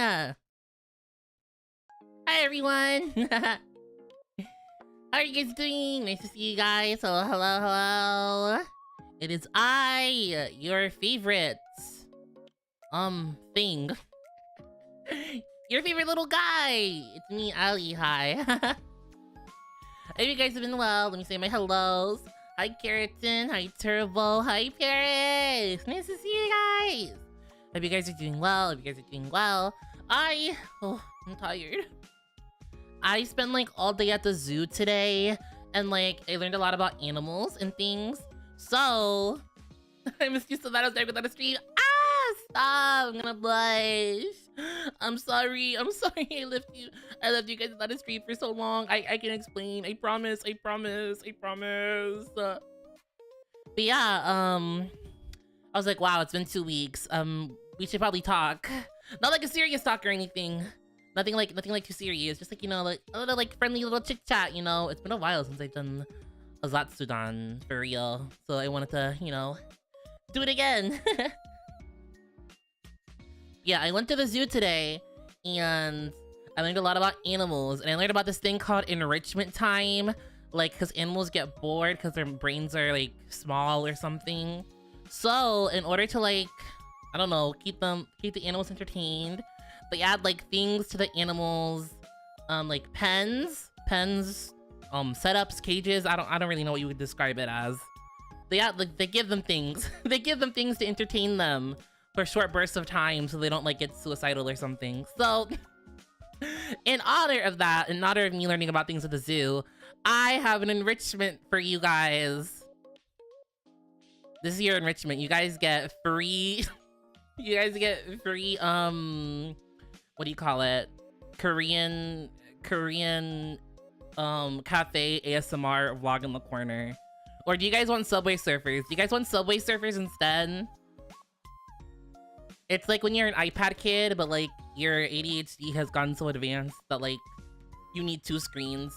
Hi everyone. How are you guys doing? Nice to see you guys. Hello, hello, hello. It is I, your favorite thing. Your favorite little guy. It's me, Ali. Hi. I hope you guys have been well. Let me say my hellos. Hi, Keratin. Hi, Turbo. Hi, Paris. Nice to see you guys. Hope you guys are doing well. Hope you guys are doing well. I'm tired. I spent like all day at the zoo today, and like I learned a lot about animals and things. So I missed you so bad. I was there without a stream. Stop! I'm gonna blush. I'm sorry. I'm sorry. I left you guys without a stream for so long. I can explain. I promise. I promise. I promise. But yeah, I was like, wow, it's been 2 weeks. We should probably talk. Not like a serious talk or anything. Nothing like too serious. Just like, you know, like a little like friendly little chit chat, you know. It's been a while since I've done a Zatsudan for real. So I wanted to, you know, do it again. Yeah, I went to the zoo today and I learned a lot about animals, and I learned about this thing called enrichment time. Like, because animals get bored because their brains are like small or something. So in order to like, I don't know, keep the animals entertained, they add like things to the animals, like pens, setups, cages. I don't really know what you would describe it as. They give them things. They give them things to entertain them for short bursts of time so they don't like get suicidal or something. So in honor of that, in honor of me learning about things at the zoo, I have an enrichment for you guys. This is your enrichment. You guys get free you guys get free what do you call it? Korean cafe ASMR vlog in the corner. Or do you guys want Subway Surfers? Do you guys want Subway Surfers instead? It's like when you're an iPad kid, but like your ADHD has gone so advanced that like you need two screens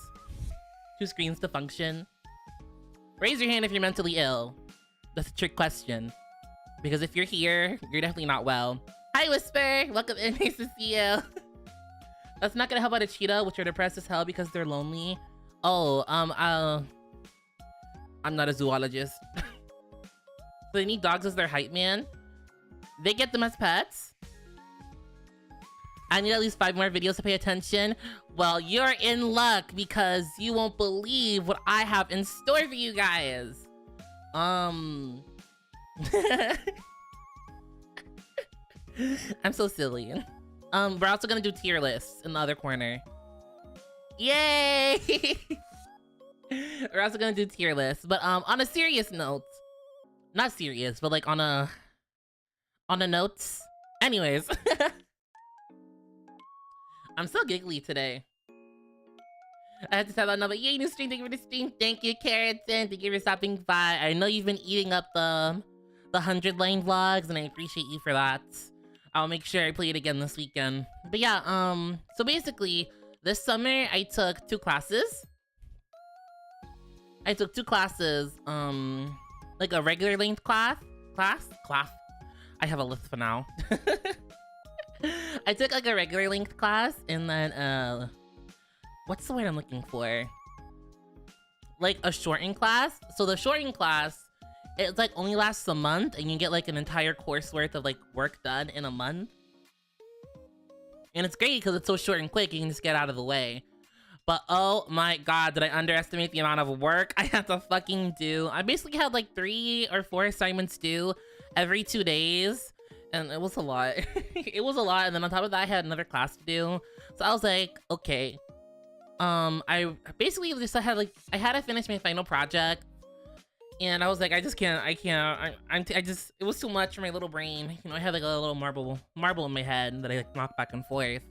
to function. Raise your hand if you're mentally ill. That's a trick question. Because if you're here, you're definitely not well. Hi, Whisper! Welcome in, nice to see you. That's not gonna help out a cheetah, which are depressed as hell because they're lonely. Oh, I'm not a zoologist. So they need dogs as their hype man. They get them as pets. I need at least 5 more videos to pay attention. Well, you're in luck because you won't believe what I have in store for you guys. I'm so silly. We're also gonna do tier lists in the other corner. Yay! We're also gonna do tier lists, but on a serious note, not serious, but like on a notes. Anyways, I'm so giggly today. I had to tell that number. Yay, new stream! Thank you for the stream. Thank you, Carrots, and thank you for stopping by. I know you've been eating up the 100 line vlogs, and I appreciate you for that. I'll make sure I play it again this weekend. But yeah, so basically, this summer I took 2 classes. Like a regular length class. I have a list for now. I took like a regular length class, and then what's the word I'm looking for? Like a shortened class. So the shortened class, it's like only lasts a month, and you get like an entire course worth of like work done in a month. And it's great because it's so short and quick, you can just get out of the way. But oh my god, did I underestimate the amount of work I had to fucking do? I basically had like 3 or 4 assignments due every 2 days, and it was a lot. It was a lot, and then on top of that I had another class to do. So I was like, okay. I basically just I had to finish my final project, and I was like, I just it was too much for my little brain. You know, I had like a little marble in my head that I like knocked back and forth.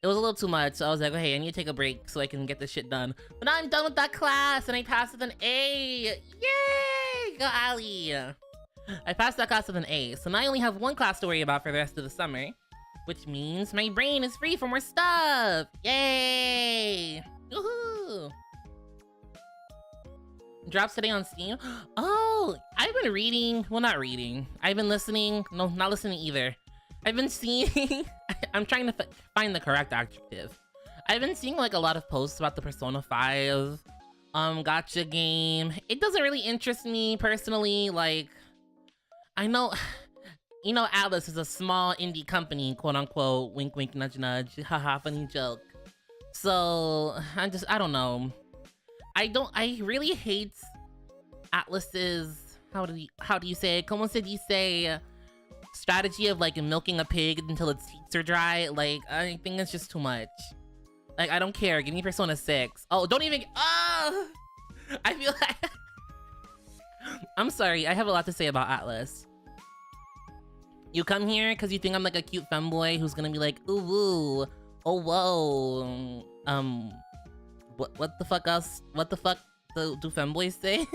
It was a little too much, so I was like, hey, I need to take a break so I can get this shit done. But now I'm done with that class, and I passed with an A! Yay! Go Ali! I passed that class with an A, so now I only have 1 class to worry about for the rest of the summer. Which means my brain is free for more stuff! Yay! Woohoo! Drops today on Steam? Oh! I've been reading, well, not reading. I've been listening, no, not listening either. I've been seeing, I'm trying to find the correct adjective. I've been seeing like a lot of posts about the Persona 5 gotcha game. It doesn't really interest me personally. Like, I know, you know, Atlas is a small indie company, quote unquote, wink wink nudge nudge, haha, funny joke. So I don't know. I really hate Atlas's, how do you say it? Como se dice? Strategy of like milking a pig until its teats are dry. Like, I think it's just too much. Like, I don't care. Give me Persona 6. Oh, don't even. Oh! I feel like. I'm sorry. I have a lot to say about Atlas. You come here because you think I'm like a cute femboy who's gonna be like, ooh, woo, oh, whoa. What the fuck else? What the fuck do femboys say?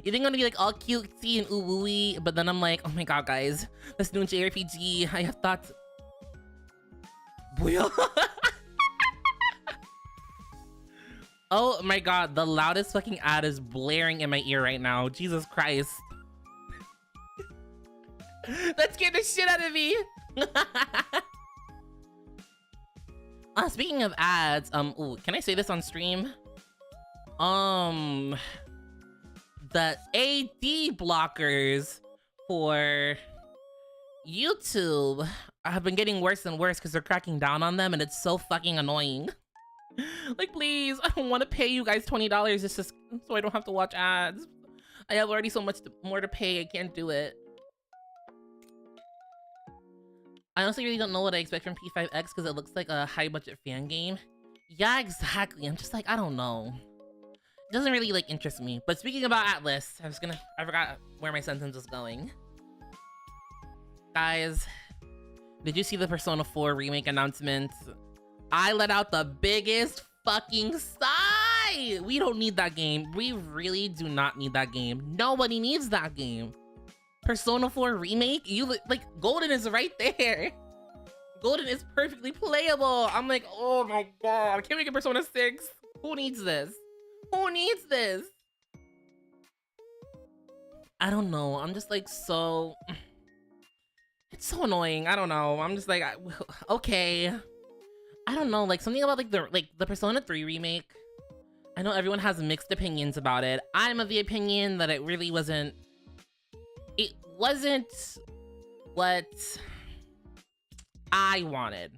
You think I'm gonna be like all cutesy and ooh wooey, but then I'm like, oh my god, guys, this new JRPG, I have thoughts. Booyah. Oh my god, the loudest fucking ad is blaring in my ear right now. Jesus Christ. That scared the shit out of me. Speaking of ads, ooh, can I say this on stream? The AD blockers for YouTube have been getting worse and worse because they're cracking down on them, and it's so fucking annoying. Like, please, I don't want to pay you guys $20 just so I don't have to watch ads. I have already so much more to pay. I can't do it. I honestly really don't know what I expect from P5X because it looks like a high budget fan game. Yeah, exactly. I'm just like, I don't know. It doesn't really like interest me. But speaking about Atlas, I forgot where my sentence was going. Guys, did you see the Persona 4 remake announcement? I let out the biggest fucking sigh. We don't need that game. We really do not need that game. Nobody needs that game. Persona 4 remake? You like, Golden is right there. Golden is perfectly playable. I'm like, oh my god, can we get Persona 6? Who needs this? Who needs this? I don't know. I'm just like so... It's so annoying. I don't know. I'm just like, okay. I don't know. Like something about like the Persona 3 remake. I know everyone has mixed opinions about it. I'm of the opinion that it really wasn't... It wasn't what I wanted.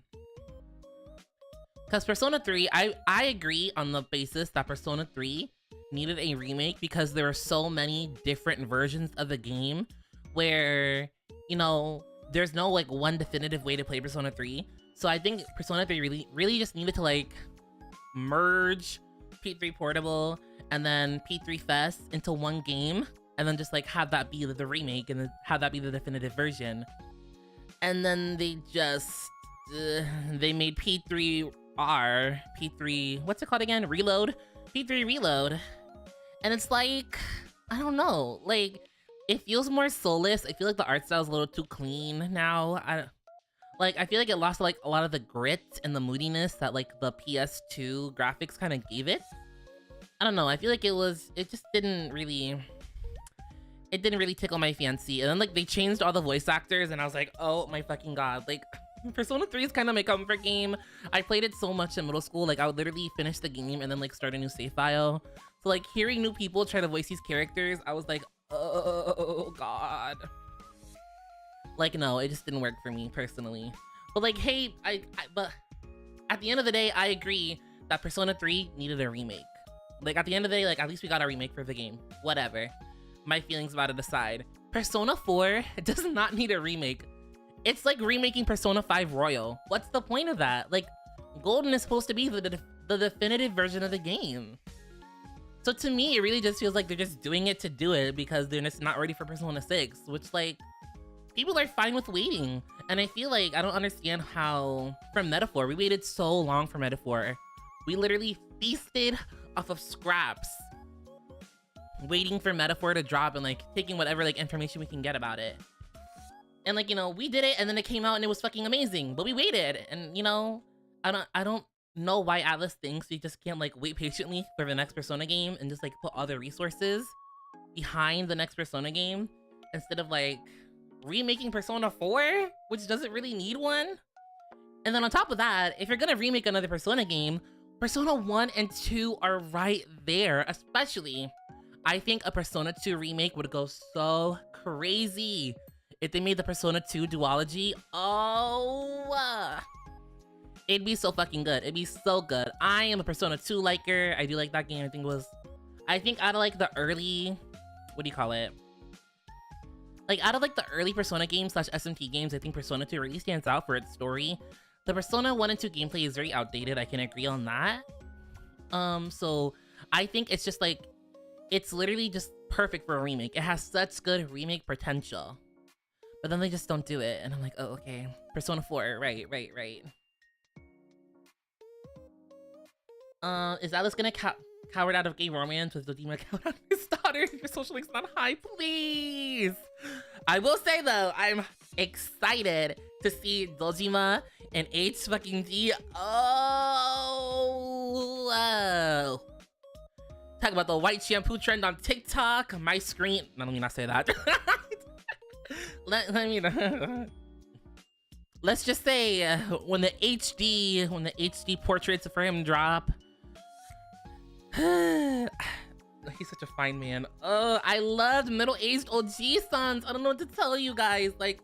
Because Persona 3, I agree on the basis that Persona 3 needed a remake because there are so many different versions of the game where, you know, there's no like one definitive way to play Persona 3. So I think Persona 3 really just needed to like merge P3 Portable and then P3 Fest into one game, and then just like have that be the remake and then have that be the definitive version. And then they just they made P3 what's it called again? Reload? P3 Reload. And it's like, I don't know, like it feels more soulless. I feel like the art style is a little too clean now. I feel like it lost like a lot of the grit and the moodiness that like the PS2 graphics kind of gave it. I don't know. I feel like it just didn't really tickle my fancy. And then like they changed all the voice actors and I was like, oh my fucking god. Like Persona 3 is kind of my comfort game. I played it so much in middle school. Like I would literally finish the game and then like start a new save file. So like hearing new people try to voice these characters, I was like, oh god. Like no, it just didn't work for me personally. But like, hey, but at the end of the day, I agree that Persona 3 needed a remake. Like at the end of the day, like at least we got a remake for the game. Whatever. My feelings about it aside. Persona 4 does not need a remake. It's like remaking Persona 5 Royal. What's the point of that? Like, Golden is supposed to be the definitive version of the game. So to me, it really just feels like they're just doing it to do it because they're just not ready for Persona 6, which like, people are fine with waiting. And I feel like, I don't understand how, from Metaphor, we waited so long for Metaphor. We literally feasted off of scraps, waiting for Metaphor to drop and like taking whatever like information we can get about it. And like, you know, we did it and then it came out and it was fucking amazing, but we waited. And you know, I don't know why Atlas thinks we just can't like wait patiently for the next Persona game and just like put all the resources behind the next Persona game instead of like remaking Persona 4, which doesn't really need one. And then on top of that, if you're gonna remake another Persona game, Persona 1 and 2 are right there. Especially, I think a Persona 2 remake would go so crazy if they made the Persona 2 duology. Oh, it'd be so fucking good. It'd be so good. I am a Persona 2 liker. I do like that game. I think out of like the early, what do you call it? Like out of like the early Persona games / SMT games, I think Persona 2 really stands out for its story. The Persona 1 and 2 gameplay is very outdated. I can agree on that. So I think it's just like, it's literally just perfect for a remake. It has such good remake potential. But then they just don't do it. And I'm like, oh, okay. Persona 4, right. Is Alice gonna coward out of gay romance with Dodima count on his daughter if your social link's not high? Please! I will say though, I'm excited to see Dojima and H-fucking-D. Oh! Talk about the white shampoo trend on TikTok. My screen. No, let me not say that. let me. Let's just say when the HD portraits for him drop. He's such a fine man. I loved middle-aged OG sons. I don't know what to tell you guys. Like,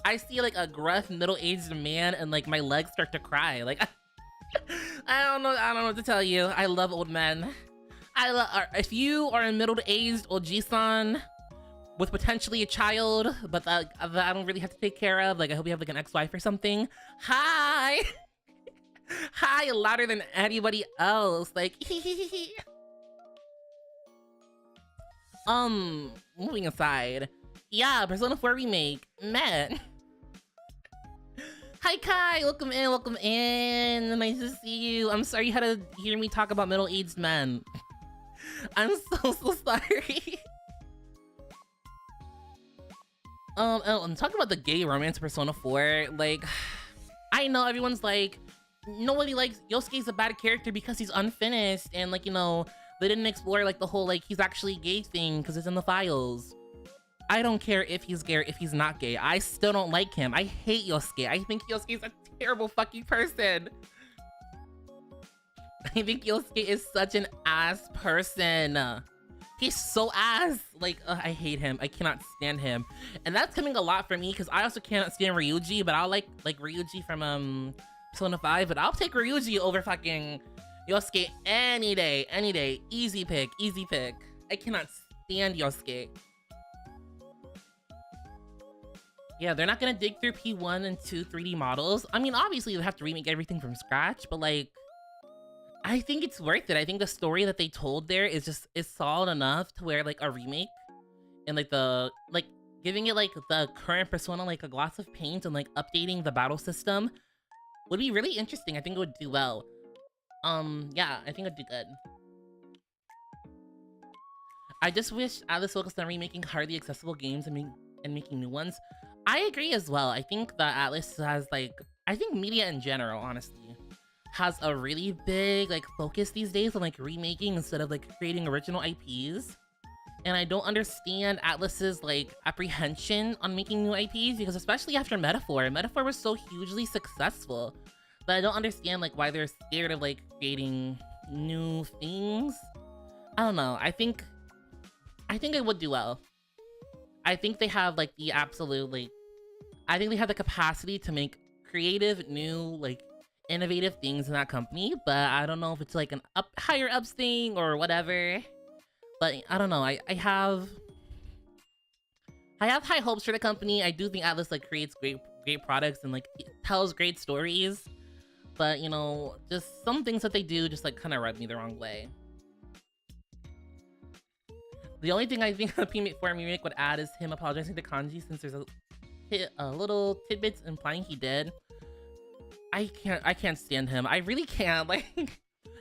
I see like a gruff middle-aged man and like my legs start to cry. Like, I don't know what to tell you. I love old men. If you are a middle-aged OG son with potentially a child, but that I don't really have to take care of, like I hope you have like an ex-wife or something. Hi, hi, louder than anybody else. Like, moving aside, yeah, Persona 4 remake, man. Hi Kai, welcome in. Nice to see you. I'm sorry you had to hear me talk about middle-aged men. I'm so sorry. I'm talking about the gay romance Persona 4. Like, I know everyone's like, nobody likes Yosuke's a bad character because he's unfinished, and like, you know, they didn't explore like the whole like he's actually gay thing because it's in the files. I don't care if he's gay or if he's not gay. I still don't like him. I hate Yosuke. I think Yosuke is a terrible fucking person. I think Yosuke is such an ass person. He's so ass. Like, I hate him. I cannot stand him. And that's coming a lot for me because I also cannot stand Ryuji, but I'll like Ryuji from Persona 5, but I'll take Ryuji over fucking Yosuke any day. Any day. Easy pick. Easy pick. I cannot stand Yosuke. Yeah, they're not gonna dig through P1 and 2 3D models. I mean, obviously they have to remake everything from scratch, but like, I think it's worth it. I think the story that they told there is solid enough to where like a remake and like giving it like the current Persona like a gloss of paint and like updating the battle system would be really interesting. I think it would do well. Yeah, I think it'd do good. I just wish Atlas focused on remaking hardly accessible games and making new ones. I agree as well. I think that Atlas has like, I think media in general, honestly, has a really big like focus these days on like remaking instead of like creating original IPs. And I don't understand Atlas's like apprehension on making new IPs, because especially after Metaphor was so hugely successful that I don't understand like why they're scared of like creating new things. I don't know. I think it would do well. I think they have like the absolute like, I think they have the capacity to make creative, new, like innovative things in that company, but I don't know if it's like an higher ups thing or whatever. But I don't know. I have high hopes for the company. I do think Atlas like creates great products and like tells great stories. But you know, just some things that they do just like kind of rub me the wrong way. The only thing I think a P4 remake would add is him apologizing to Kanji, since there's a little tidbits implying he did. I can't stand him. I really can't. Like,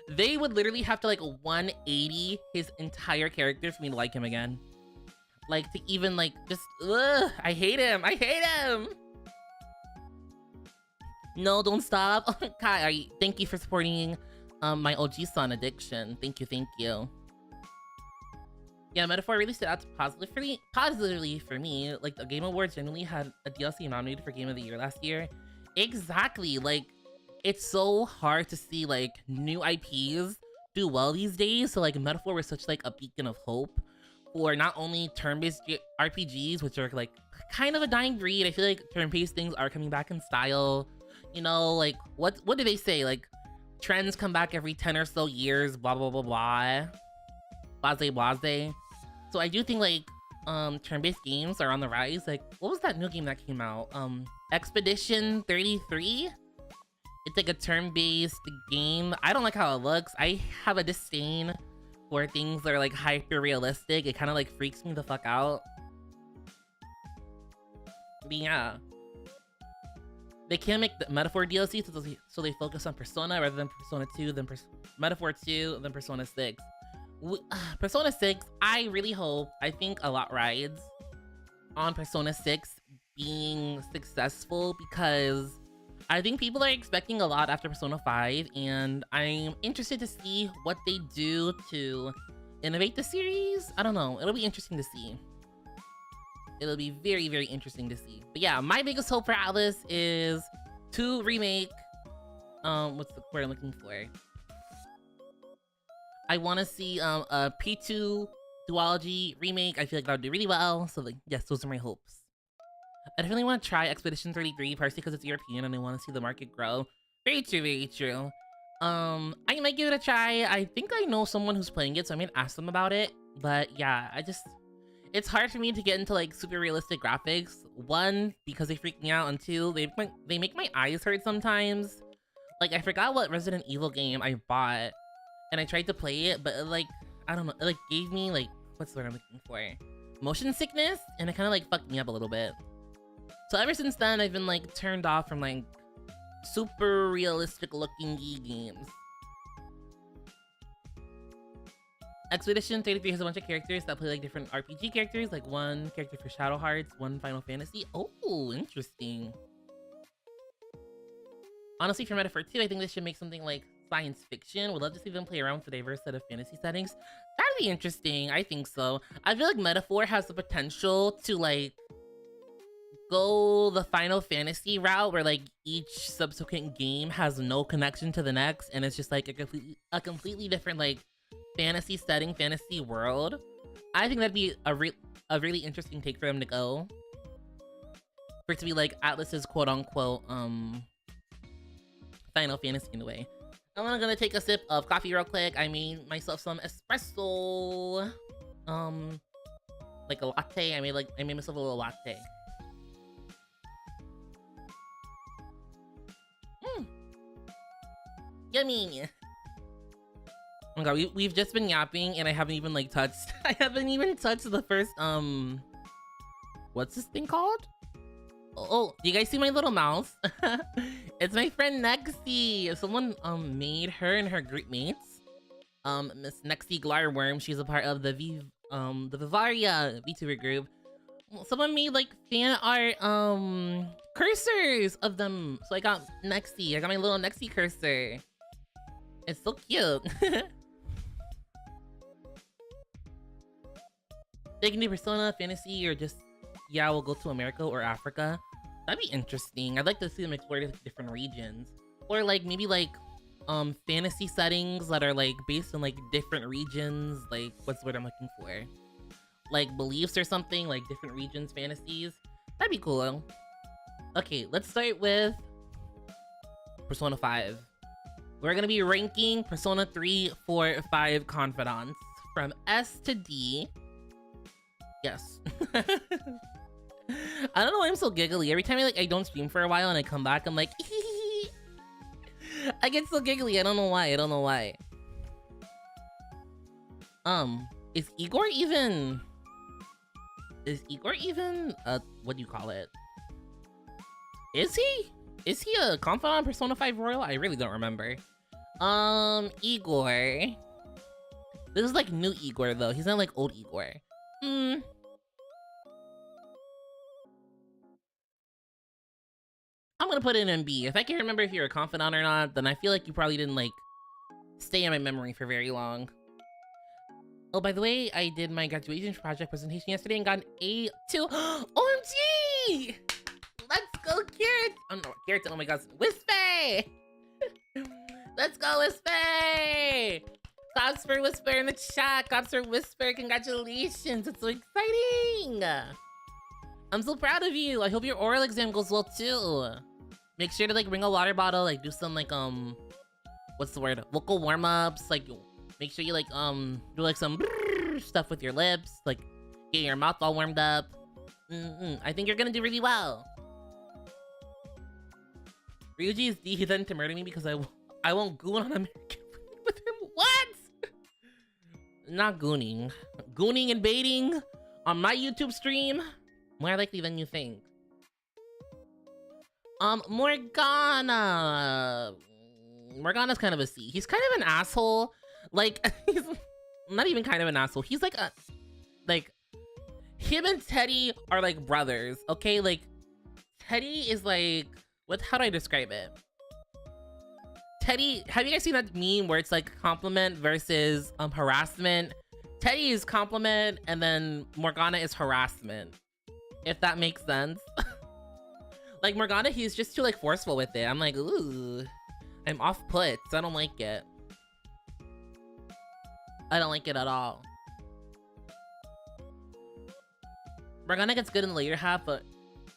they would literally have to like 180 his entire character for me to like him again. Like to even like just I hate him. I hate him. No, don't stop. Kai, thank you for supporting my OG son addiction. Thank you. Yeah, Metaphor really stood out positively for me. Like, the Game Awards generally had a DLC nominated for Game of the Year last year. Exactly. Like, it's so hard to see like new IPs do well these days. So like Metaphor was such like a beacon of hope for not only turn-based RPGs, which are like kind of a dying breed. I feel like turn-based things are coming back in style. You know, like what do they say? Like trends come back every 10 or so years, blah blah blah blah. Blase blase. So I do think like turn-based games are on the rise. Like what was that new game that came out? Expedition 33? It's like a turn-based game. I don't like how it looks. I have a disdain for things that are like hyper-realistic. It kind of like freaks me the fuck out. But yeah. They can't make the Metaphor DLC, so they focus on Persona rather than Persona 2, then Metaphor 2, then Persona 6. Persona 6, I really hope, I think a lot rides on Persona 6 being successful because I think people are expecting a lot after Persona 5, and I'm interested to see what they do to innovate the series. I don't know. It'll be interesting to see. It'll be very, very interesting to see. But yeah, my biggest hope for Atlas is to remake... what's the word I'm looking for? I want to see a P2 duology remake. I feel like that would do really well. So like, yes, those are my hopes. I definitely want to try Expedition 33, partially because it's European and I want to see the market grow. Very true, very true. I might give it a try. I think I know someone who's playing it, so I might ask them about it. But yeah, it's hard for me to get into like super realistic graphics. One, because they freak me out, and two, they make my eyes hurt sometimes. Like I forgot what Resident Evil game I bought, and I tried to play it, but it, like, I don't know, it like gave me like, what's the word I'm looking for? Motion sickness, and it kind of like fucked me up a little bit. So ever since then, I've been like turned off from like super realistic looking games. Expedition 33 has a bunch of characters that play like different RPG characters, like one character for Shadow Hearts, one Final Fantasy. Oh, interesting. Honestly, for Metaphor 2, I think they should make something like science fiction. Would love to see them play around with a diverse set of fantasy settings. That'd be interesting. I think so. I feel like Metaphor has the potential to like go the Final Fantasy route where like each subsequent game has no connection to the next, and it's just like a completely different like fantasy setting, fantasy world. I think that'd be a really interesting take for them to go. For it to be like Atlas's quote unquote Final Fantasy in a way. I'm gonna take a sip of coffee real quick. I made myself some espresso. Like a latte. I made myself a little latte. Yummy. Oh my god, we've just been yapping and I haven't even like touched I haven't even touched the first what's this thing called? Oh, do you guys see my little mouse? It's my friend Nexie. Someone made her and her group mates. Miss Nexie Glarworm, she's a part of the Vivaria Vtuber group. Someone made like fan art cursors of them. So I got Nexie. I got my little Nexie cursor. It's so cute. They can do Persona, Fantasy, or just, yeah, we'll go to America or Africa. That'd be interesting. I'd like to see them explore different regions. Or like, maybe like, fantasy settings that are like based on like different regions. Like, what's the word I'm looking for? Like beliefs or something, like different regions, fantasies. That'd be cool. Okay, let's start with Persona 5. We're gonna be ranking Persona 3, 4, 5 Confidants from S to D. Yes. I don't know why I'm so giggly. Every time I don't stream for a while and I come back, I'm like, I get so giggly. I don't know why. Is Igor even what do you call it? Is he a confidant on Persona 5 Royal? I really don't remember. Igor. This is like new Igor though. He's not like old Igor. I'm gonna put it in B. If I can remember if you're a confidant or not, then I feel like you probably didn't like stay in my memory for very long. Oh, by the way, I did my graduation project presentation yesterday and got an A2. OMG! Let's go, Kiratin. Oh, no, Kiratin. Oh my God. Whisper! Let's go, Whisper! Claps for Whisper in the chat. Claps for Whisper. Congratulations. It's so exciting. I'm so proud of you. I hope your oral exam goes well too. Make sure to like bring a water bottle, like do some like what's the word? Vocal warm-ups. Like make sure you like do like some stuff with your lips, like get your mouth all warmed up. I think you're gonna do really well. Ryuji is D to murder me because I won't goon on American with him. What? Not gooning. Gooning and baiting on my YouTube stream? More likely than you think. Morgana. Morgana's kind of a C. He's kind of an asshole. Like, he's not even kind of an asshole. He's like him and Teddy are like brothers, okay? Like, Teddy is like, how do I describe it? Teddy, have you guys seen that meme where it's like compliment versus harassment? Teddy is compliment and then Morgana is harassment. If that makes sense. Like Morgana, he's just too like forceful with it. I'm like, ooh, I'm off put. So I don't like it. I don't like it at all. Morgana gets good in the later half, but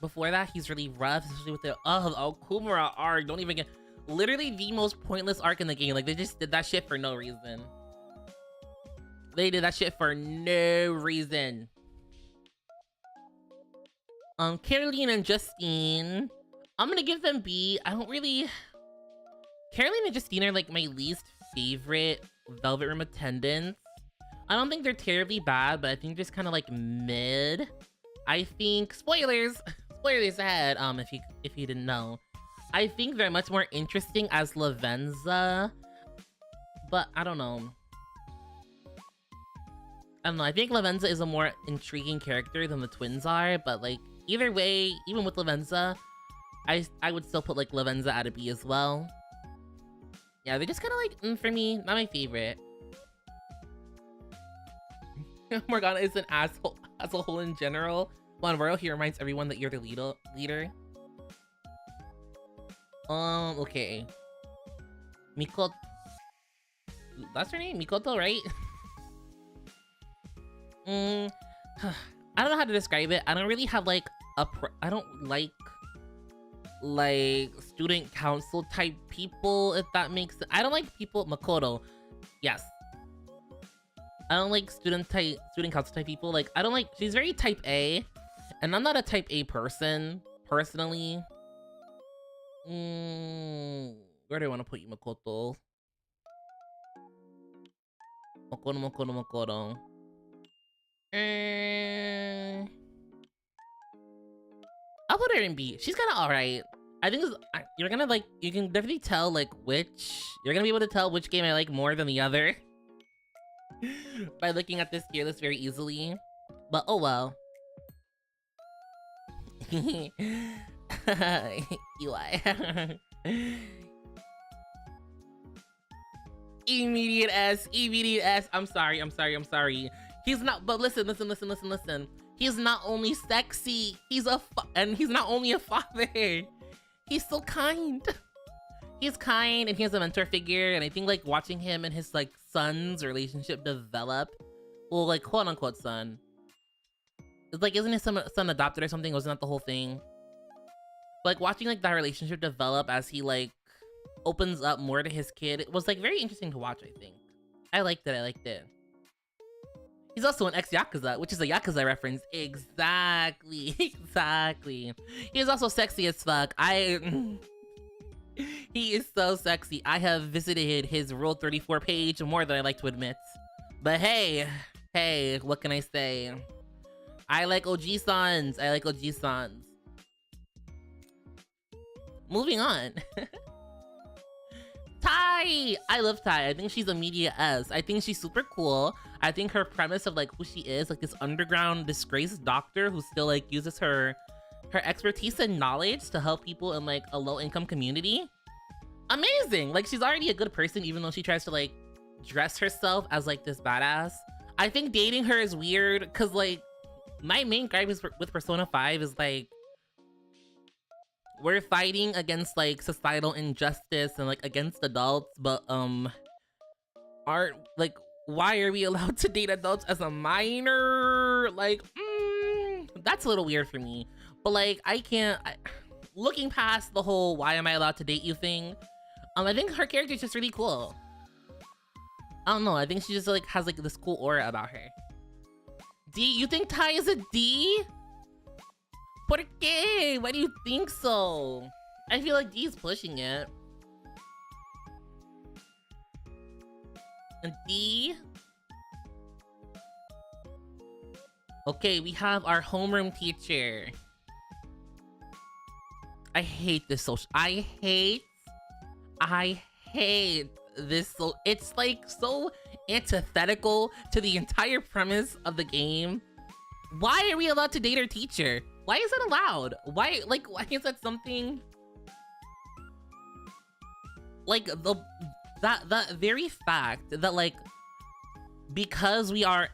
before that, he's really rough, especially with the Kumara arc. Don't even get. Literally the most pointless arc in the game. Like, they just did that shit for no reason. They did that shit for no reason. Caroline and Justine. I'm gonna give them B. I don't really... Caroline and Justine are like my least favorite Velvet Room attendants. I don't think they're terribly bad, but I think just kind of like mid. I think... Spoilers! Spoilers ahead, if you didn't know. I think they're much more interesting as Lavenza, but I don't know. I think Lavenza is a more intriguing character than the twins are, but like either way, even with Lavenza, I would still put like Lavenza at a B as well. Yeah, they're just kind of like, for me, not my favorite. Morgana is an asshole as a whole in general. But on Royal, he reminds everyone that you're the leader. Okay. Mikoto. That's her name? Mikoto, right? I don't know how to describe it. I don't really have like I don't like student council type people, if that makes sense. I don't like people. Makoto. Yes. I don't like student council type people. Like, I don't like, she's very type A, and I'm not a type A person, personally. Where do I want to put you, Makoto? Makoto. I'll put her in B. She's kind of alright. I think you're gonna like, you can definitely tell like you're gonna be able to tell which game I like more than the other by looking at this tier list very easily. But oh well. UI. Immediate S. I'm sorry. He's not, but listen. He's not only sexy, he's not only a father. He's so kind. He's kind and he has a mentor figure, and I think like watching him and his like son's relationship develop, well, like quote unquote son. It's like, isn't his son adopted or something? Wasn't that the whole thing? But, like watching like that relationship develop as he like opens up more to his kid, it was like very interesting to watch. I think I liked it. He's also an ex-Yakuza, which is a Yakuza reference. Exactly. He's also sexy as fuck. He is so sexy. I have visited his Rule 34 page more than I like to admit. But hey, what can I say? I like OG-sans. Moving on. Tai! I love Tai. I think she's a media S. I think she's super cool. I think her premise of like who she is, like this underground disgraced doctor who still like uses her expertise and knowledge to help people in like a low-income community. Amazing! Like, she's already a good person even though she tries to like dress herself as like this badass. I think dating her is weird because like my main gripe is with Persona 5 is like we're fighting against like societal injustice and like against adults, but aren't like, why are we allowed to date adults as a minor? Like, that's a little weird for me. But like, looking past the whole why am I allowed to date you thing, I think her character is just really cool. I don't know, I think she just like has like this cool aura about her. D, you think Tai is a D? ¿Por qué? Why do you think so? I feel like D is pushing it. And D? Okay, we have our homeroom teacher. I hate this I hate this. So it's like so antithetical to the entire premise of the game. Why are we allowed to date our teacher? Why is that allowed? Why is that something like that very fact that like because we are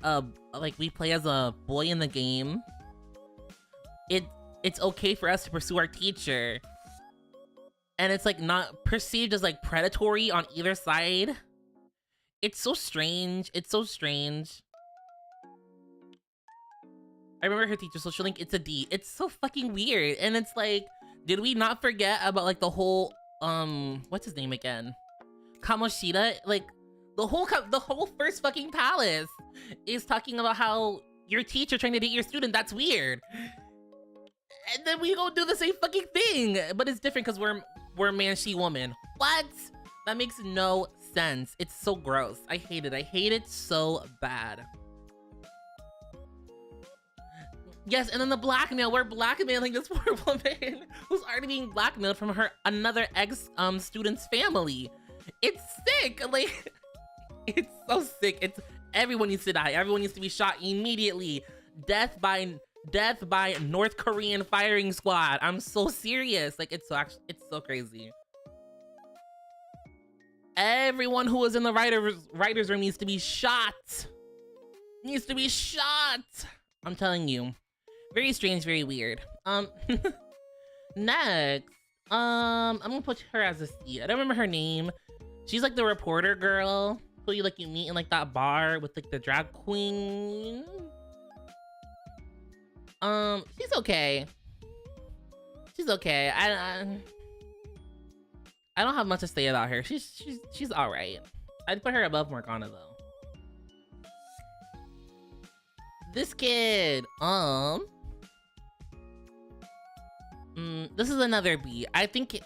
like we play as a boy in the game, it's okay for us to pursue our teacher, and it's like not perceived as like predatory on either side. It's so strange. It's so strange. I remember her teacher social link, it's a D. It's so fucking weird. And it's like, did we not forget about like the whole what's his name again? Kamoshida? Like the whole first fucking palace is talking about how your teacher trying to date your student. That's weird. And then we go do the same fucking thing, but it's different because we're man, she, woman. What? That makes no sense. It's so gross. I hate it. I hate it so bad. Yes, and then the blackmail. We're blackmailing this poor woman who's already being blackmailed from her another ex student's family. It's sick. Like, it's so sick. It's everyone needs to die. Everyone needs to be shot immediately. Death by North Korean firing squad. I'm so serious. Like, it's so crazy. Everyone who was in the writers room needs to be shot. Needs to be shot. I'm telling you. Very strange, very weird. Next, I'm gonna put her as a C. I don't remember her name. She's like the reporter girl who you meet in like that bar with like the drag queen. She's okay. She's okay. I don't have much to say about her. She's all right. I'd put her above Morgana though. This kid, this is another B. I think.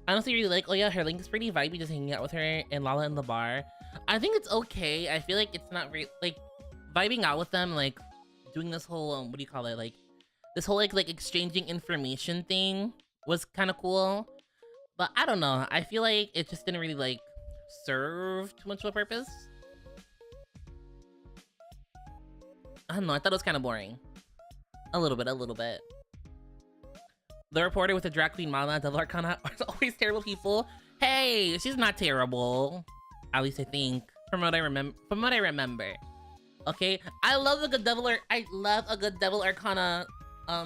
Honestly, really like. Oh yeah, her link is pretty vibey. Just hanging out with her and Lala in the bar. I think it's okay. I feel like it's not really like vibing out with them. Like doing this whole what do you call it? Like this whole like exchanging information thing was kind of cool. But I don't know. I feel like it just didn't really like serve too much of a purpose. I don't know. I thought it was kind of boring. A little bit. The reporter with the drag queen Mala, Devil Arcana are always terrible people. Hey, she's not terrible. At least I think. From what I remember. Okay. I love a good Devil Arcana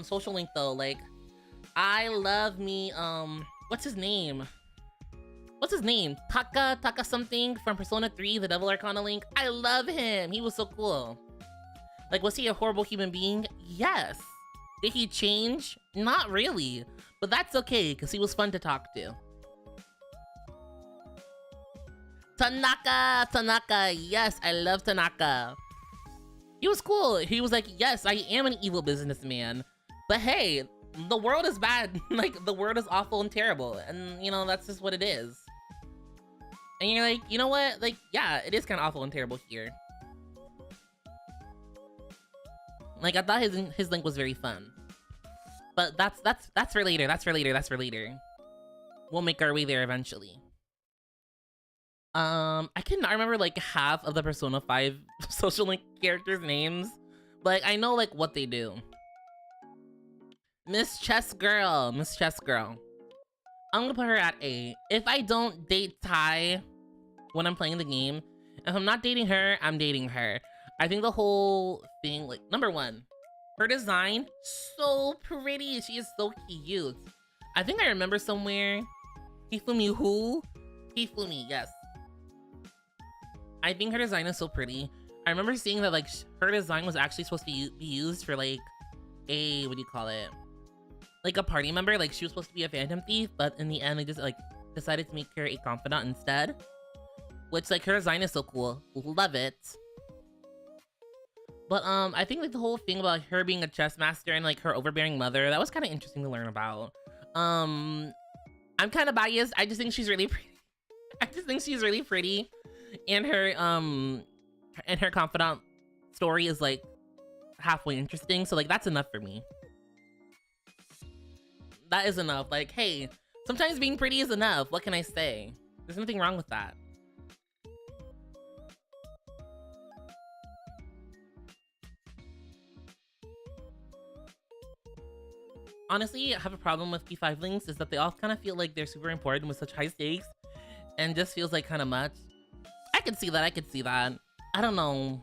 social link though. Like, I love me what's his name? Taka something from Persona 3, the Devil Arcana link. I love him. He was so cool. Like, was he a horrible human being? Yes. Did he change? Not really. But that's okay, because he was fun to talk to. Tanaka! Yes, I love Tanaka. He was cool. He was like, yes, I am an evil businessman. But hey, the world is bad. Like, the world is awful and terrible. And, you know, that's just what it is. And you're like, you know what? Like, yeah, it is kind of awful and terrible here. Like, I thought his link was very fun. But that's for later. That's for later. We'll make our way there eventually. I cannot remember like half of the Persona 5 social link characters' names. But like, I know like what they do. Miss Chess Girl. I'm gonna put her at A. If I don't date Tai when I'm playing the game, if I'm not dating her, I'm dating her. I think the whole thing, like, number one, her design, so pretty. She is so cute. I think I remember somewhere. Hifumi who? Hifumi, yes. I think her design is so pretty. I remember seeing that like her design was actually supposed to be used for like a, what do you call it? Like a party member. Like she was supposed to be a phantom thief, but in the end they just like decided to make her a confidant instead. Which like her design is so cool. Love it. But I think like the whole thing about her being a chess master and like her overbearing mother, that was kind of interesting to learn about. I'm kind of biased. I just think she's really pretty. I just think she's really pretty, and her confidant story is like halfway interesting. So like that's enough for me. That is enough. Like, hey, sometimes being pretty is enough. What can I say? There's nothing wrong with that. Honestly, I have a problem with P5 links is that they all kind of feel like they're super important with such high stakes and just feels like kind of much. I could see that. I could see that. I don't know.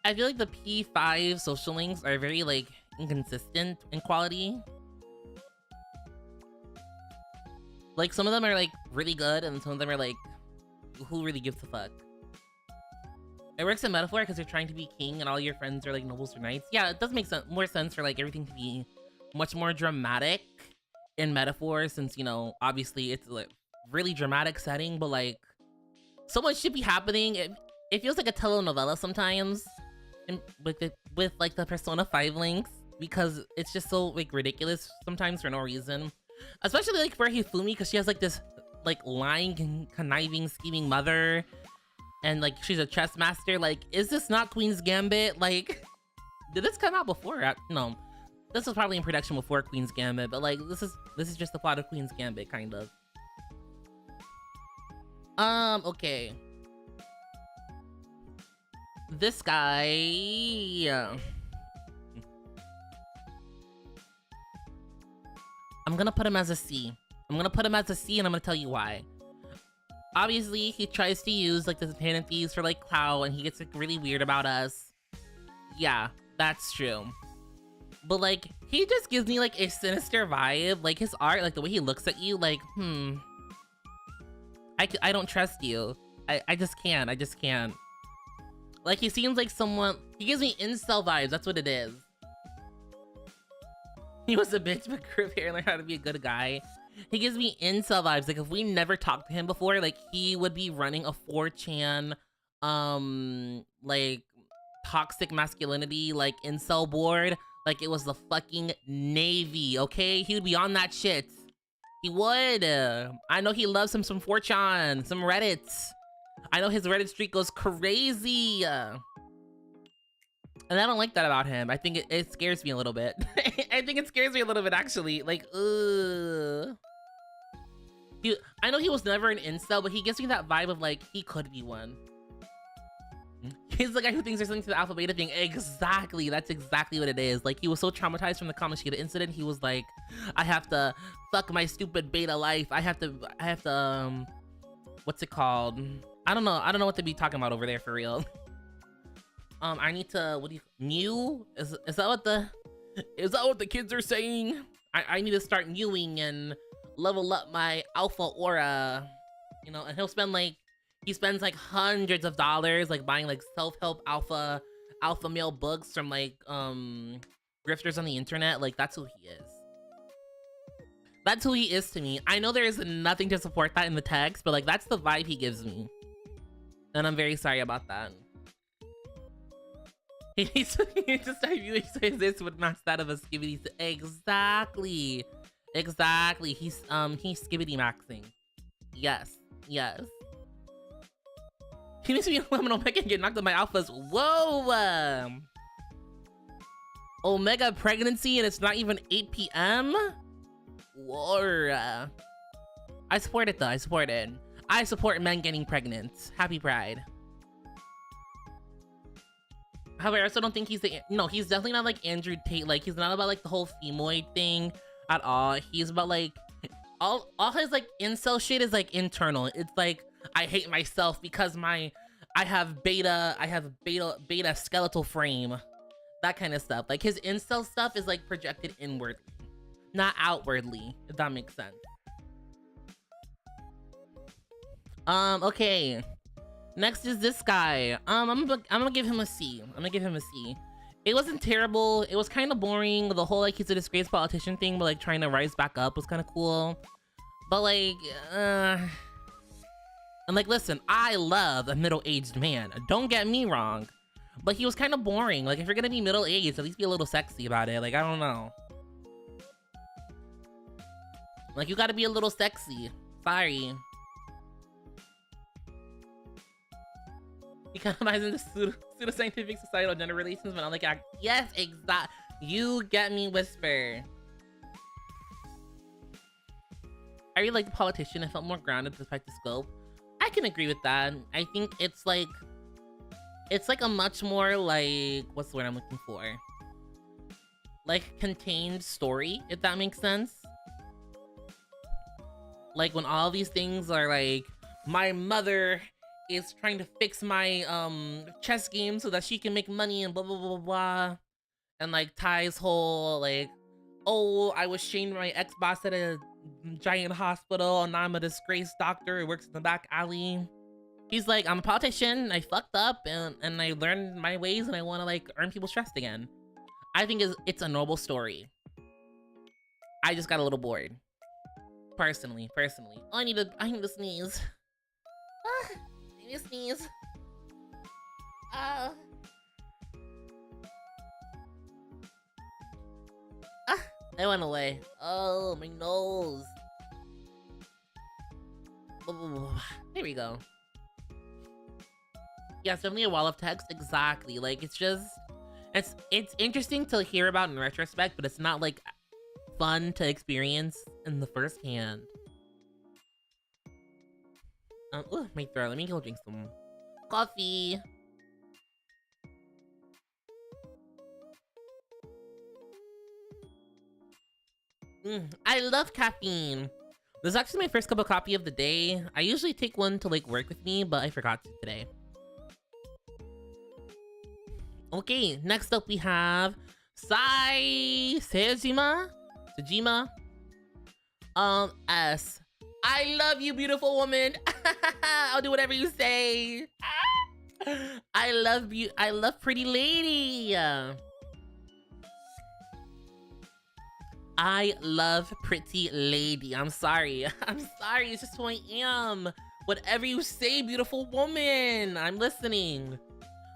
I feel like the P5 social links are very like inconsistent in quality. Like some of them are like really good and some of them are like, who really gives a fuck? It works in metaphor because you're trying to be king and all your friends are like nobles or knights. Yeah, it does make more sense for like everything to be much more dramatic in metaphor since, you know, obviously it's like really dramatic setting, but like so much should be happening. It feels like a telenovela sometimes with like the Persona 5 links because it's just so like ridiculous sometimes for no reason. Especially like for Hifumi because she has like this like lying, conniving, scheming mother. And like she's a chess master. Like, is this not Queen's Gambit? Like, did this come out before? No, this was probably in production before Queen's Gambit. But like, this is just the plot of Queen's Gambit, kind of. Okay. This guy. I'm gonna put him as a C. I'm gonna put him as a C, and I'm gonna tell you why. Obviously, he tries to use like the phantom thieves for like clout, and he gets like really weird about us. Yeah, that's true. But like, he just gives me like a sinister vibe. Like his art, like the way he looks at you, like, I don't trust you. I just can't. I just can't. Like he seems like someone. He gives me incel vibes. That's what it is. He was a bitch, but grew up here and learned how to be a good guy. He gives me incel vibes. Like if we never talked to him before, like he would be running a 4chan, like toxic masculinity, like incel board. Like it was the fucking Navy, okay? He would be on that shit. He would. I know he loves him some 4chan, some Reddit. I know his Reddit streak goes crazy. And I don't like that about him. I think it scares me a little bit. I think it scares me a little bit, actually. Like, I know he was never an incel, but he gives me that vibe of like, he could be one. He's the guy who thinks there's something to the alpha beta thing. Exactly. That's exactly what it is. Like, he was so traumatized from the Kamoshida incident. He was like, I have to fuck my stupid beta life. I have to, what's it called? I don't know what to be talking about over there for real. I need to, new? Is that what the kids are saying? I need to start newing and level up my alpha aura, you know, and he spends like hundreds of dollars like buying like self-help alpha male books from like grifters on the internet. Like that's who he is. That's who he is to me. I know there is nothing to support that in the text, but like that's the vibe he gives me. And I'm very sorry about that. He needs to start viewing this with not that of a skibidi. Exactly. He's skibidi maxing. Yes. He needs to be a liminal mega and get knocked on by alphas. Whoa! Omega pregnancy and it's not even 8 p.m? Whoa. I support it though. I support men getting pregnant. Happy Pride. However, I also don't think he's he's definitely not like Andrew Tate. Like he's not about like the whole femboy thing at all. He's about like all his like incel shit is like internal. It's like I hate myself because I have beta skeletal frame. That kind of stuff. Like his incel stuff is like projected inwardly, not outwardly, if that makes sense. Okay. Next is this guy. I'm gonna give him a C. It wasn't terrible. It was kind of boring. The whole like he's a disgraced politician thing, but like trying to rise back up was kind of cool. But like, and like, listen, I love a middle-aged man. Don't get me wrong, but he was kind of boring. Like, if you're gonna be middle-aged, at least be a little sexy about it. Like, I don't know. Like, you gotta be a little sexy. Sorry. He kind of buys into pseudo-scientific societal gender relations, but I'm like, yes, exact. You get me, Whisper. I really like the politician. I felt more grounded despite the scope. I can agree with that. I think it's like a much more like, what's the word I'm looking for? Like contained story, if that makes sense. Like when all these things are like, my mother is trying to fix my chess game so that she can make money and blah blah blah blah blah, and like Ty's whole like, oh, I was shamed by my ex-boss at a giant hospital and now I'm a disgraced doctor who works in the back alley. He's like, I'm a politician, I fucked up and I learned my ways and I want to like earn people's trust again. I think it's a noble story. I just got a little bored. Personally. Oh, I need to sneeze. I need to sneeze. It went away. Oh, my nose. There we go. Yeah, it's definitely a wall of text. Exactly. Like, it's just... It's interesting to hear about in retrospect, but it's not, like, fun to experience in the first hand. My throat. Let me go drink some coffee. I love caffeine. This is actually my first cup of coffee of the day. I usually take one to like work with me, but I forgot to today. Okay, next up we have Sejima. S. I love you, beautiful woman. I'll do whatever you say. I love you. I love pretty lady. I love pretty lady. I'm sorry. It's just who I am. Whatever you say, beautiful woman. I'm listening.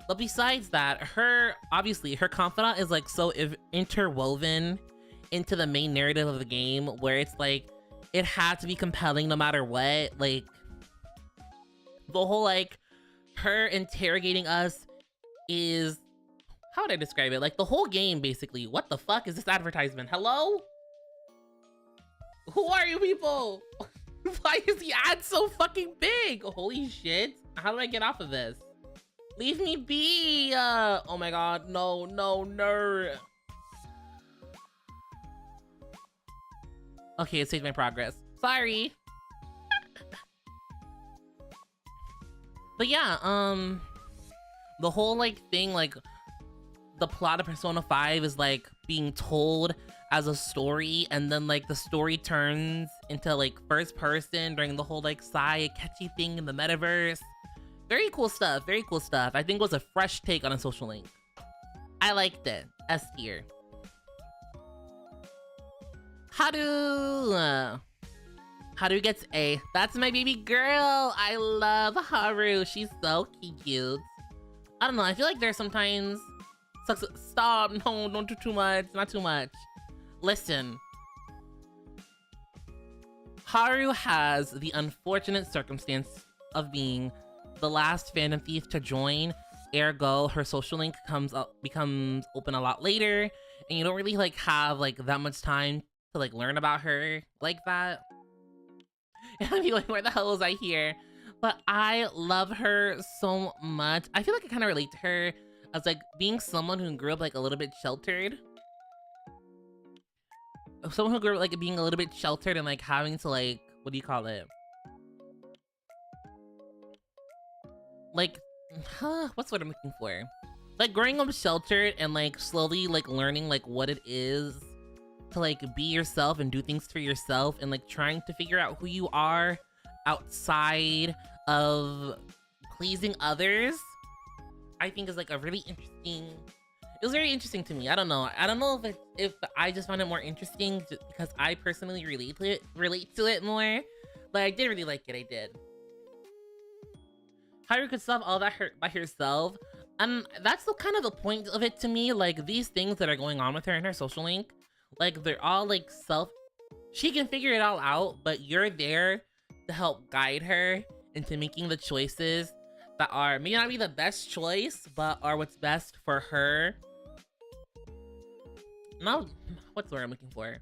But besides that, obviously her confidant is like so interwoven into the main narrative of the game, where it's like it had to be compelling no matter what. Like the whole like her interrogating us is, how would I describe it? Like the whole game basically. What the fuck is this advertisement? Hello? Who are you people? Why is the ad so fucking big? Holy shit. How do I get off of this? Leave me be. Oh my god. No. Okay, it saved my progress. Sorry. But yeah, the whole like thing, like the plot of Persona 5 is like being told as a story, and then like the story turns into like first person during the whole like catchy thing in the metaverse. Very cool stuff. I think it was a fresh take on a social link. I liked it. S tier. Haru gets A. That's my baby girl. I love Haru. She's so cute. I don't know. I feel like there's sometimes... Stop. No, don't do too much. Not too much. Listen. Haru has the unfortunate circumstance of being the last fandom thief to join. Ergo, her social link becomes open a lot later, and you don't really like have like that much time to like learn about her like that. And I'd be like, where the hell was I here? But I love her so much. I feel like I kind of relate to her as like being someone who grew up like a little bit sheltered. someone who grew up like being a little bit sheltered and like having to like, what do you call it? Like, what's what I'm looking for? Like growing up sheltered and like slowly like learning like what it is to like be yourself and do things for yourself and like trying to figure out who you are outside of pleasing others, I think is like a really interesting. It was very interesting to me. I don't know if I just found it more interesting just because I personally relate to it more, but I did really like it. I did. Haru could solve all that by herself. That's the kind of the point of it to me. Like these things that are going on with her in her social link, like they're all like she can figure it all out, but you're there to help guide her into making the choices that are may not be the best choice, but are what's best for her. Now, what's the word I'm looking for?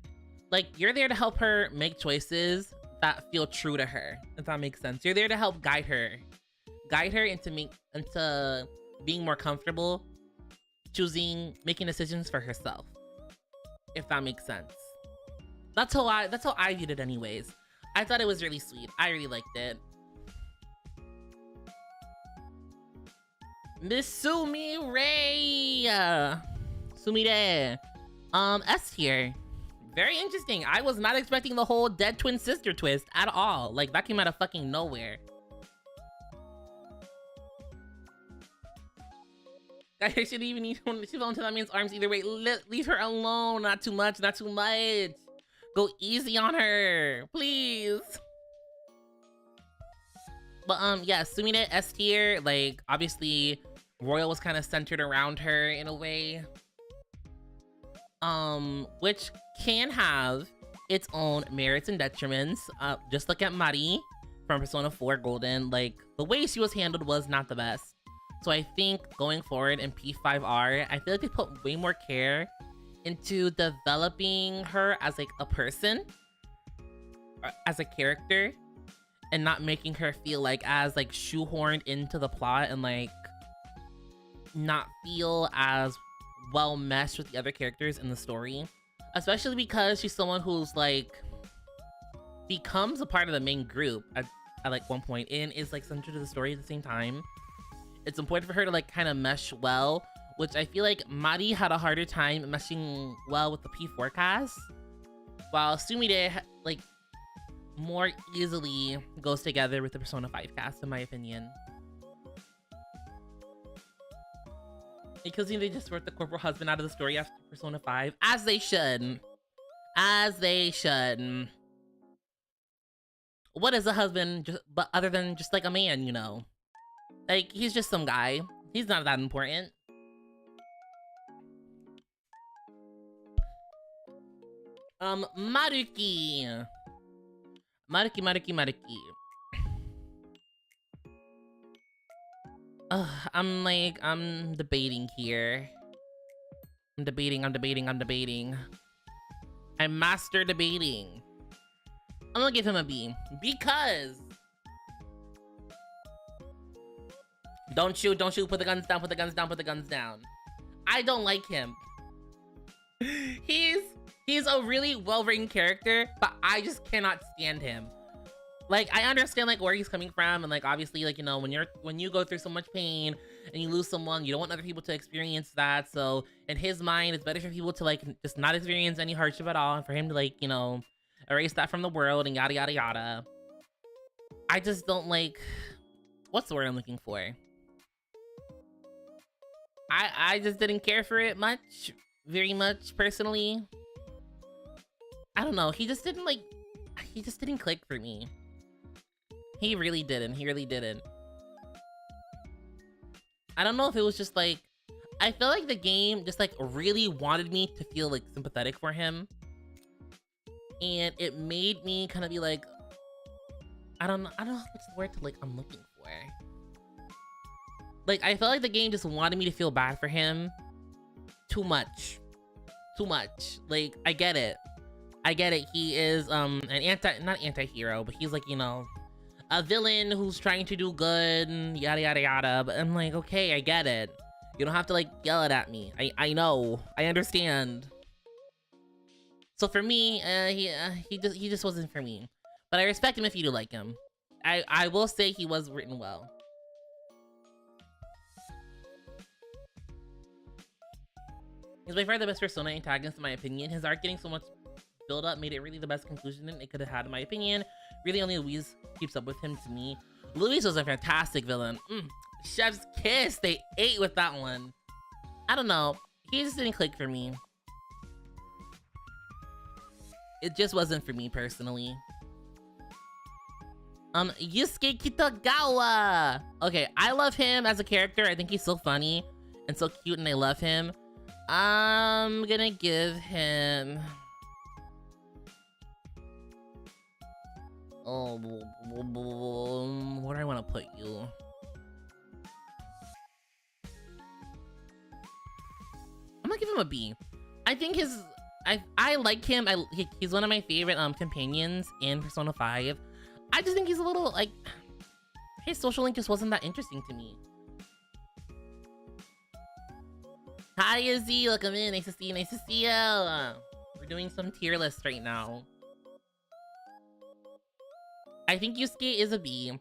Like you're there to help her make choices that feel true to her, if that makes sense. You're there to help guide her into being more comfortable making decisions for herself, if that makes sense. That's how I viewed it anyways. I thought it was really sweet. I really liked it. Miss Sumire, S tier. Very interesting. I was not expecting the whole dead twin sister twist at all. Like that came out of fucking nowhere. I shouldn't even need to fall into that man's arms either way. Leave her alone. Not too much, not too much. Go easy on her, please. But yeah, Sumire S tier. Like obviously, Royal was kind of centered around her in a way, which can have its own merits and detriments. Just look at Mari from Persona 4 Golden. Like the way she was handled was not the best. So I think going forward in P5R, I feel like they put way more care into developing her as like a person, as a character, and not making her feel like as like shoehorned into the plot and like not feel as well meshed with the other characters in the story. Especially because she's someone who's like becomes a part of the main group at like one point and is like centered to the story at the same time. It's important for her to like kind of mesh well, which I feel like Mari had a harder time meshing well with the P4 cast, while Sumire like more easily goes together with the Persona 5 cast, in my opinion. Because they just wrote the corporal husband out of the story after Persona 5, as they should. As they should. What is a husband but other than just like a man, you know? Like, he's just some guy. He's not that important. Maruki. Maruki. I'm debating here. I'm debating. I'm master debating. I'm gonna give him a B. Because... Don't shoot, put the guns down. I don't like him. He's a really well-written character, but I just cannot stand him. Like, I understand like where he's coming from, and like obviously like, you know, when you go through so much pain and you lose someone, you don't want other people to experience that. So in his mind, it's better for people to like just not experience any hardship at all, and for him to like, you know, erase that from the world and yada yada yada. I just don't like, what's the word I'm looking for? I just didn't care for it very much personally. I don't know, he just didn't click for me. He really didn't. I don't know if it was just like, I felt like the game just like really wanted me to feel like sympathetic for him. And it made me kind of be like, I don't know what's the word to like I'm looking for. Like, I felt like the game just wanted me to feel bad for him too much. Like, I get it. He is not anti-hero, but he's like, you know, a villain who's trying to do good and yada yada yada. But I'm like, okay, I get it. You don't have to like yell it at me. I know. I understand. So for me, he just wasn't for me. But I respect him if you do like him. I will say he was written well. He's by far the best Persona antagonist in my opinion. His arc getting so much build up made it really the best conclusion it could have had in my opinion. Really only Louise keeps up with him to me. Louise was a fantastic villain. Chef's kiss, they ate with that one. I don't know, he just didn't click for me. It just wasn't for me personally. Yusuke Kitagawa. Okay, I love him as a character. I think he's so funny and so cute and I love him. I'm gonna give him... Oh, where do I want to put you? I'm gonna give him a B. I think I like him. He's one of my favorite companions in Persona 5. I just think he's a little like his social link just wasn't that interesting to me. Hi Izzy, welcome in. Nice to see you. Nice to see you. We're doing some tier lists right now. I think Yusuke is a B.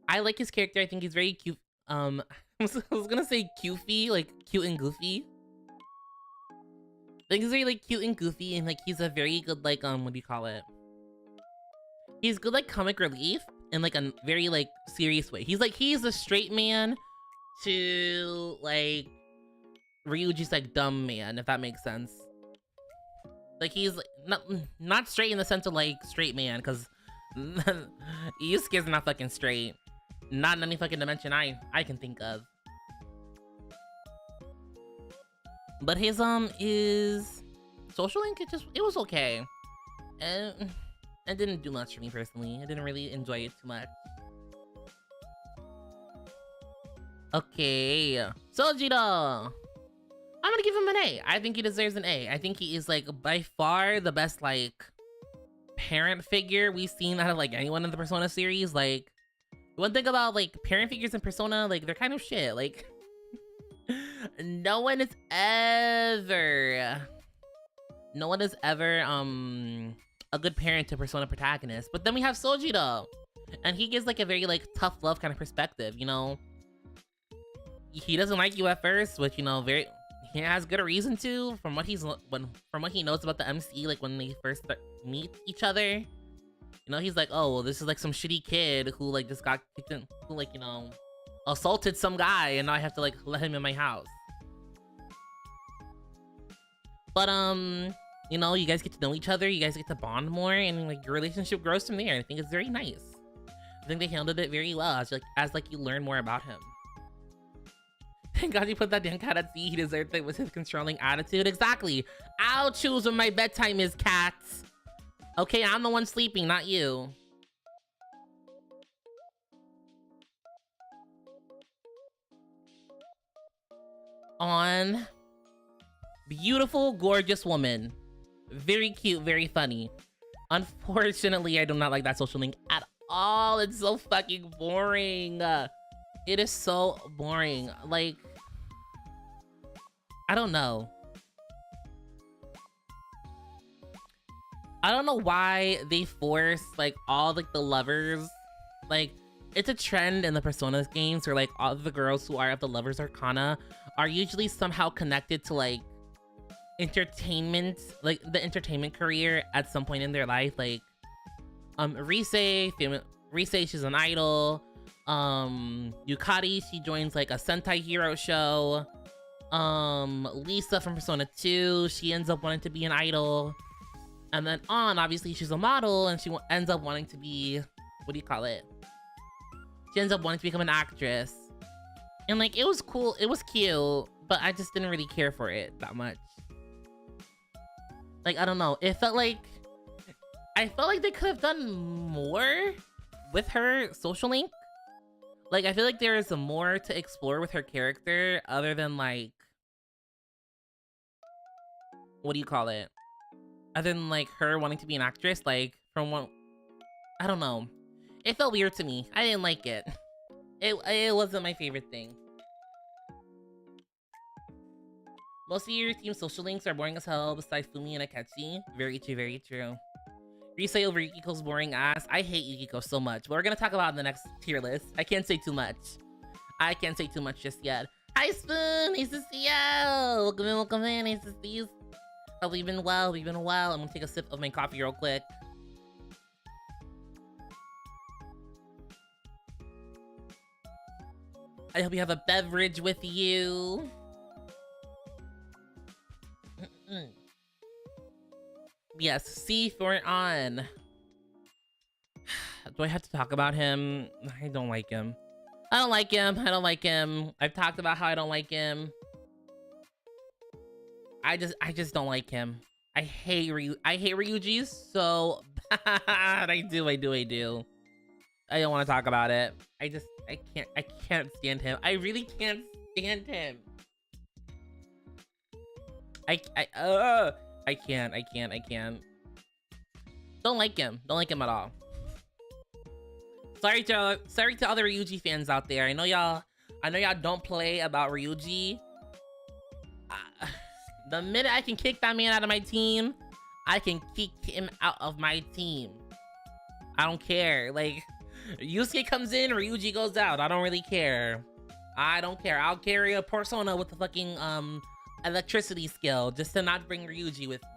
I like his character. I think he's very cute. I was gonna say goofy, like cute and goofy. I think he's very like cute and goofy, and like he's a very good like what do you call it? He's good like comic relief in like a very like serious way. He's a straight man to like Ryuji's like dumb man, if that makes sense. Like he's not straight in the sense of like straight man, because Yusuke's not fucking straight. Not in any fucking dimension I can think of. But his social link, it was okay. And it didn't do much for me personally. I didn't really enjoy it too much. Okay, Sojiro. I'm gonna give him an A. I think he deserves an A. I think he is like by far the best like parent figure we've seen out of like anyone in the Persona series. Like one thing about like parent figures in Persona, like they're kind of shit. Like no one is ever a good parent to Persona protagonists. But then we have Sojiro, and he gives like a very like tough love kind of perspective, you know. He doesn't like you at first, which, you know, he has good reason to, from what he knows about the MC, like when they first meet each other. You know, he's like, oh, well, this is like some shitty kid who like just got kicked in, who like, you know, assaulted some guy, and now I have to like let him in my house. But you know, you guys get to know each other, you guys get to bond more, and like your relationship grows from there. I think it's very nice. I think they handled it very well as you learn more about him. Thank God you put that damn cat at sea. He deserved it with his controlling attitude. Exactly. I'll choose when my bedtime is, cats. Okay, I'm the one sleeping, not you. On beautiful, gorgeous woman. Very cute, very funny. Unfortunately, I do not like that social link at all. It's so fucking boring. It is so boring. Like, I don't know. I don't know why they force like all like the lovers. Like, it's a trend in the Persona games where like all the girls who are of the lovers arcana are usually somehow connected to like entertainment, like the entertainment career at some point in their life. Like Rise, she's an idol. Yukari, she joins like a Sentai hero show. Lisa from Persona 2, she ends up wanting to be an idol. And then obviously she's a model, and she ends up wanting to be, what do you call it? She ends up wanting to become an actress. And like, it was cool, it was cute, but I just didn't really care for it that much. Like, I don't know, I felt like they could have done more with her social link. Like, I feel like there is more to explore with her character other than like, what do you call it? Other than like her wanting to be an actress, like from what, I don't know. It felt weird to me. I didn't like it. It wasn't my favorite thing. Most of your team social links are boring as hell besides Fumi and Akechi. Very true, very true. Risei over Yukiko's boring ass. I hate Yukiko so much, but we're gonna talk about it in the next tier list. I can't say too much. I can't say too much just yet. Hi Spoon, nice to see you. Welcome in, nice to see you. Hope you've been well, we've been well. I'm gonna take a sip of my coffee real quick. I hope you have a beverage with you. Yes, see for it on. Do I have to talk about him? I don't like him. I don't like him. I don't like him. I've talked about how I don't like him. I just don't like him. I hate Ryuji so bad. I do. I don't want to talk about it. I can't stand him. I really can't stand him. I can't. Don't like him. Don't like him at all. Sorry to other Ryuji fans out there. I know y'all don't play about Ryuji. The minute I can kick that man out of my team, I can kick him out of my team. I don't care. Like, Yusuke comes in, Ryuji goes out. I don't really care. I don't care. I'll carry a persona with the fucking electricity skill just to not bring Ryuji with me.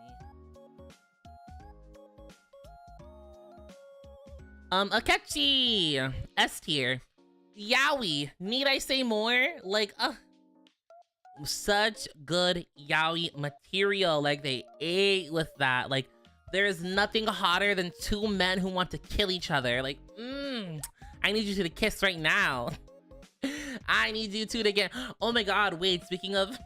Akechi, S tier. Yaoi, need I say more? Like, such good yaoi material. Like, they ate with that. Like, there is nothing hotter than two men who want to kill each other. Like, I need you two to kiss right now. I need you two to get. Oh my god, wait, speaking of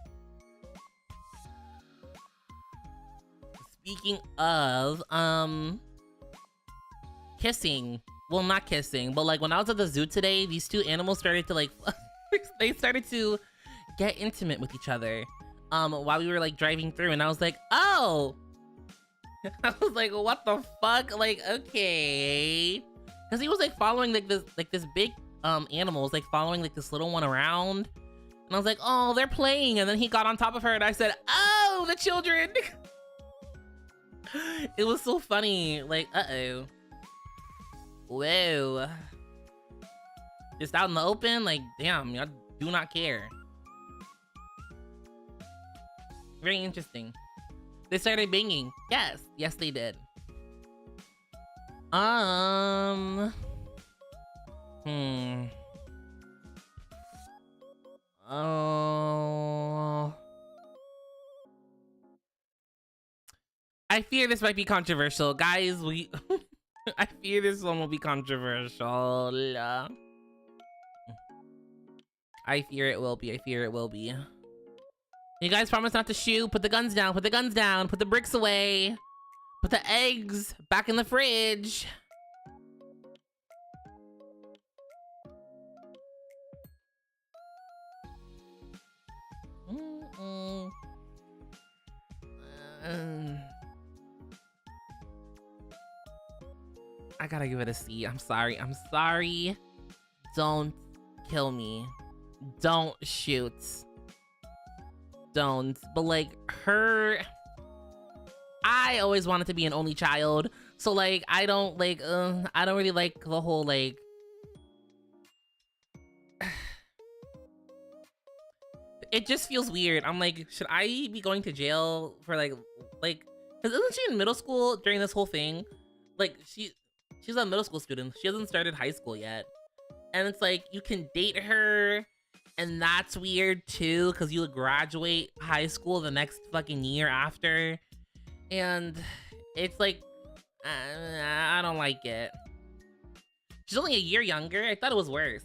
kissing. Well, not kissing, but like when I was at the zoo today, these two animals started to like they started to get intimate with each other while we were like driving through, and I was like, oh. I was like, what the fuck? Like, okay. Because he was like following like this big animal was like following like this little one around. And I was like, oh, they're playing. And then he got on top of her and I said, oh, the children. It was so funny. Like, uh-oh. Whoa. Just out in the open, like, damn, y'all do not care. Very interesting. They started banging. Yes. Yes, they did. Oh. I fear this might be controversial. Guys, I fear this one will be controversial. I fear it will be. You guys promise not to shoot. Put the guns down. Put the guns down. Put the bricks away. Put the eggs back in the fridge. I gotta give it a C. I'm sorry. Don't kill me. Don't shoot. Don't. But like her, I always wanted to be an only child, so like I don't really like the whole like it just feels weird. I'm like, should I be going to jail for like because isn't she in middle school during this whole thing? Like she's a middle school student. She hasn't started high school yet. And it's like, you can date her, and that's weird too, because you'll graduate high school the next fucking year after. And it's like, I don't like it. She's only a year younger. I thought it was worse.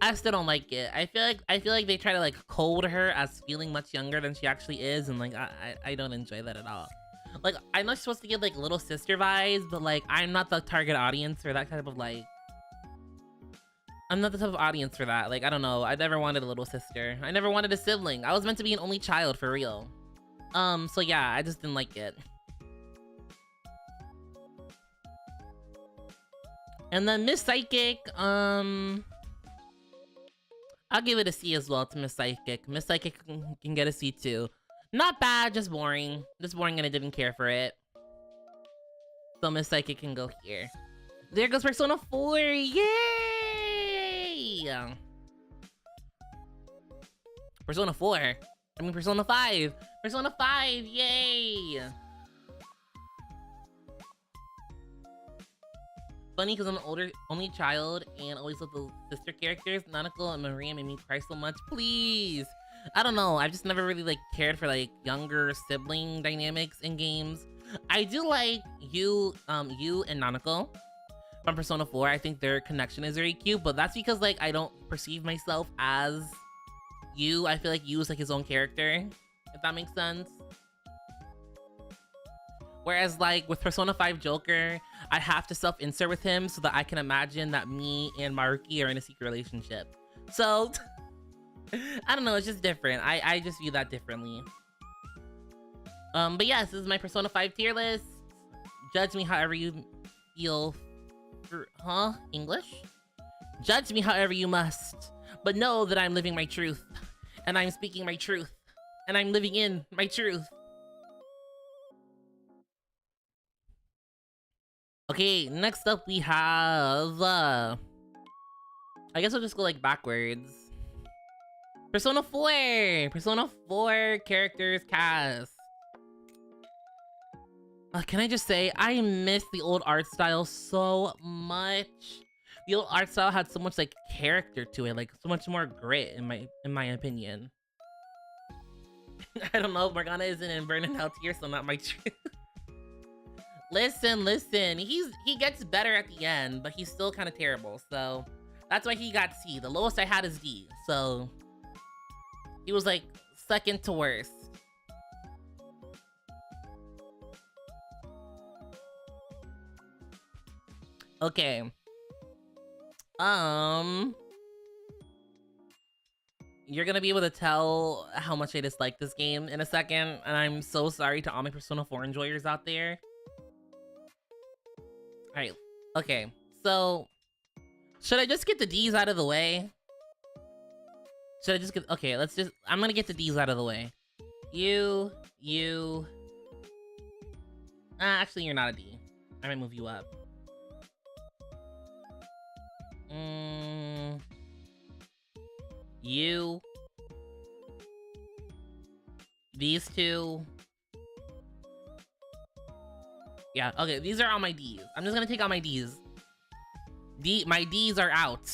I still don't like it. I feel like they try to like code her as feeling much younger than she actually is, and like I don't enjoy that at all. Like, I know she's supposed to get like little sister vibes, but like I'm not the target audience for that type of like. I'm not the type of audience for that. Like, I don't know. I never wanted a little sister. I never wanted a sibling. I was meant to be an only child for real. So yeah, I just didn't like it. And then Miss Psychic, I I'll give it a C as well to Miss Psychic. Miss Psychic can get a C too. Not bad, just boring. Just boring and I didn't care for it. So Miss Psychic can go here. There goes Persona 4, yay! Persona 4. I mean Persona 5. Persona 5, yay! Funny because I'm an only child and always love the sister characters. Nanako and Maria made me cry so much. Please! I don't know. I've just never really like cared for like younger sibling dynamics in games. I do like you and Nanako from Persona 4. I think their connection is very cute, but that's because like I don't perceive myself as you. I feel like you is like his own character, if that makes sense. Whereas like with Persona 5 Joker, I have to self-insert with him so that I can imagine that me and Maruki are in a secret relationship. So I don't know, it's just different. I just view that differently. But yes, this is my Persona 5 tier list. Judge me however you feel. English? Judge me however you must. But know that I'm living my truth. And I'm speaking my truth. And I'm living in my truth. Okay, next up we have... I guess we'll just go like backwards. Persona 4! Persona 4 characters cast. Can I just say, I miss the old art style so much. The old art style had so much like character to it, like so much more grit in my opinion. I don't know, Morgana isn't in Burning Hell tier, so not my truth. Listen, he gets better at the end, but he's still kind of terrible, so that's why he got C. The lowest I had is D, so he was like second to worst. Okay. You're gonna be able to tell how much I dislike this game in a second, and I'm so sorry to all my Persona 4 enjoyers out there. Alright, okay, so should I just get the D's out of the way? Should I just get, okay, I'm gonna get the D's out of the way. Actually, you're not a D. I might move you up. You. These two. Yeah, okay, these are all my D's. I'm just gonna take all my D's. My D's are out.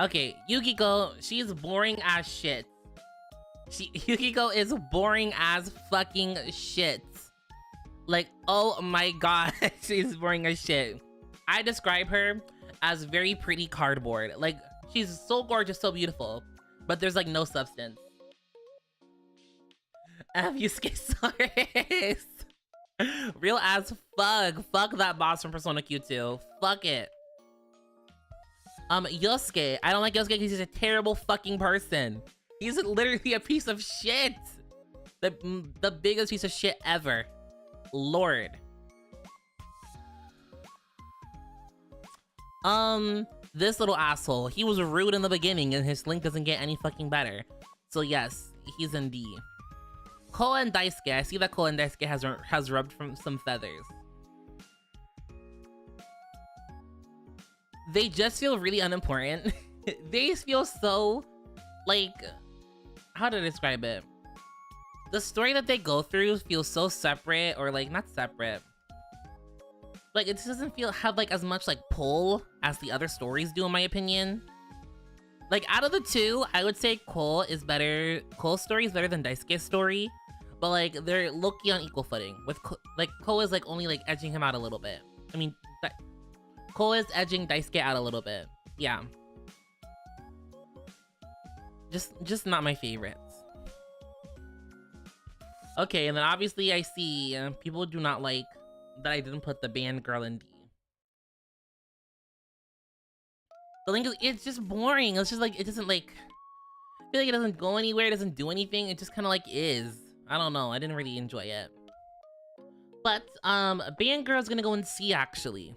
Okay, Yukiko, she's boring as shit. Yukiko is boring as fucking shit. Like, oh my god, she's boring as shit. I describe her as very pretty cardboard. Like, she's so gorgeous, so beautiful, but there's like no substance. Yusuke real as fuck. Fuck that boss from Persona Q2. Fuck it. Yosuke. I don't like Yosuke because he's a terrible fucking person. He's literally a piece of shit. The biggest piece of shit ever. Lord. This little asshole. He was rude in the beginning and his link doesn't get any fucking better. So yes, he's in D. Ko and Daisuke. I see that Ko and Daisuke has rubbed from some feathers. They just feel really unimportant. They feel so, like, how to describe it? The story that they go through feels so separate, or like, not separate. Like, it just doesn't have like as much like pull as the other stories do, in my opinion. Like, out of the two, I would say Cole's story is better than Daisuke's story. But like, they're low-key on equal footing. With like, Cole is like only like edging him out a little bit. I mean, Cole is edging Daisuke out a little bit. Yeah. Just not my favorites. Okay, and then obviously I see people do not like that I didn't put the band girl in D. The link is, it's just boring. It's just like, it doesn't like, I feel like it doesn't go anywhere. It doesn't do anything. It just kind of like is. I don't know. I didn't really enjoy it. But band girl's gonna go in C actually.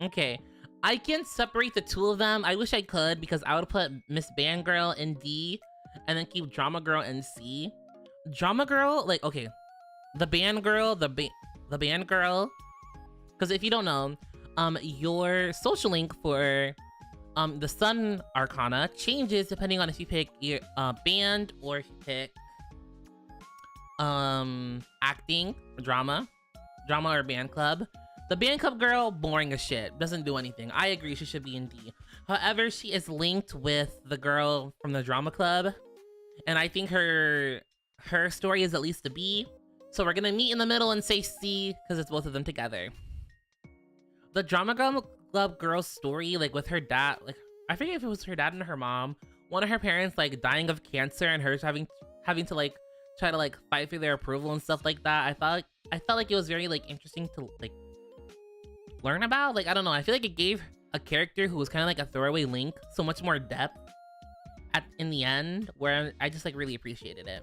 Okay. I can't separate the two of them. I wish I could, because I would put Miss Band Girl in D and then keep Drama Girl in C. Drama Girl, like, okay, the Band Girl, the Band Girl, because if you don't know, your social link for the Sun Arcana changes depending on if you pick your band or if you pick acting, drama or band club. The band club girl, boring as shit, doesn't do anything. I agree, she should be in D. However, she is linked with the girl from the drama club, and I think her story is at least a B. So we're gonna meet in the middle and say C because it's both of them together. The drama club girl's story, like with her dad, like I forget if it was her dad and her mom, one of her parents like dying of cancer and her having to like try to like fight for their approval and stuff like that. I felt like it was very like interesting to like learn about. Like, I don't know, I feel like it gave a character who was kind of like a throwaway link so much more depth in the end, where I just like really appreciated it.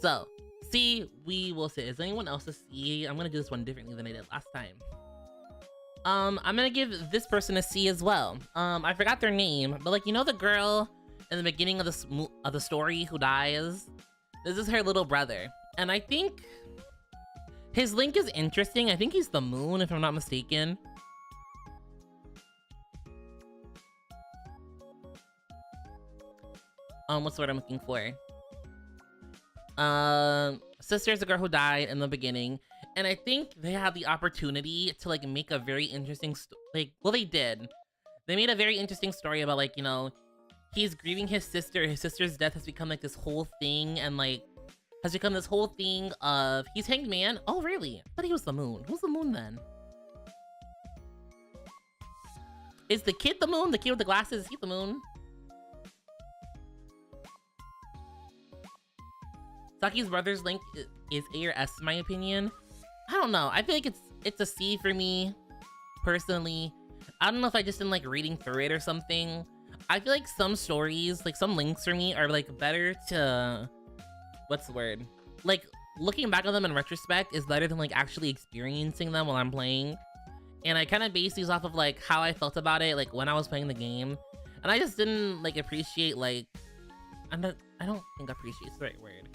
So C, we will say. Is anyone else a C? I'm gonna do this one differently than I did last time. I'm gonna give this person a C as well. I forgot their name, but like, you know the girl in the beginning of the story who dies? This is her little brother, and I think his link is interesting. I think he's the moon, if I'm not mistaken. What's the word I'm looking for? Sister is the girl who died in the beginning, and I think they had the opportunity to like make a very interesting they did. They made a very interesting story about like, you know, he's grieving his sister. His sister's death has become like this whole thing, and like has become this whole thing of he's Hanged Man. Oh really? I thought he was the moon. Who's the moon then? Is the kid the moon? The kid with the glasses, is he the moon? Saki's brother's link is A or S in my opinion. I don't know. I feel like it's a C for me, personally. I don't know if I just didn't like reading through it or something. I feel like some stories, like some links for me are like better to, what's the word? Like looking back on them in retrospect is better than like actually experiencing them while I'm playing. And I kind of base these off of like how I felt about it like when I was playing the game. And I just didn't like appreciate like, I don't think appreciate's the right word.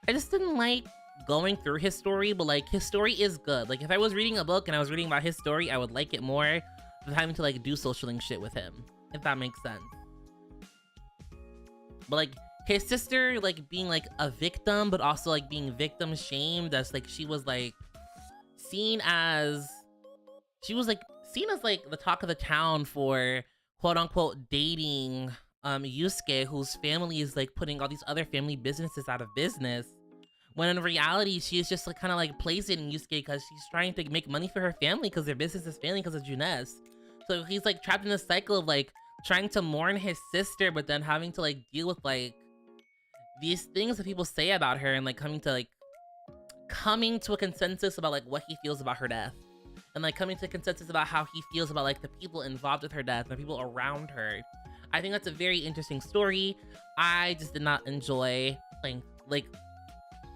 I just didn't like going through his story, but like his story is good. Like if I was reading a book and I was reading about his story, I would like it more than having to like do social link shit with him, if that makes sense. But like his sister like being like a victim, but also like being victim shamed, as like she was like seen as like the talk of the town for quote unquote dating Yusuke, whose family is like putting all these other family businesses out of business, when in reality she's just like kind of like placing Yusuke because she's trying to make money for her family because their business is failing because of Juness. So he's like trapped in this cycle of like trying to mourn his sister, but then having to like deal with like these things that people say about her, and like coming to a consensus about like what he feels about her death, and like coming to a consensus about how he feels about like the people involved with her death, the people around her. I think that's a very interesting story. I just did not enjoy playing, like,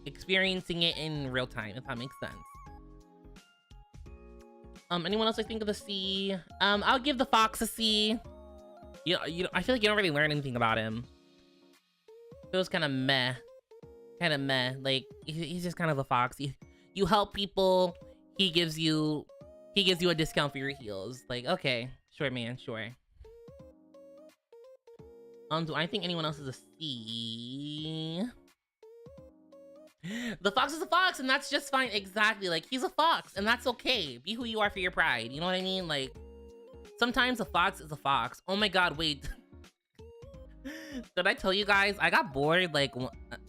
experiencing it in real time, if that makes sense. Anyone else I think of the C? I'll give the fox a C. I feel like you don't really learn anything about him. It was kind of meh. Like, he's just kind of a fox. You help people, he gives you a discount for your heals. Like, okay, sure, man, sure. Do I think anyone else is a C? The fox is a fox, and that's just fine. Exactly. Like, he's a fox, and that's okay. Be who you are for your pride. You know what I mean? Like, sometimes a fox is a fox. Oh my god, wait. Did I tell you guys? I got bored, like,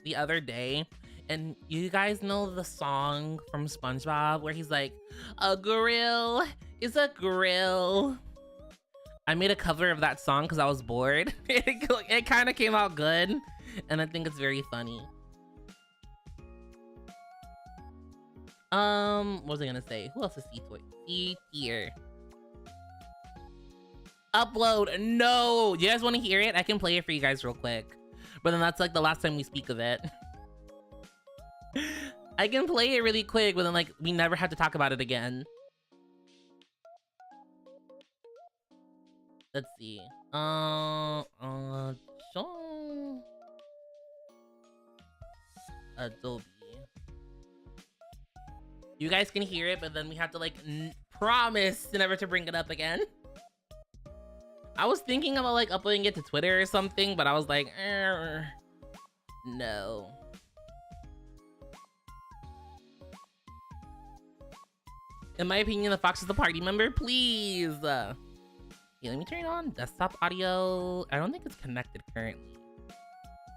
the other day. And you guys know the song from SpongeBob where he's like, a grill is a grill. I made a cover of that song because I was bored. It kind of came out good, and I think it's very funny. What was I gonna say? Who else is C tier? Upload. No, you guys want to hear it? I can play it for you guys real quick, but then that's like the last time we speak of it. I can play it really quick, but then like we never have to talk about it again. Let's see. Show Adobe. You guys can hear it, but then we have to like promise never to bring it up again. I was thinking about like uploading it to Twitter or something, but I was like, no. In my opinion, the fox is the party member. Please. Yeah, let me turn it on. Desktop audio. I don't think it's connected currently.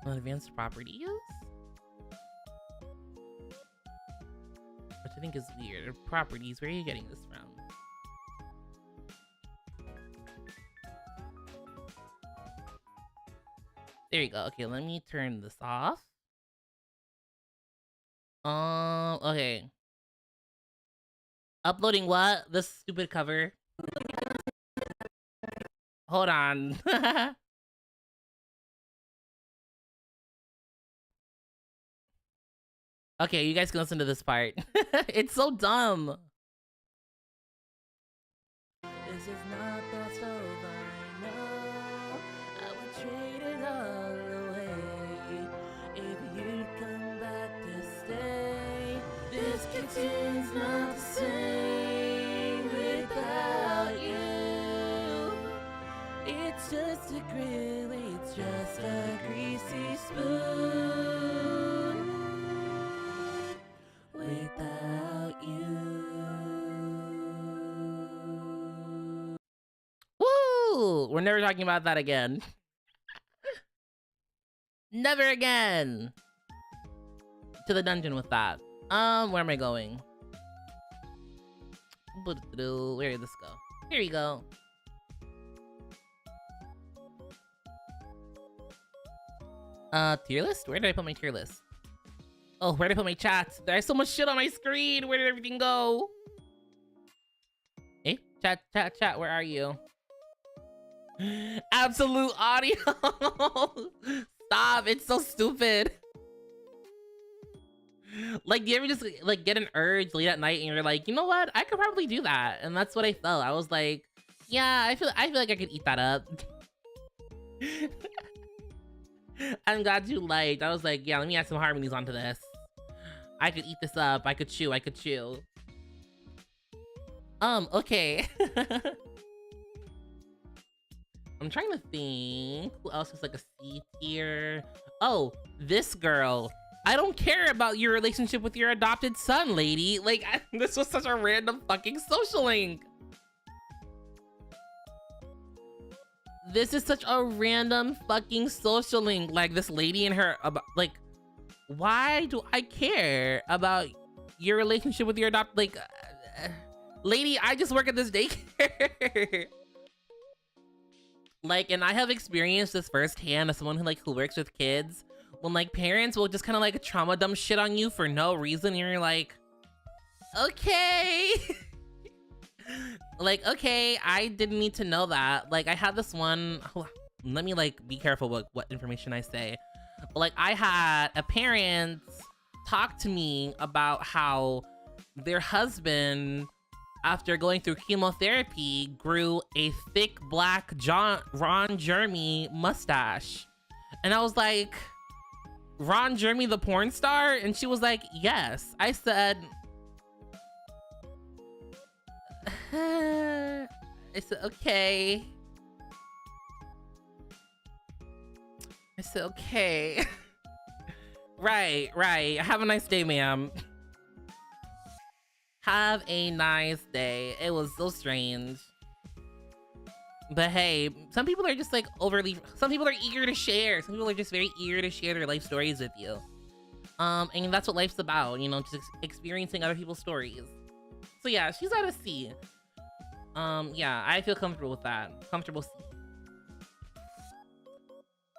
Advanced properties. Which I think is weird. Properties. Where are you getting this from? There you go. Okay, let me turn this off. Okay. Uploading what? This stupid cover. Hold on. Okay, you guys can listen to this part. It's so dumb. This is not the soul I know. I would trade it all away if you'd come back to stay. This kitchen's not the same without you. It's just a grill, it's just a greasy spoon. Without you. Woo! We're never talking about that again. Never again. To the dungeon with that. Where am I going? Where did this go? Here you go. Tier list? Where did I put my tier list? Oh, where did I put my chats? There's so much shit on my screen. Where did everything go? Hey, chat, where are you? Absolute audio. Stop, it's so stupid. Like, do you ever just like get an urge late at night and you're like, you know what? I could probably do that. And that's what I felt. I was like, yeah, I feel like I could eat that up. I'm glad you liked. I was like, yeah, let me add some harmonies onto this. I could eat this up. I could chew. Okay. I'm trying to think. Who else is like a C tier? Oh, this girl. I don't care about your relationship with your adopted son, lady. Like, this was such a random fucking social link. This is such a random fucking social link. Like, this lady and her, like, why do I care about your relationship with your like, lady, I just work at this daycare. Like, and I have experienced this firsthand as someone who works with kids, when like parents will just kind of like trauma dump shit on you for no reason. And you're like, okay. Like, okay, I didn't need to know that. Like, I had this one, let me like be careful what information I say. But like, I had a parent talk to me about how their husband, after going through chemotherapy, grew a thick black Ron Jeremy mustache. And I was like, Ron Jeremy the porn star? And she was like, yes. I said, okay. I said, okay. Right. Have a nice day, ma'am. Have a nice day. It was so strange. But hey, some people are just like some people are eager to share. Some people are just very eager to share their life stories with you. And that's what life's about, you know, just experiencing other people's stories. So yeah, she's at a C. Yeah, I feel comfortable with that. Comfortable C.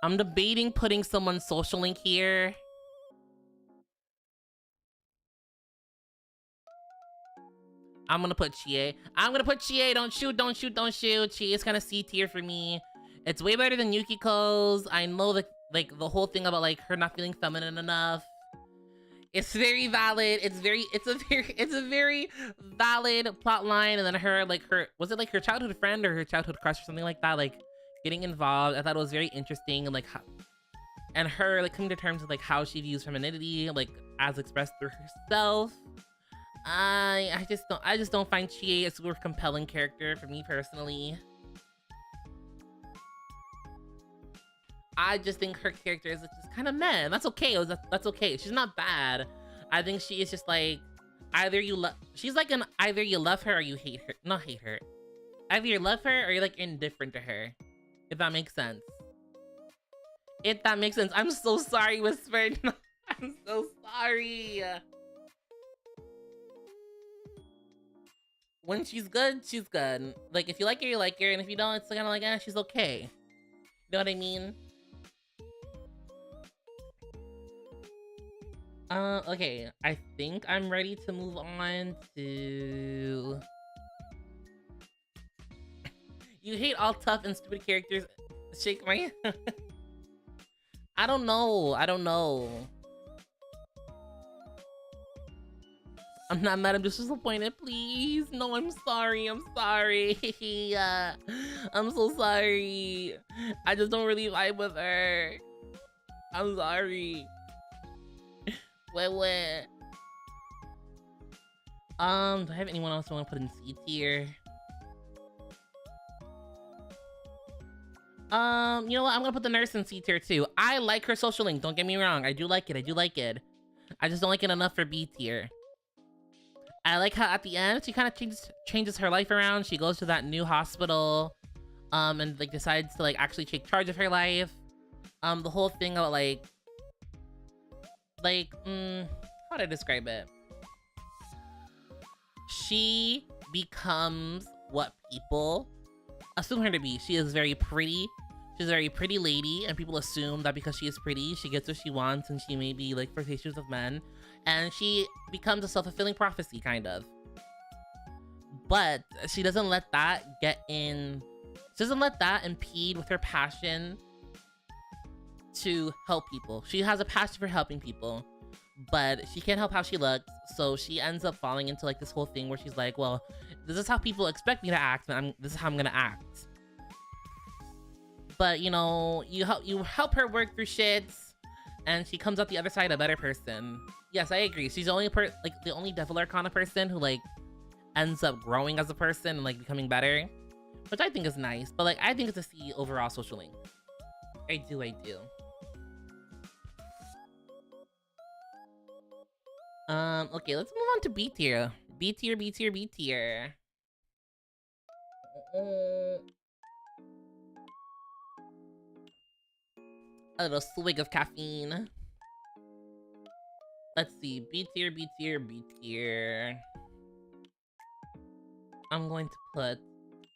I'm debating putting someone's social link here. I'm gonna put Chie. Don't shoot. Chie is kind of C tier for me. It's way better than Yukiko's. I know the whole thing about like her not feeling feminine enough It's very valid. It's a very valid plot line. And then her, like, was it like her childhood friend or her childhood crush or something like that, like getting involved. I thought it was very interesting, and like and her like coming to terms with like how she views femininity, like as expressed through herself. I just don't find Chie a super compelling character for me personally. I just think her character is just kind of meh, and that's okay. That's okay. She's not bad. I think she is just like she's like an either you love her or you hate her. Not hate her. Either you love her or you're like indifferent to her. If that makes sense. If that makes sense. I'm so sorry, Whisper. I'm so sorry. When she's good, she's good. Like, if you like her, you like her. And if you don't, it's kind of like, she's okay. You know what I mean? Okay. I think I'm ready to move on to... You hate all tough and stupid characters. Shake my... I don't know. I'm not mad, I'm just disappointed, please. No, I'm sorry. I'm so sorry. I just don't really vibe with her. I'm sorry. Wait. Do I have anyone else I want to put in C tier? You know what? I'm gonna put the nurse in C tier too. I like her social link, don't get me wrong. I do like it. I just don't like it enough for B tier. I like how at the end she kind of changes her life around. She goes to that new hospital, and like decides to like actually take charge of her life. The whole thing about how do I describe it? She becomes what people assume her to be. She is very pretty. She's a very pretty lady, and people assume that because she is pretty, she gets what she wants, and she may be like flirtatious with men. And she becomes a self-fulfilling prophecy, kind of. But she doesn't let that impede with her passion to help people. She has a passion for helping people, but she can't help how she looks, so she ends up falling into like this whole thing where she's like, well, this is how people expect me to act, and this is how I'm gonna act. But you know, you help her work through shit, and she comes out the other side a better person. Yes, I agree. She's the only the only Devil Arcana person who like ends up growing as a person and like becoming better, which I think is nice. But like, I think it's a C overall social link. I do. Okay, let's move on to B tier. B tier. A little swig of caffeine. Let's see, B tier. I'm going to put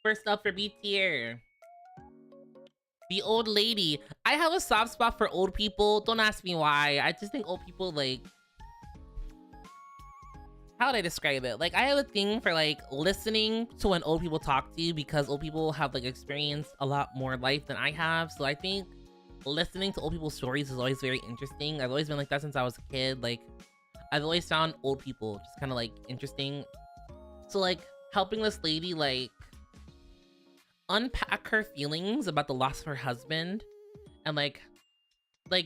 first up for B tier, the old lady. I have a soft spot for old people. Don't ask me why. I just think old people, like, how would I describe it? Like, I have a thing for like listening to when old people talk to you, because old people have like experienced a lot more life than I have. So I think listening to old people's stories is always very interesting. I've always been like that since I was a kid. Like, I've always found old people just kind of like interesting. So like helping this lady like unpack her feelings about the loss of her husband, and like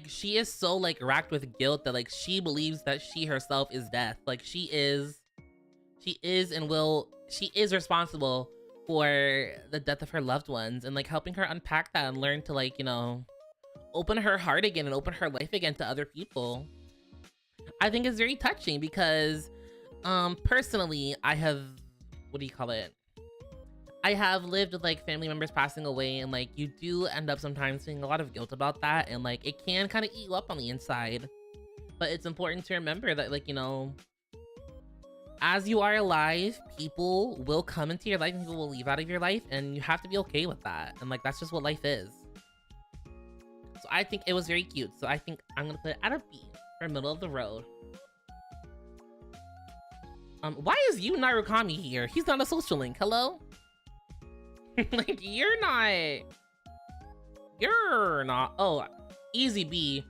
she is so like racked with guilt that like she believes that she herself is death. Like she is responsible for the death of her loved ones, and like helping her unpack that and learn to like, you know, open her heart again and open her life again to other people. I think it's very touching because personally I have, I have lived with like family members passing away, and like you do end up sometimes feeling a lot of guilt about that, and like it can kind of eat you up on the inside. But it's important to remember that, like, you know, as you are alive, people will come into your life and people will leave out of your life, and you have to be okay with that. And like that's just what life is. So I think it was very cute. So I think I'm gonna put it at a B for middle of the road. Why is you Narukami here? He's not a social link. Hello? Like, you're not. Oh, easy B.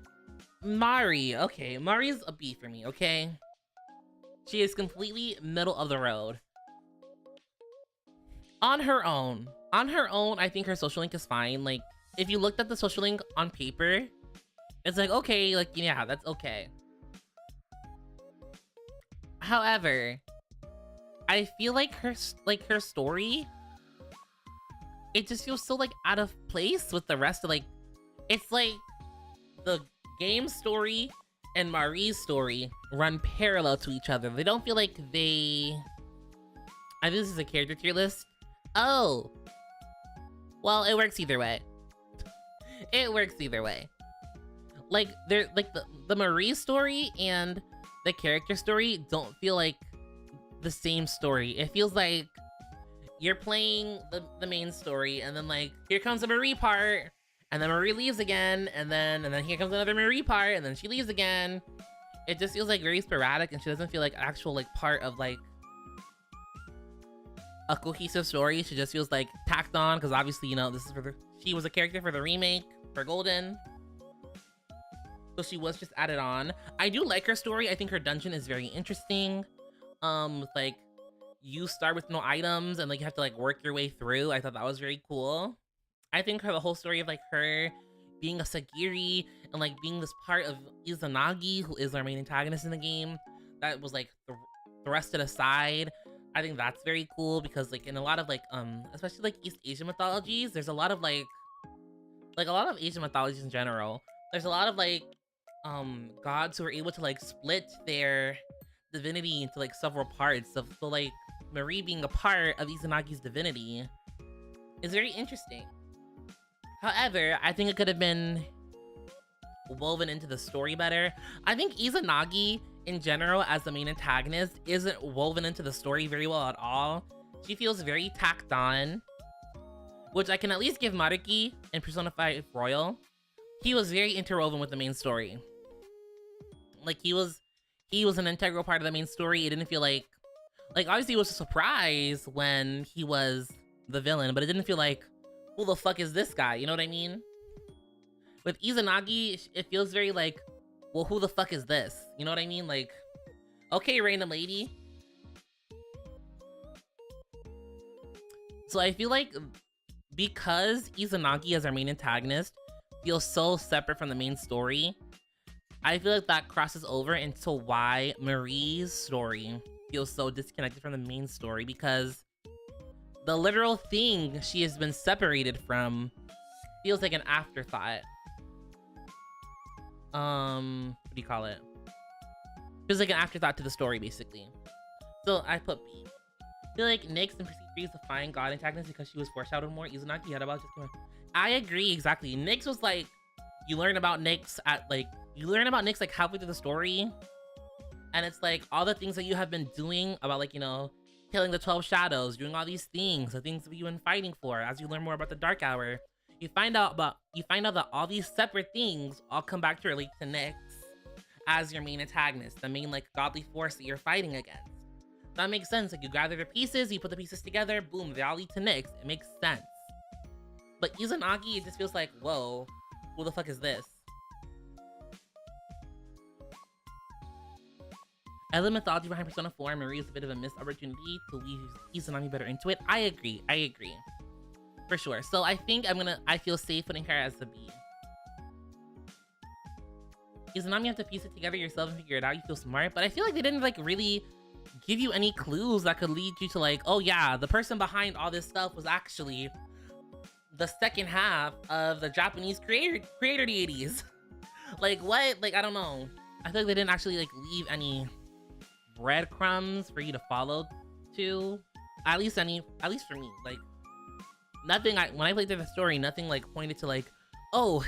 Mari. Okay, Mari's a B for me, okay? She is completely middle of the road. On her own, I think her social link is fine. Like, if you looked at the social link on paper, it's like, okay, like, yeah, that's okay. However, I feel like her story, it just feels so like out of place with the rest of like, it's like the game story and Marie's story run parallel to each other. They don't feel like they, I think this is a character tier list. Oh, well, it works either way. It works either way. Like, they're like the Marie story and the character story don't feel like the same story. It feels like you're playing the main story, and then like here comes the Marie part, and then Marie leaves again, and then here comes another Marie part, and then she leaves again. It just feels like very sporadic, and she doesn't feel like actual like part of like a cohesive story. She just feels like tacked on because obviously, you know, this is for the, she was a character for the remake for Golden, so she was just added on. I do like her story. I think her dungeon is very interesting. With like, you start with no items and like you have to like work your way through. I thought that was very cool. I think the whole story of like her being a Sagiri and like being this part of Izanagi, who is our main antagonist in the game, that was like thrusted aside. I think that's very cool because like in a lot of like especially like East Asian mythologies, there's a lot of like a lot of Asian mythologies in general, there's a lot of like gods who are able to like split their divinity into like several parts. So like Marie being a part of Izanagi's divinity is very interesting. However, I think it could have been woven into the story better. I think Izanagi in general as the main antagonist isn't woven into the story very well at all. She feels very tacked on, which I can at least give Maruki in Persona 5 Royal. He was very interwoven with the main story. Like he was an integral part of the main story. It didn't feel like obviously it was a surprise when he was the villain, but it didn't feel like, who the fuck is this guy? You know what I mean? With Izanagi, it feels very like, well, who the fuck is this? You know what I mean? Like, okay, random lady. So I feel like because Izanagi as our main antagonist feels so separate from the main story, I feel like that crosses over into why Marie's story feels so disconnected from the main story, because the literal thing she has been separated from feels like an afterthought. What do you call it? Feels like an afterthought to the story, basically. So I put B. I feel like Nyx and Persephone is the fine god antagonist because she was foreshadowed more. Izanagi had about just came out. I agree, exactly. Nyx was like, you learn about Nyx like halfway through the story, and it's like all the things that you have been doing about like, you know, killing the 12 shadows, doing all these things, the things that you've been fighting for. As you learn more about the Dark Hour, you find out that all these separate things all come back to relate to Nyx as your main antagonist, the main like godly force that you're fighting against. That makes sense. Like, you gather the pieces, you put the pieces together, boom, they all lead to Nyx. It makes sense. But Izanagi, it just feels like, whoa, who the fuck is this? I love mythology behind Persona 4. Marie is a bit of a missed opportunity to leave Izanami better into it. I agree. For sure. So I think I feel safe putting her as a B. Izanami, you have to piece it together yourself and figure it out. You feel smart, but I feel like they didn't like really give you any clues that could lead you to like, oh yeah, the person behind all this stuff was actually the second half of the Japanese creator deities. Like, what? Like, I don't know. I feel like they didn't actually like leave any breadcrumbs for you to follow to. At least for me. Like, nothing, when I played through the story, nothing like pointed to like, oh,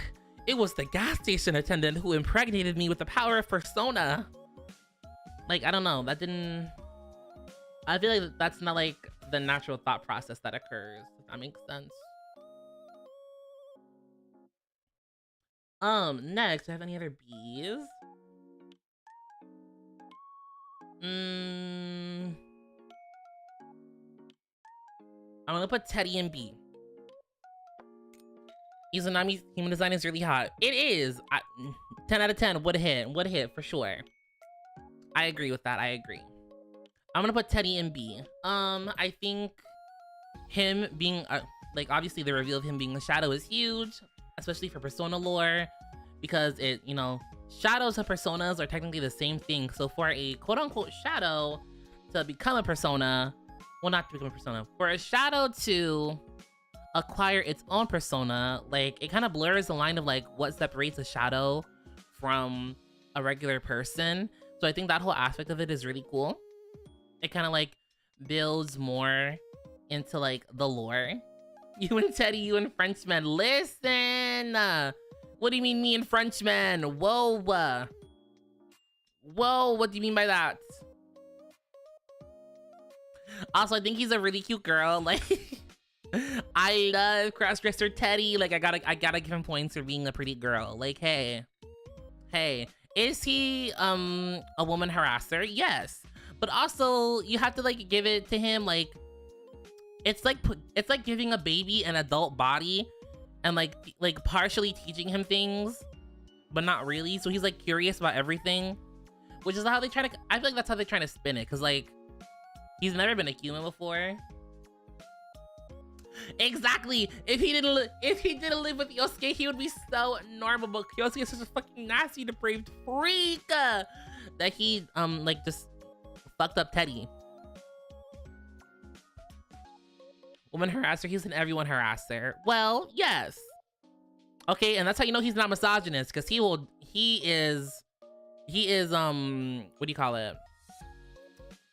it was the gas station attendant who impregnated me with the power of Persona. Like, I don't know, that didn't, I feel like that's not like the natural thought process that occurs, if that makes sense. Next, do I have any other B's? I'm gonna put Teddy in B. Izanami's human design is really hot. It is. 10 out of 10 would hit for sure. I agree with that. I agree. I'm gonna put Teddy in B. I think him being like, obviously the reveal of him being a shadow is huge, especially for persona lore, because it, you know, shadows and personas are technically the same thing. So for a quote-unquote shadow to become a persona, well, not to become a persona, for a shadow to acquire its own persona, like, it kind of blurs the line of like what separates a shadow from a regular person. So I think that whole aspect of it is really cool. It kind of like builds more into like the lore. You and Teddy, you and Frenchman, listen. What do you mean, me and Frenchman? Whoa. Whoa, what do you mean by that? Also, I think he's a really cute girl. Like, I love crossdresser Teddy. Like, I gotta give him points for being a pretty girl. Like, hey, is he a woman harasser? Yes, but also you have to like give it to him. Like, it's like giving a baby an adult body and like partially teaching him things, but not really. So he's like curious about everything, which is how they try to. I feel like that's how they're trying to spin it, cause like he's never been a human before. Exactly. If he didn't live with Yosuke, he would be so normal. But Yosuke is such a fucking nasty, depraved freak that he like just fucked up Teddy. Woman harasser, he's an everyone harasser. Well, yes. Okay, and that's how you know he's not misogynist, because he is what do you call it?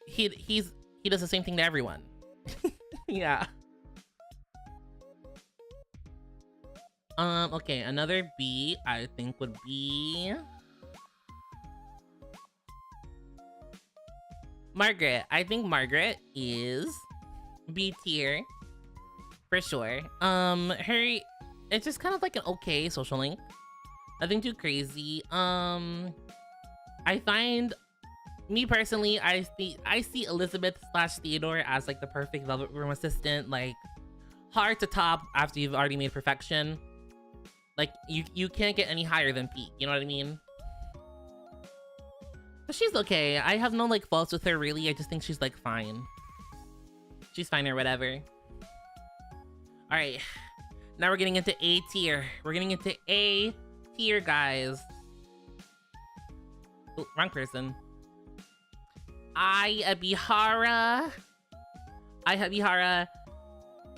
He does the same thing to everyone. Yeah. Okay, another B I think would be Margaret. I think Margaret is B tier for sure. It's just kind of like an okay social link. Nothing too crazy. I find, me personally, I see Elizabeth / Theodore as like the perfect Velvet Room assistant. Like, hard to top after you've already made perfection. Like, you can't get any higher than peak, you know what I mean? But she's okay. I have no like faults with her really. I just think she's like fine. She's fine or whatever. All right, now we're getting into A tier. We're getting into A tier, guys. Oh, wrong person. Abihara.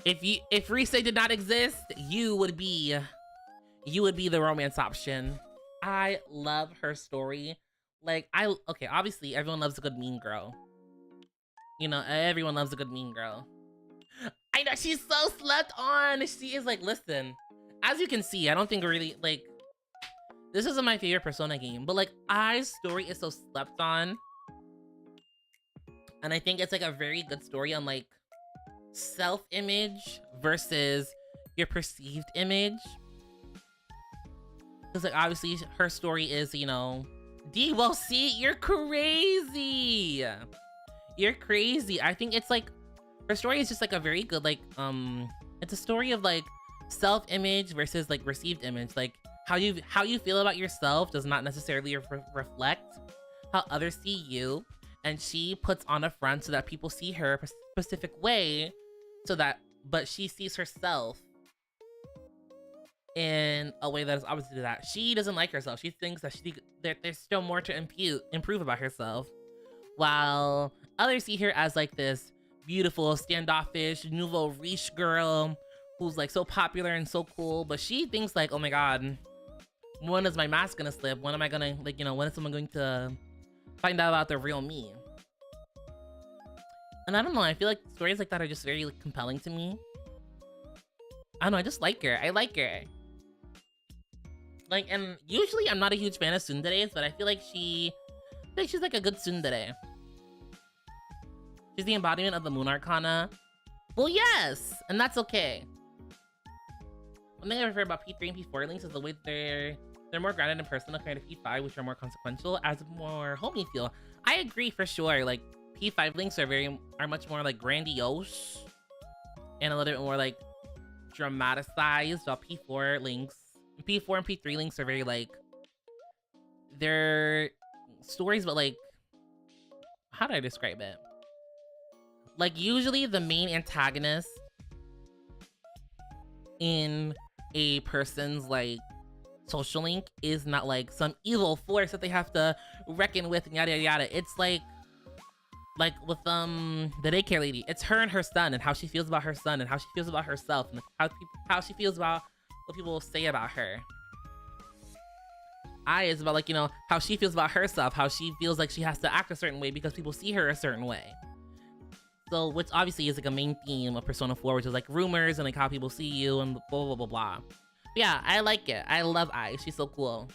If Rise did not exist, you would be the romance option. I love her story. Like, okay, obviously everyone loves a good mean girl. You know, everyone loves a good mean girl. I know, she's so slept on. She is like, listen, as you can see, I don't think really, like, this isn't my favorite Persona game, but like, Ai's story is so slept on. And I think it's like a very good story on like self-image versus your perceived image. Because like, obviously her story is, you know, well, see, you're crazy. You're crazy. I think it's like, her story is just like a very good, like, it's a story of like self-image versus like received image. Like, how you feel about yourself does not necessarily reflect how others see you. And she puts on a front so that people see her a specific way, but she sees herself in a way that is opposite to that. She doesn't like herself. She thinks that there's still more to improve about herself, while others see her as like this beautiful, standoffish, nouveau riche girl who's like so popular and so cool. But she thinks like, oh my god, when is my mask gonna slip? When am I gonna, like, you know, when is someone going to find out about the real me? And I don't know, I feel like stories like that are just very like, compelling to me. I don't know, I just like her. I like her. Like, and usually I'm not a huge fan of tsunderes, but I feel like she's like a good tsundere. She's the embodiment of the Moon Arcana. Well, yes, and that's okay. One thing I prefer about P3 and P4 links is the way they're more grounded in personal compared to P5, which are more consequential, as more homey feel. I agree for sure. Like, P5 links are much more like grandiose and a little bit more like dramatized, while P4 and P3 links are very like they're stories, but like, how do I describe it? Like, usually the main antagonist in a person's like social link is not like some evil force that they have to reckon with and yada yada yada. It's like with the daycare lady, it's her and her son and how she feels about her son and how she feels about herself and how she feels about what people will say about her. I is about like, you know, how she feels about herself, how she feels like she has to act a certain way because people see her a certain way. So, which obviously is like a main theme of Persona 4, which is like rumors and like how people see you and blah blah blah blah. But yeah, I like it. I love Ai. She's so cool.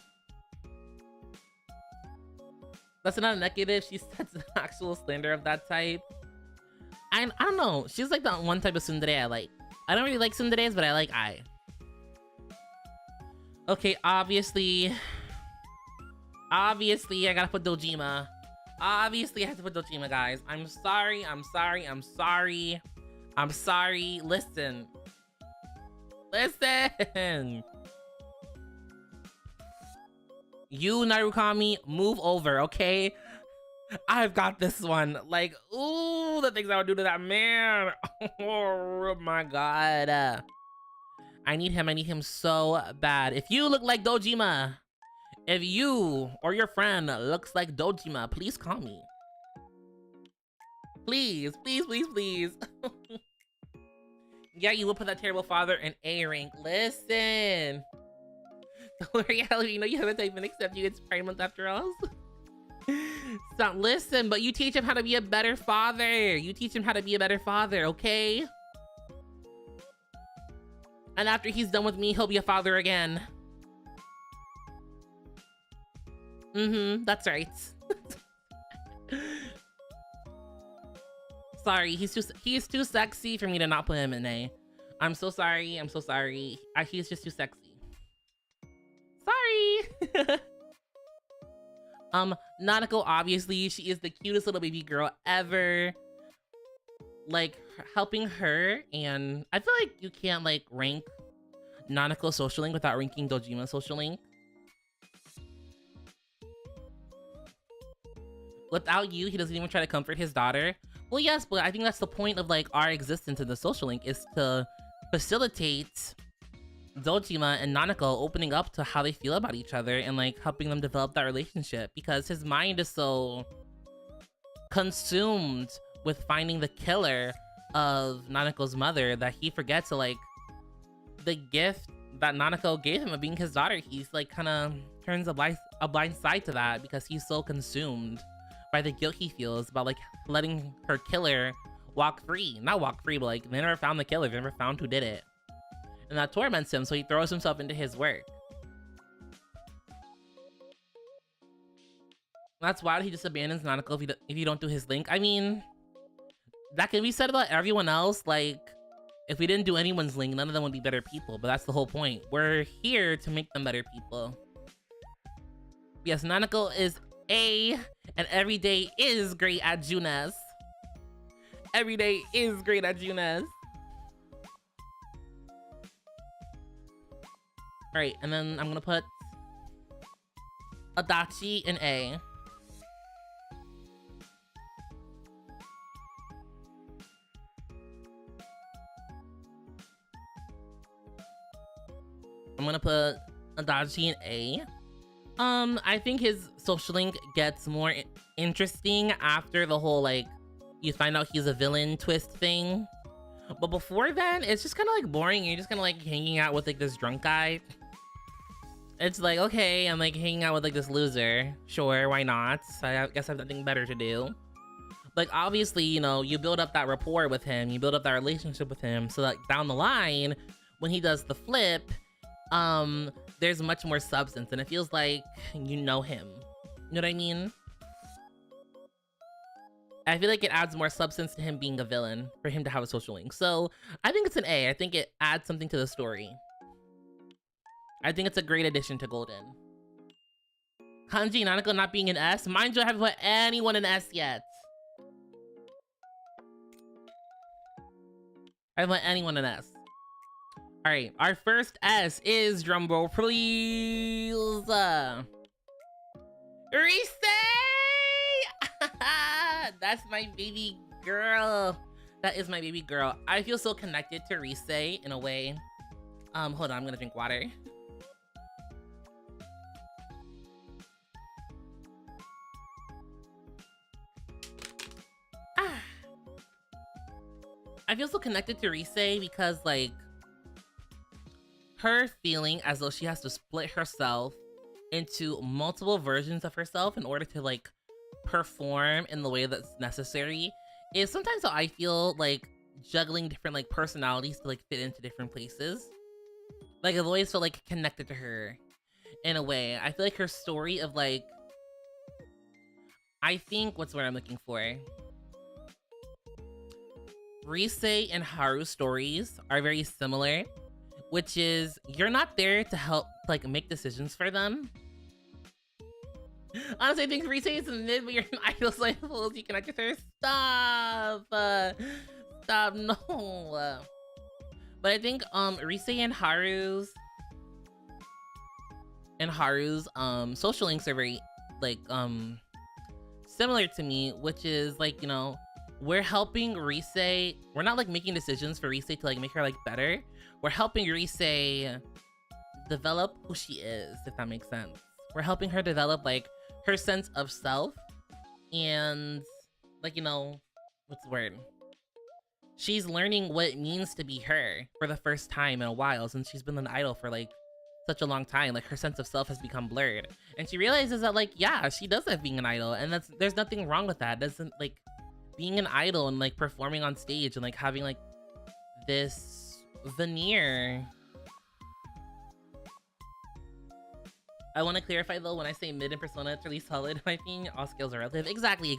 That's not a negative. She sets an actual slander of that type. I don't know. She's like the one type of tsundere I like. I don't really like tsunderes, but I like Ai. Okay, obviously, I gotta put Dojima. Obviously, I have to put Dojima, guys. I'm sorry. Listen. You, Narukami, move over, okay? I've got this one. Like, ooh, the things I would do to that man. Oh my god. I need him so bad. If you look like Dojima, if you or your friend looks like Dojima, please call me. Please. Yeah, you will put that terrible father in A rank. Listen. Don't worry, Ellie, you know you haven't even accept you. It's Pride Month after all. Stop. Listen, but you teach him how to be a better father. Okay? And after he's done with me, he'll be a father again. That's right. Sorry, he's too sexy for me to not put him in A. I'm so sorry. He's just too sexy. Sorry. Nanako, obviously, she is the cutest little baby girl ever. Like, helping her, and I feel like you can't like rank Nanako's social link without ranking Dojima's social link. Without you, he doesn't even try to comfort his daughter. Well, yes, but I think that's the point of like our existence in the social link, is to facilitate Dojima and Nanako opening up to how they feel about each other and like helping them develop that relationship, because his mind is so consumed with finding the killer of Nanako's mother that he forgets to like the gift that Nanako gave him of being his daughter. He's like kind of turns a blind side to that because he's so consumed by the guilt he feels about like letting her killer walk free. Not walk free, but like they never found the killer, they never found who did it. And that torments him, so he throws himself into his work. That's why he just abandons Nanako if you don't do his link. I mean, that can be said about everyone else. Like, if we didn't do anyone's link, none of them would be better people. But that's the whole point. We're here to make them better people. Yes, Nanako is A, and every day is great at Junes. Every day is great at Junes. Alright, and then I'm gonna put Adachi in A. I'm gonna put Adachi in A. I think his social link gets more interesting after the whole, like, you find out he's a villain twist thing. But before then, it's just kind of like boring. You're just kind of like hanging out with like this drunk guy. It's like, okay, I'm like hanging out with like this loser. Sure, why not? I guess I have nothing better to do. Like, obviously, you know, you build up that rapport with him. You build up that relationship with him. So that down the line, when he does the flip, there's much more substance. And it feels like you know him. You know what I mean? I feel like it adds more substance to him being a villain for him to have a social link. So I think it's an A. I think it adds something to the story. I think it's a great addition to Golden. Kanji Nanako not being an S? Mind you, I haven't put anyone in S yet. I haven't put anyone in S. Alright, our first S is, drumroll please, Rise! That's my baby girl. That is my baby girl. I feel so connected to Rise in a way. Hold on, I'm gonna drink water. I feel so connected to Rise because, like, her feeling as though she has to split herself into multiple versions of herself in order to, like, perform in the way that's necessary is sometimes how I feel, like, juggling different, like, personalities to, like, fit into different places. Like, I've always felt, like, connected to her in a way. I feel like her story of, like, I think, what's what I'm looking for? Rise and Haru's stories are very similar, which is you're not there to help, like, make decisions for them. Honestly, I think Rise is in the mid, but you're an idol, so I suppose you connect with her. Stop! Stop, no! But I think, Rise and Haru's social links are very, like, similar to me, which is, like, you know, we're helping Rise. We're not, like, making decisions for Rise to, like, make her, like, better. We're helping Rise develop who she is, if that makes sense. We're helping her develop, like, her sense of self. And, like, you know, what's the word? She's learning what it means to be her for the first time in a while, since she's been an idol for, like, such a long time. Like, her sense of self has become blurred. And she realizes that, like, yeah, she does have being an idol. And there's nothing wrong with that. Doesn't, like, being an idol and, like, performing on stage and, like, having, like, this veneer. I want to clarify, though, when I say mid and persona, it's really solid. In my opinion, all skills are relative. Exactly.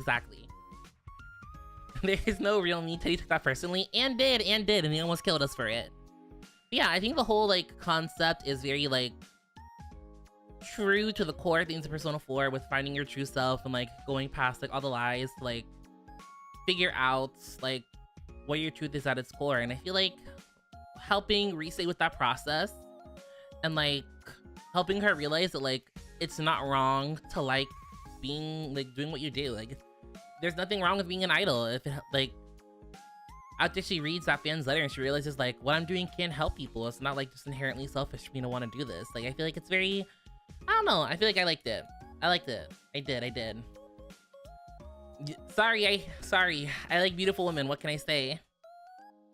There is no real me. Teddy took that personally and did, and he almost killed us for it. But yeah, I think the whole, like, concept is very, like, true to the core things of Persona 4 with finding your true self and, like, going past, like, all the lies to, like, figure out, like, what your truth is at its core. And I feel like helping Rise with that process and, like, helping her realize that, like, it's not wrong to, like, being, like, doing what you do. Like, there's nothing wrong with being an idol. If it, like, after she reads that fan's letter and she realizes, like, what I'm doing can help people. It's not, like, just inherently selfish for me to want to do this. Like, I feel like it's very, I don't know. I feel like I liked it. I did. Sorry. I like beautiful women. What can I say?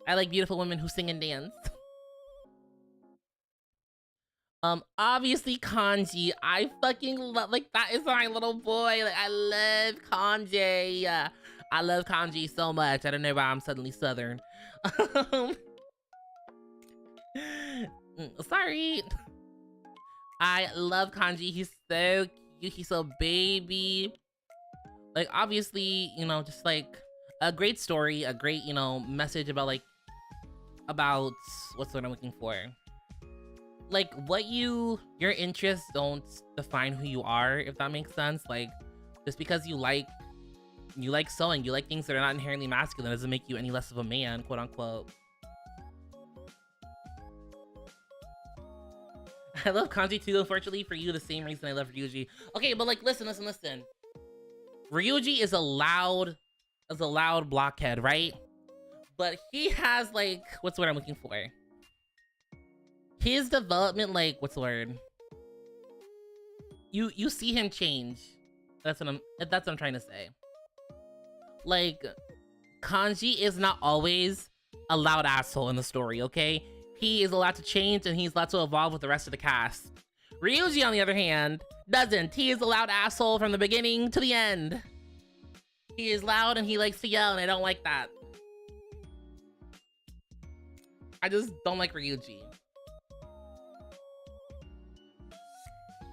I like beautiful women who sing and dance. Obviously Kanji. I fucking love, like, that is my little boy. Like, I love Kanji. I love Kanji so much. I don't know why I'm suddenly Southern. Sorry. I love Kanji. He's so cute. He's so baby. Like, obviously, you know, just, like, a great story, a great, you know, message about, like, about what's what I'm looking for. Like, your interests don't define who you are, if that makes sense. Like, just because you like sewing, you like things that are not inherently masculine, doesn't make you any less of a man, quote unquote. I love Kanji too, unfortunately for you, the same reason I love Ryuji. Okay, but, like, listen. Ryuji is a loud blockhead, right? But he has, like, what's the word I'm looking for? His development, like, what's the word? You see him change. That's what I'm trying to say. Like, Kanji is not always a loud asshole in the story, okay? He is allowed to change and he's allowed to evolve with the rest of the cast. Ryuji, on the other hand, doesn't. He is a loud asshole from the beginning to the end. He is loud and he likes to yell, and I don't like that. I just don't like Ryuji.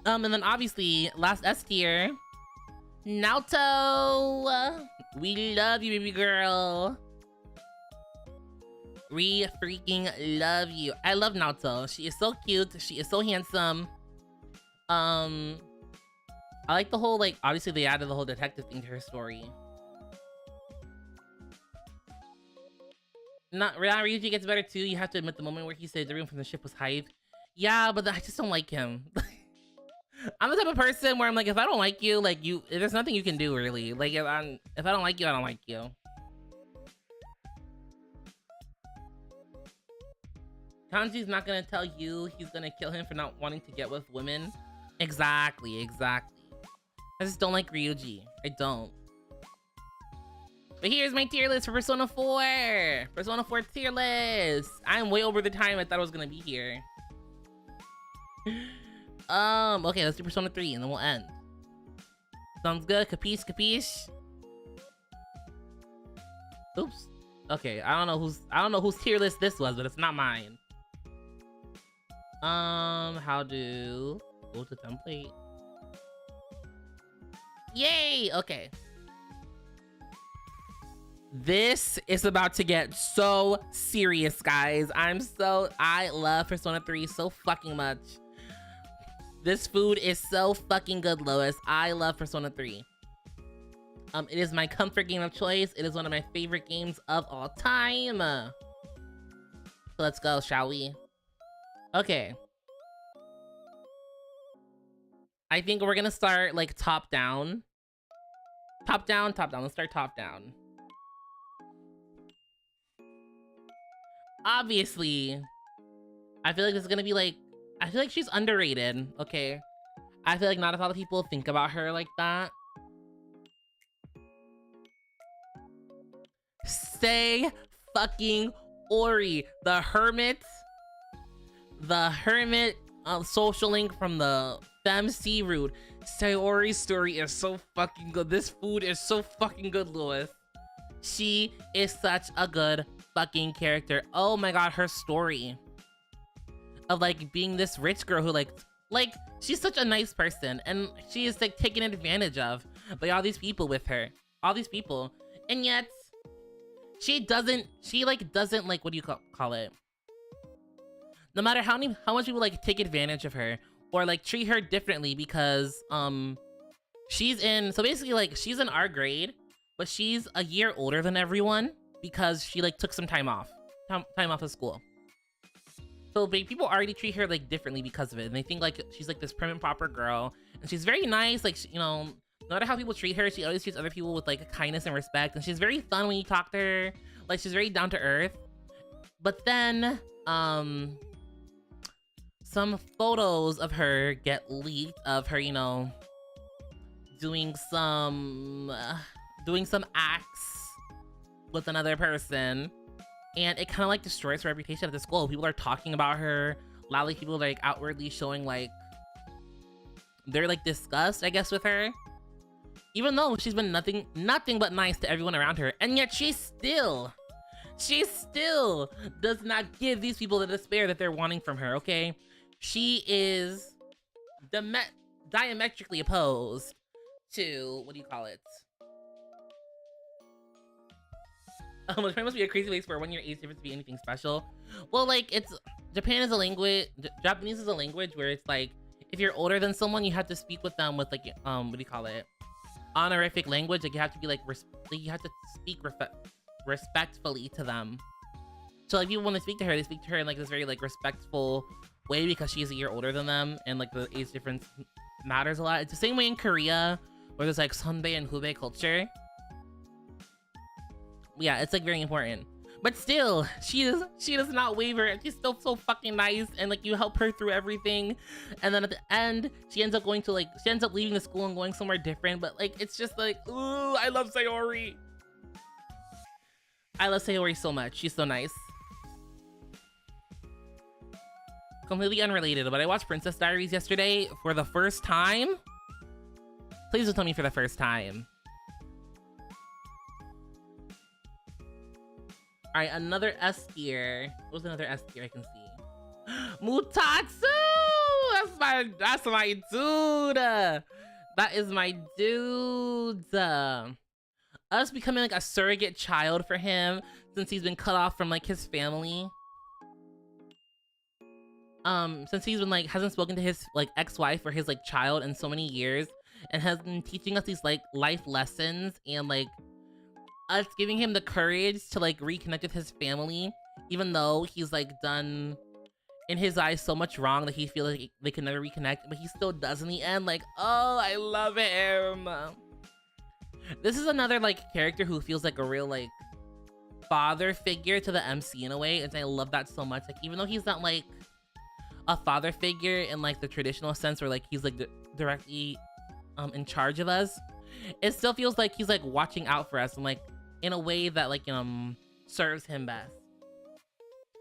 And then obviously, last S tier, Naoto. We love you, baby girl. We freaking love you. I love Naoto. She is so cute. She is so handsome. I like the whole, like, obviously they added the whole detective thing to her story. Ryuji gets better too. You have to admit the moment where he said the room from the ship was hype. Yeah, but I just don't like him. I'm the type of person where I'm like, if I don't like you, like there's nothing you can do really. Like if I don't like you, I don't like you. Kanji's not gonna tell you he's gonna kill him for not wanting to get with women. Exactly, exactly. I just don't like Ryuji. I don't. But here's my tier list for Persona 4. Persona 4 tier list. I'm way over the time I thought I was gonna be here. Okay, let's do Persona 3 and then we'll end. Sounds good. Capiche, capiche. Oops. Okay, I don't know whose tier list this was, but it's not mine. How to go to template? Yay! Okay. This is about to get so serious, guys. I love Persona 3 so fucking much. This food is so fucking good, Lois. I love Persona 3. It is my comfort game of choice. It is one of my favorite games of all time. So let's go, shall we? Okay. I think we're gonna start like top down. Top down, top down. Let's start top down. Obviously, I feel like this is gonna be like, I feel like she's underrated, okay? I feel like not a lot of people think about her like that. Say fucking Ori, the hermit social link from the Fem Sea Route. Sayori's story is so fucking good. This food is so fucking good, Lewis. She is such a good fucking character. Oh my god, her story of like being this rich girl who like she's such a nice person and she is like taken advantage of by all these people with her. All these people. And yet she doesn't like, what do you call it? No matter how much people like take advantage of her or like treat her differently because she's in, so basically like she's in our grade, but she's a year older than everyone because she like took some time off of school. So people already treat her like differently because of it, and they think like she's like this prim and proper girl, and she's very nice. Like you know, no matter how people treat her, she always treats other people with like kindness and respect, and she's very fun when you talk to her. Like she's very down to earth. But then some photos of her get leaked of her, you know, doing some acts with another person, and it kind of like destroys her reputation at the school. People are talking about her loudly. People like outwardly showing like they're like disgust, I guess, with her, even though she's been nothing but nice to everyone around her. And yet she still does not give these people the despair that they're wanting from her. Okay, she is diametrically opposed to, what do you call it? Japan must be a crazy place for a 1 year age difference to be anything special. Well, like, Japan is a language, Japanese is a language where it's like, if you're older than someone, you have to speak with them with like, what do you call it? Honorific language. Like you have to be like, you have to speak respectfully to them. So like people, when they speak to her, they speak to her in like this very like respectful way because she's a year older than them, and like the age difference matters a lot. It's the same way in Korea where there's like Sunbae and Hubei culture. Yeah, it's like very important. But still, she does not waver. She's still so fucking nice, and like you help her through everything. And then at the end, she ends up leaving the school and going somewhere different. But like it's just like, ooh, I love Sayori. I love Sayori so much. She's so nice. Completely unrelated, but I watched Princess Diaries yesterday for the first time. Please don't tell me for the first time. All right, another S tier. What was another S tier I can see? Mutatsu! That's my dude. That is my dude. Us becoming like a surrogate child for him since he's been cut off from like his family. Since he's been like hasn't spoken to his like ex-wife or his like child in so many years, and has been teaching us these like life lessons, and like us giving him the courage to like reconnect with his family, even though he's like done in his eyes so much wrong that he feels like they can never reconnect, but he still does in the end. Like, oh, I love him. This is another like character who feels like a real like father figure to the MC in a way, and I love that so much. Like, even though he's not like a father figure in like the traditional sense where like he's like directly in charge of us, it still feels like he's like watching out for us and like in a way that like serves him best.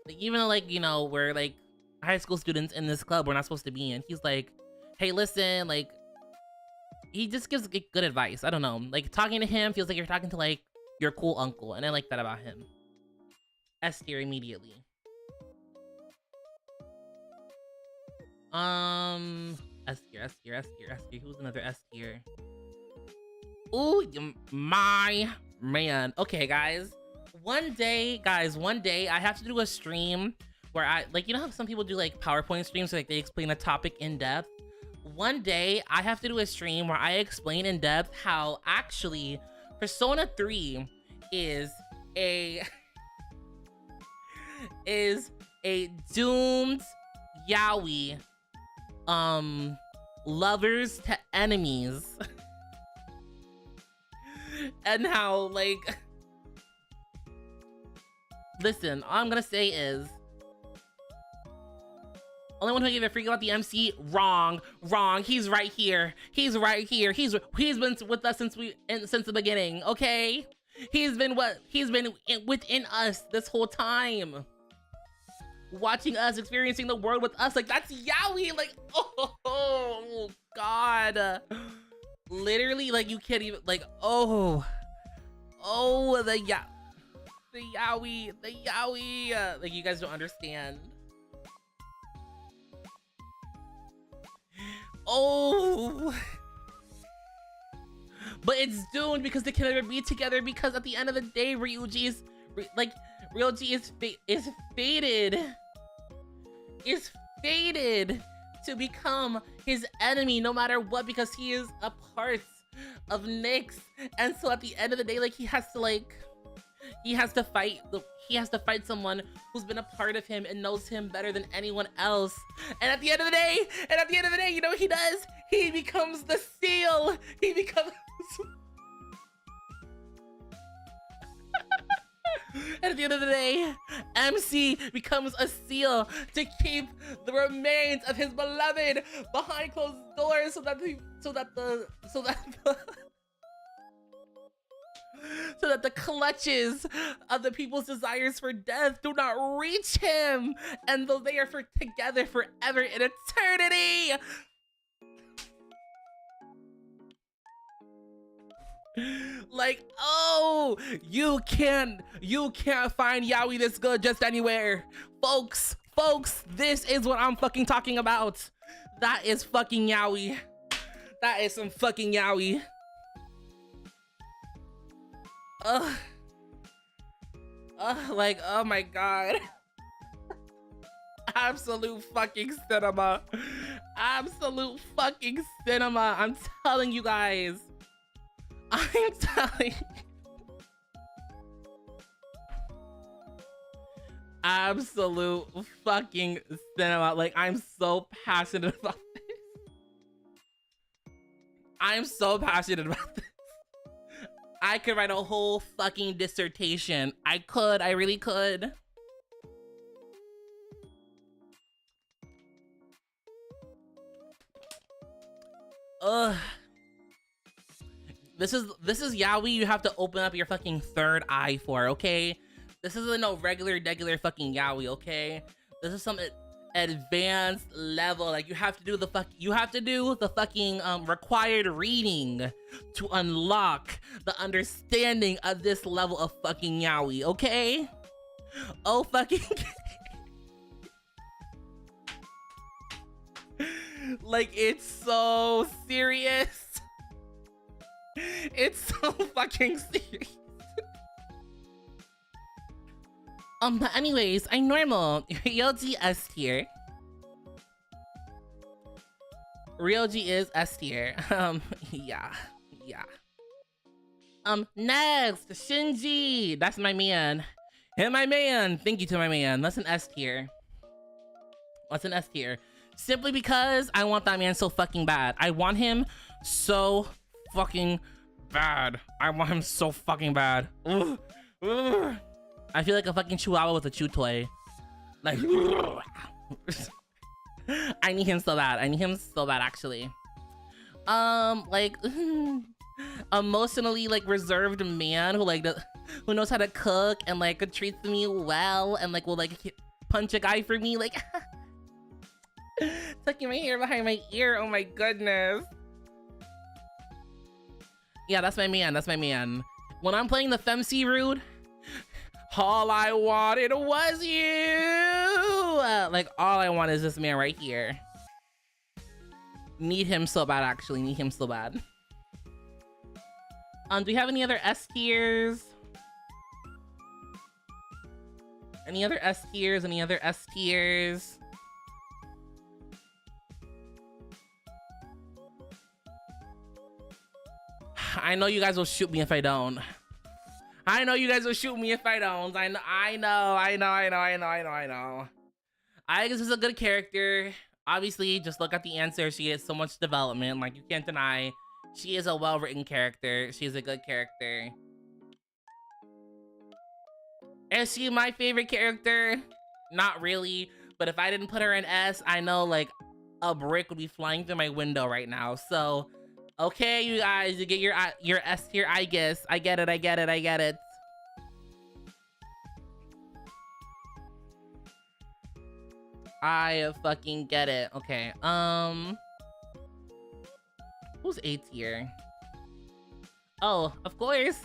Like, even though like, you know, we're like high school students in this club we're not supposed to be in, he's like, hey, listen, like, he just gives good advice. I don't know, like talking to him feels like you're talking to like your cool uncle, and I like that about him. S tier immediately. S tier, S tier, S tier, S tier. Who's another S tier? Ooh, my man. Okay, guys. One day I have to do a stream where I, like, you know how some people do like PowerPoint streams, so like they explain a topic in depth? One day I have to do a stream where I explain in depth how actually Persona 3 is a doomed yaoi lovers to enemies. And how, like, listen, all I'm gonna say is, only one who gave a freak about the MC, wrong. He's right here. He's right here. He's been with us since the beginning. Okay, he's been within us this whole time, watching us, experiencing the world with us. Like, that's yaoi. Like, oh god, literally, like, you can't even, like, oh the yaoi, like, you guys don't understand. Oh, but it's doomed because they can never be together, because at the end of the day, Ryuji is fated to become his enemy no matter what, because he is a part of Nyx. And so at the end of the day, like, he has to fight someone who's been a part of him and knows him better than anyone else. And at the end of the day, you know what he does? He becomes the seal. He becomes and at the end of the day, MC becomes a seal to keep the remains of his beloved behind closed doors, so that the clutches of the people's desires for death do not reach him, and though they are together forever in eternity. Like, oh, you can't find yaoi this good just anywhere, folks. This is what I'm fucking talking about. That is fucking yaoi. That is some fucking yaoi. Like, oh my god. Absolute fucking cinema. Absolute fucking cinema. I'm telling you guys. I'm telling. Absolute fucking cinema. Like, I'm so passionate about this. I'm so passionate about this. I could write a whole fucking dissertation. I really could. Ugh. This is yaoi you have to open up your fucking third eye for, okay? This isn't no regular fucking yaoi, okay? This is some advanced level. Like, you have to do the fucking required reading to unlock the understanding of this level of fucking yaoi, okay? Oh fucking like, it's so serious. It's so fucking serious. But anyways, I'm normal. Ryoji S tier. Ryoji is S tier. Yeah. Next, Shinji. That's my man. And my man. Thank you to my man. That's an S tier. What's an S tier? Simply because I want that man so fucking bad. I want him so fucking bad. I want him so fucking bad. Ugh. Ugh. I feel like a fucking chihuahua with a chew toy. Like, I need him so bad. I need him so bad, actually. Like, emotionally, like, reserved man who, like, who knows how to cook and, like, treats me well and, like, will, like, punch a guy for me. Like, tucking my hair behind my ear. Oh my goodness. Yeah, that's my man. That's my man. When I'm playing the femc rude, all I wanted was you. Like, all I want is this man right here. Need him so bad, actually. Need him so bad. Do we have any other S tiers? Any other S tiers? Any other S tiers? I know you guys will shoot me if I don't. I know you guys will shoot me if I don't. I know. Aigis is a good character. Obviously, just look at the answer. She has so much development. Like, you can't deny. She is a well-written character. She's a good character. Is she my favorite character? Not really. But if I didn't put her in S, I know, like, a brick would be flying through my window right now. So, okay, you guys, you get your S tier, I guess. I get it. I fucking get it. Okay. Who's A tier? Oh, of course.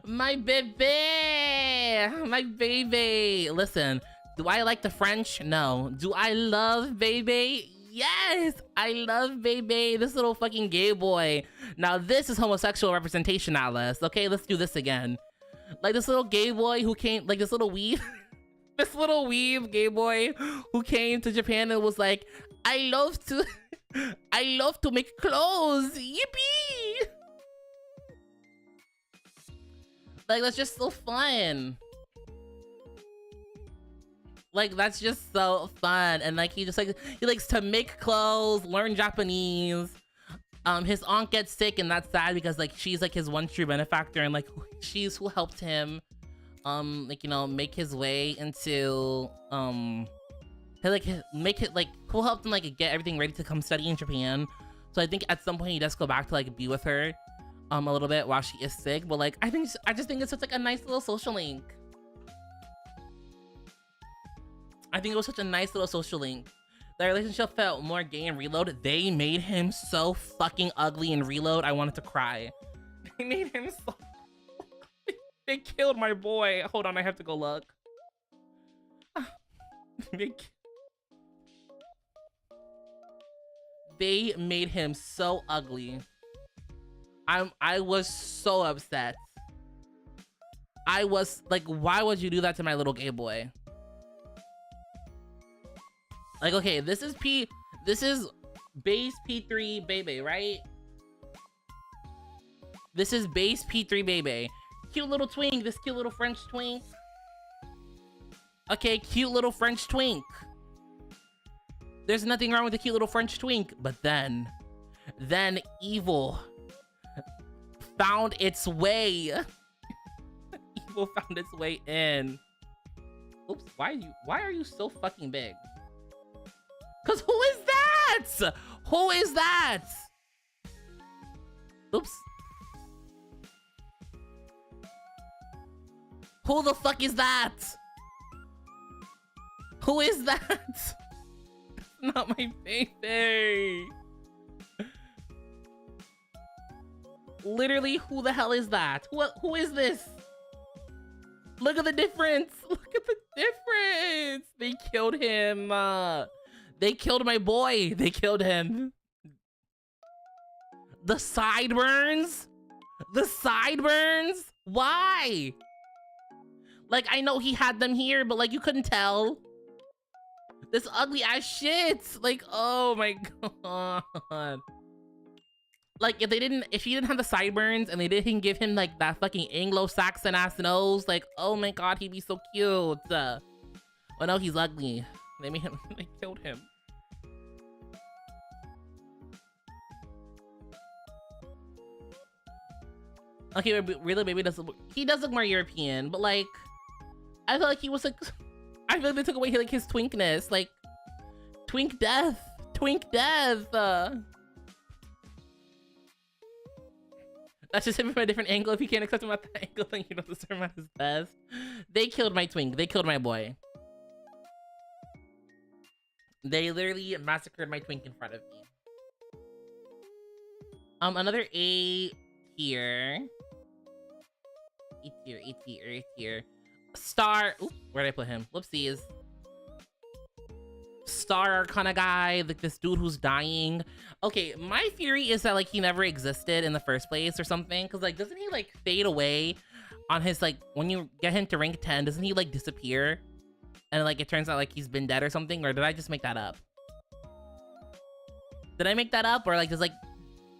My baby. My baby. Listen, do I like the French? No. Do I love baby? Yes, I love baby. This little fucking gay boy. Now this is homosexual representation, Alice. Okay, let's do this again. Like this little gay boy who came, like this little weeb. This little weeb gay boy who came to Japan and was like, I love to make clothes. Yippee! Like, that's just so fun. Like, that's just so fun. And like, he likes to make clothes, learn Japanese. His aunt gets sick and that's sad because like, she's like his one true benefactor and like, she's who helped him like, you know, make his way into who helped him like get everything ready to come study in Japan. So I think at some point he does go back to like be with her a little bit while she is sick. But like, I just think it's such like a nice little social link. I think it was such a nice little social link. The relationship felt more gay in Reload. They made him so fucking ugly in Reload. I wanted to cry. They made him so They killed my boy. Hold on, I have to go look. They made him so ugly. I was so upset. I was like, why would you do that to my little gay boy? Like, okay, this is base P3 baby, right? This is base P3 baby. Cute little twink, this cute little French twink. Okay, cute little French twink. There's nothing wrong with the cute little French twink, but then evil found its way. Evil found its way in. Oops, why are you so fucking big? Cause who is that? Who is that? Oops. Who the fuck is that? Who is that? Not my baby. Literally, who the hell is that? Who is this? Look at the difference. Look at the difference. They killed him. They killed my boy. They killed him. The sideburns? The sideburns? Why? Like, I know he had them here, but like, you couldn't tell. This ugly ass shit. Like, oh my god. Like, if he didn't have the sideburns and they didn't give him like that fucking Anglo-Saxon ass nose, like, oh my god, he'd be so cute. Oh no, he's ugly. They made him. They killed him. Okay, really, maybe he does look more European, but like, I feel like he was like, I feel like they took away like his twinkness, like, twink death. That's just him from a different angle. If you can't accept him at that angle, then you don't deserve him at his best. They killed my twink. They killed my boy. They literally massacred my twink in front of me. Another A tier. A tier. Star. Oop, where did I put him? Whoopsies. Star kind of guy, like this dude who's dying. Okay, my theory is that like he never existed in the first place or something, because like doesn't he like fade away on his like when you get him to rank 10, doesn't he like disappear and like it turns out like he's been dead or something? Or did I just make that up? Did I make that up? Or like there's like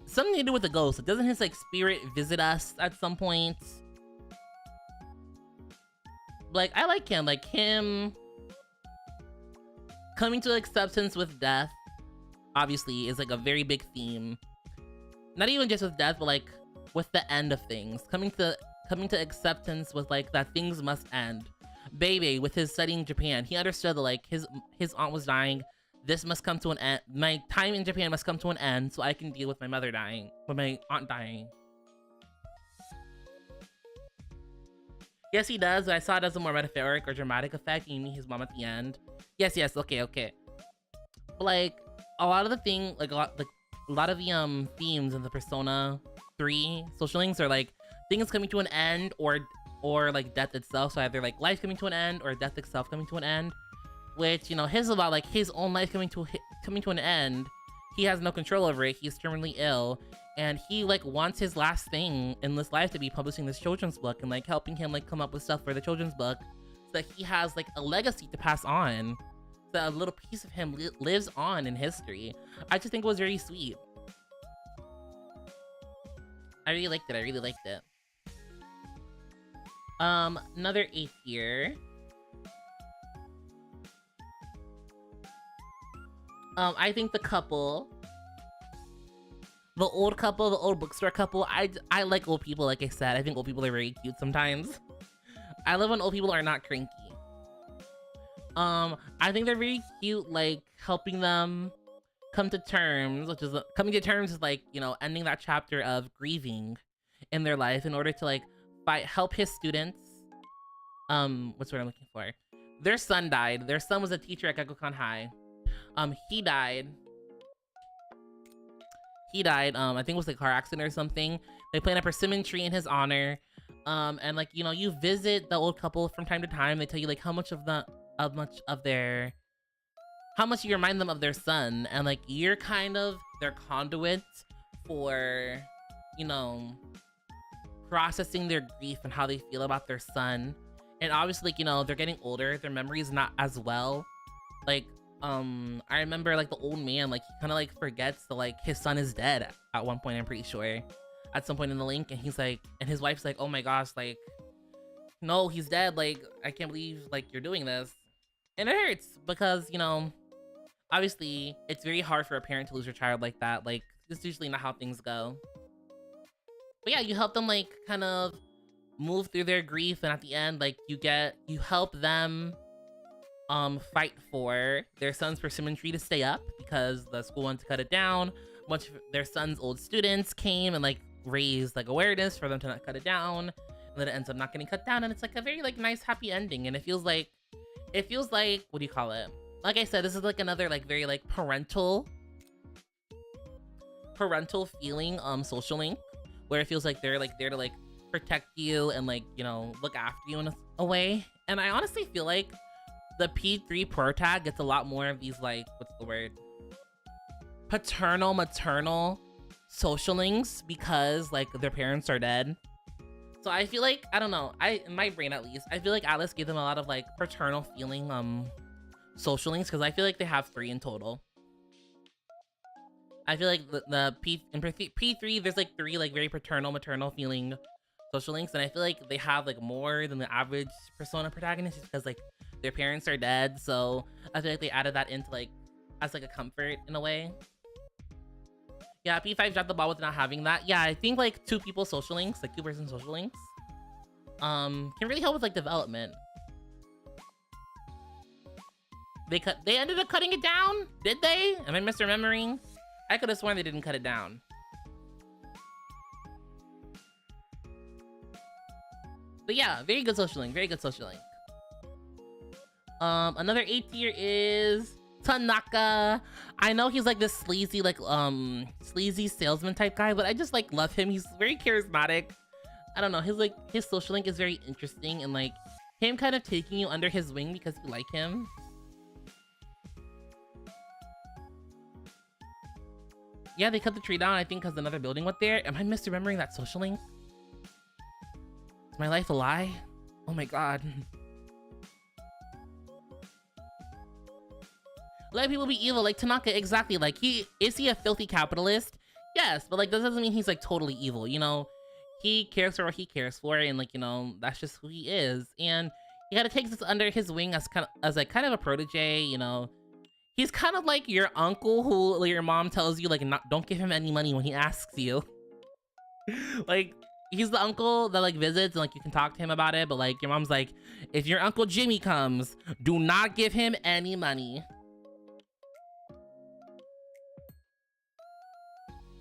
something to do with the ghost? Like, doesn't his like spirit visit us at some point? Like I like him, coming to acceptance with death, obviously, is like a very big theme. Not even just with death, but like with the end of things. Coming to acceptance with like that things must end. Bebe, with his studying Japan, he understood that like his aunt was dying. This must come to an end. My time in Japan must come to an end so I can deal with my mother dying, with my aunt dying. Yes, he does, but I saw it as a more metaphoric or dramatic effect. You meet his mom at the end. Yes, okay. But like a lot of the thing, like a lot of the themes in the Persona 3 social links are like things coming to an end or like death itself. So either like life coming to an end or death itself coming to an end. Which, you know, his is about like his own life coming to an end. He has no control over it. He's terminally ill. And he like wants his last thing in this life to be publishing this children's book and like helping him like come up with stuff for the children's book so that he has like a legacy to pass on. So that a little piece of him lives on in history. I just think it was very sweet. I really liked it. Another 8 here. I think the old bookstore couple, I like old people, like I said. I think old people are very cute sometimes. I love when old people are not cranky. I think they're very cute, like helping them come to terms, which is coming to terms is like, you know, ending that chapter of grieving in their life in order to like help his students. What's what I'm looking for? Their son died. Their son was a teacher at Gakukan High. He died. I think it was like a car accident or something. They plant a persimmon tree in his honor. And like, you know, you visit the old couple from time to time. They tell you like how much you remind them of their son, and like you're kind of their conduit for, you know, processing their grief and how they feel about their son. And obviously, like, you know, they're getting older, their memory is not as well. Like, I remember like the old man, like he kind of like forgets that like his son is dead at one point, I'm pretty sure, at some point in the link, and he's like, and his wife's like, oh my gosh, like, no, he's dead, like, I can't believe like you're doing this. And it hurts because, you know, obviously it's very hard for a parent to lose your child like that. Like, it's usually not how things go. But yeah, you help them like kind of move through their grief, and at the end, like you help them fight for their son's persimmon tree to stay up because the school wanted to cut it down. A bunch of their son's old students came and like raised like awareness for them to not cut it down, and then it ends up not getting cut down, and it's like a very like nice happy ending. And it feels like what do you call it, like I said, this is like another like very like parental feeling social link, where it feels like they're like there to like protect you and like, you know, look after you in a way. And I honestly feel like the P3 protag gets a lot more of these like, what's the word, paternal maternal social links because like their parents are dead. So I feel like, I don't know, in my brain at least, I feel like Alice gave them a lot of like paternal feeling social links, because I feel like they have 3 in total. I feel like the P3 there's like 3 like very paternal maternal feeling social links, and I feel like they have like more than the average Persona protagonist, because like their parents are dead, so I feel like they added that into like as like a comfort in a way. Yeah, P5 dropped the ball with not having that. Yeah, I think like 2 people social links, like 2-person social links, can really help with like development. They ended up cutting it down? Did they? Am I misremembering? I could have sworn they didn't cut it down. But yeah, very good social link, very good social link. Another A tier is Tanaka. I know he's like this sleazy, like sleazy salesman type guy, but I just like love him. He's very charismatic. I don't know, his social link is very interesting, and like him kind of taking you under his wing because you like him. Yeah, they cut the tree down, I think, because another building went there. Am I misremembering that social link? Is my life a lie? Oh my god. Let people be evil, like Tanaka, exactly. Like, is he a filthy capitalist? Yes, but like that doesn't mean he's like totally evil, you know? He cares for what he cares for, and like, you know, that's just who he is. And he kind of takes this under his wing as kind of a protege, you know? He's kind of like your uncle who your mom tells you like don't give him any money when he asks you. Like, he's the uncle that like visits and like you can talk to him about it, but like your mom's like, if your Uncle Jimmy comes, do not give him any money.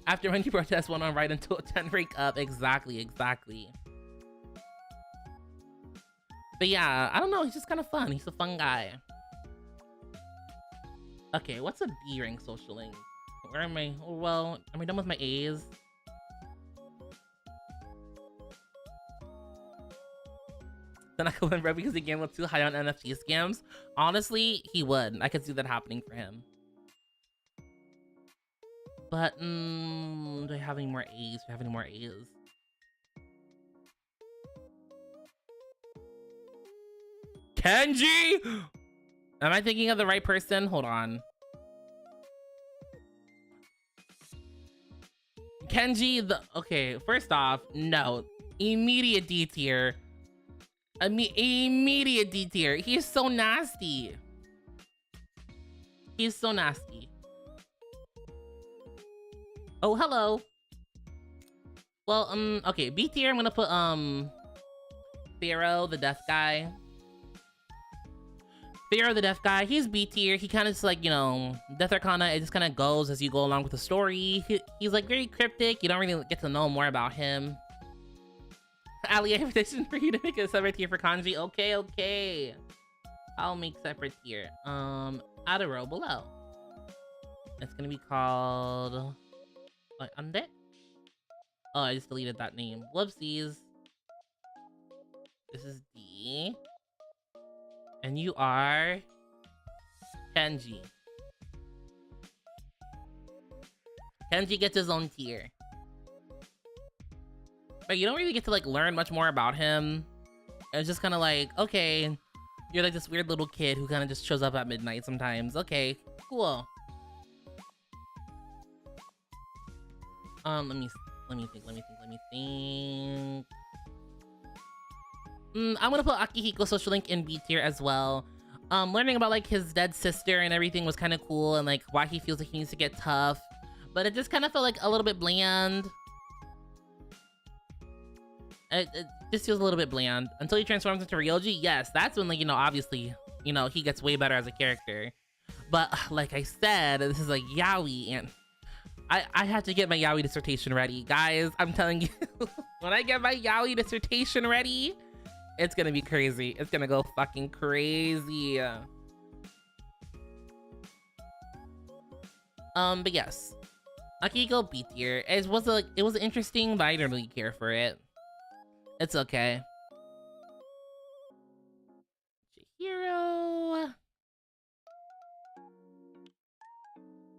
After when you protest went on right until a 10 break up. Exactly. But yeah, I don't know, he's just kind of fun. He's a fun guy. Okay, what's a B rank social link? Where am I? Oh, well, am I done with my A's? Then I could win red because he gambled too high on NFT scams. Honestly, he would. I could see that happening for him. But, do I have any more A's? Do I have any more A's? Kenji! Am I thinking of the right person? Hold on. Kenji, okay, first off, no. Immediate D tier. Immediate D tier. He's so nasty. He's so nasty. Oh, hello. Well, okay, B tier, I'm gonna put, Pharaoh, the deaf guy. Pharaoh, the deaf guy, he's B tier. He kind of just like, you know, Death Arcana, it just kind of goes as you go along with the story. He's like very cryptic. You don't really get to know more about him. Ali, I have a petition for you to make a separate tier for kanji. Okay. I'll make separate tier. Add a row below. It's gonna be called... like, Unde? Oh, I just deleted that name. Whoopsies. This is D. And you are Kenji. Kenji gets his own tier. But you don't really get to like learn much more about him. It's just kind of like, okay, you're like this weird little kid who kind of just shows up at midnight sometimes. Okay, cool. Let me think. I'm gonna put Akihiko social link in B tier as well. Learning about like his dead sister and everything was kind of cool, and like why he feels like he needs to get tough, but it just kind of felt like a little bit bland. It just feels a little bit bland until he transforms into Ryoji. Yes, that's when, like, you know, obviously, you know, he gets way better as a character. But like I said, this is like yaoi, and I have to get my yaoi dissertation ready, guys. I'm telling you, when I get my yaoi dissertation ready, it's gonna be crazy. It's gonna go fucking crazy. But yes, Akihiko B tier. It was interesting, but I didn't really care for it. It's okay.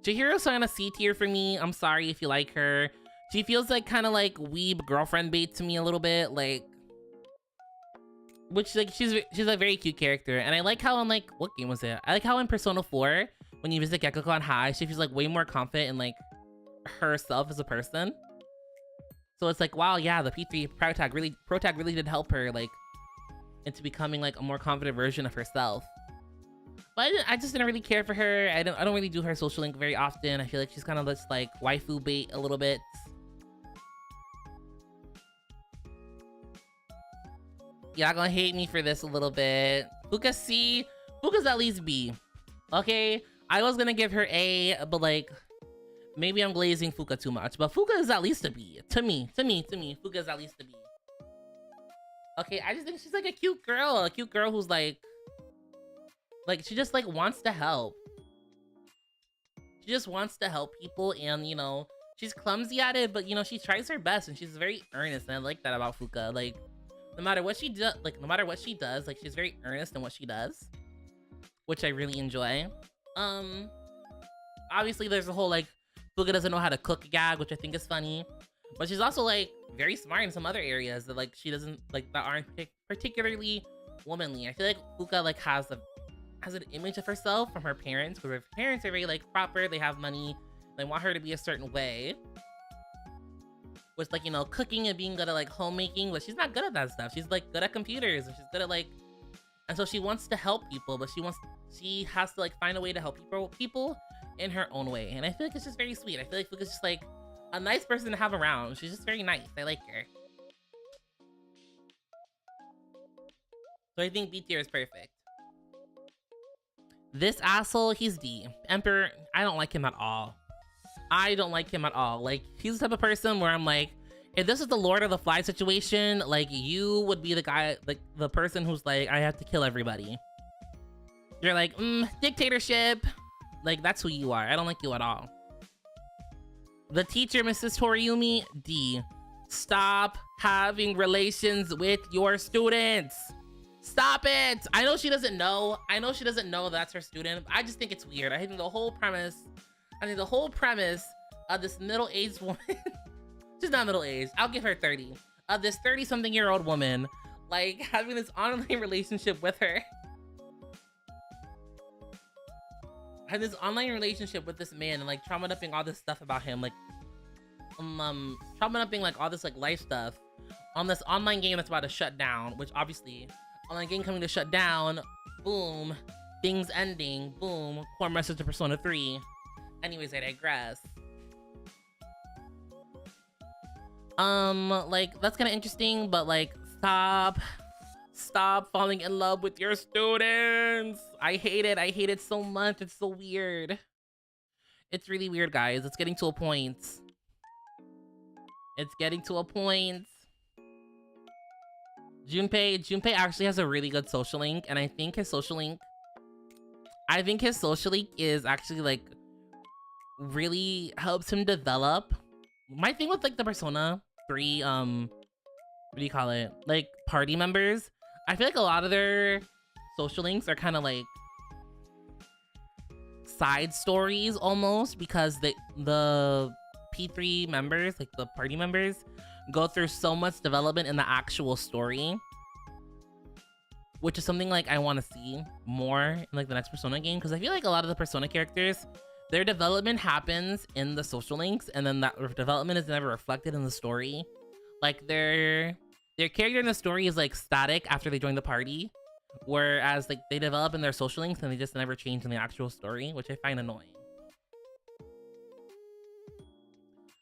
Chihiro's on a C tier for me. I'm sorry if you like her. She feels like kind of like weeb girlfriend bait to me a little bit, like, which like she's a very cute character, and I like how in like, what game was it? I like how in Persona 4 when you visit Gekko-con High, she feels like way more confident in like herself as a person. So it's like, wow, yeah, the P3 protag really did help her like into becoming like a more confident version of herself. But I just didn't really care for her. I don't really do her social link very often. I feel like she's kind of just like waifu bait a little bit. Y'all gonna hate me for this a little bit. Fuka C, Fuka's at least B. Okay, I was gonna give her A, but like maybe I'm glazing Fuka too much. But Fuka is at least a B. To me, Fuka is at least a B. Okay, I just think she's like a cute girl who's like she just like wants to help. She just wants to help people, and you know, she's clumsy at it, but you know, she tries her best and she's very earnest, and I like that about Fuka. Like no matter what she does, like she's very earnest in what she does, which I really enjoy. Obviously there's a whole like Fuka doesn't know how to cook gag, which I think is funny, but she's also like very smart in some other areas that like she doesn't like, that aren't particularly womanly. I feel like Fuka like has an image of herself from her parents, because her parents are very like proper, they have money, they want her to be a certain way, with like, you know, cooking and being good at like homemaking, but she's not good at that stuff. She's like good at computers, and she's good at like, and so she wants to help people, but she has to like find a way to help people in her own way, and I feel like it's just very sweet. I feel like Fuka's just like a nice person to have around. She's just very nice. I like her. So I think B tier is perfect. This asshole, he's D. Emperor, I don't like him at all. I don't like him at all. Like, he's the type of person where I'm like, if this is the Lord of the Flies situation, like, you would be the guy, like, the person who's like, I have to kill everybody. You're like, dictatorship. Like, that's who you are. I don't like you at all. The teacher, Mrs. Toriumi, D. Stop having relations with your students. Stop it. I know she doesn't know. That's her student. I just think it's weird. I think the whole premise of this middle-aged woman, she's not middle-aged, I'll give her 30, of this 30-something-year-old woman, like, having this online relationship with her. Had this online relationship with this man and like trauma-dumping all this stuff about him, like trauma-dumping like all this like life stuff on this online game that's about to shut down, which obviously online game coming to shut down, boom, things ending, boom, core message to Persona 3. Anyways, I digress. Like that's kind of interesting, but like stop falling in love with your students. I hate it so much. It's so weird. It's really weird, guys. It's getting to a point. Junpei actually has a really good social link, and I think his social link is actually like really helps him develop. My thing with like the Persona 3 what do you call it, like party members, I feel like a lot of their social links are kind of like side stories almost, because the P3 members, like the party members, go through so much development in the actual story, which is something like I want to see more in like the next Persona game, because I feel like a lot of the Persona characters, their development happens in the social links, and then that development is never reflected in the story. Like their character in the story is like static after they join the party, whereas like they develop in their social links and they just never change in the actual story, which I find annoying.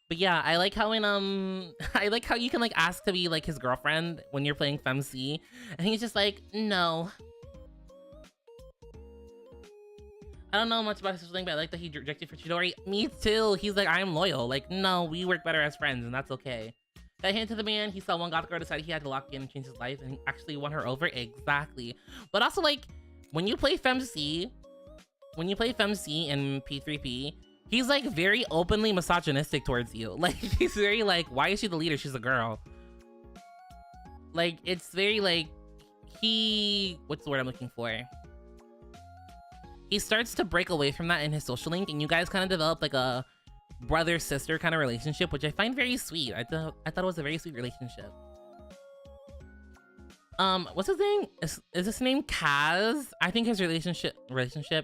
But yeah, I like how I like how you can like ask to be like his girlfriend when you're playing FemC, and he's just like, no. I don't know much about his social link, but I like that he rejected for Chidori. Me too. He's like, I am loyal. Like, no, we work better as friends, and that's okay. That hint to the man, he saw one goth girl, decided he had to lock in and change his life, and he actually won her over. Exactly. But also, like, when you play FemC in P3P, he's like very openly misogynistic towards you. Like, he's very like, why is she the leader? She's a girl. Like, it's very like, what's the word I'm looking for? He starts to break away from that in his social link, and you guys kind of develop like a brother-sister kind of relationship, which I find very sweet. I thought it was a very sweet relationship. What's his name? Is his name Kaz? I think his relationship.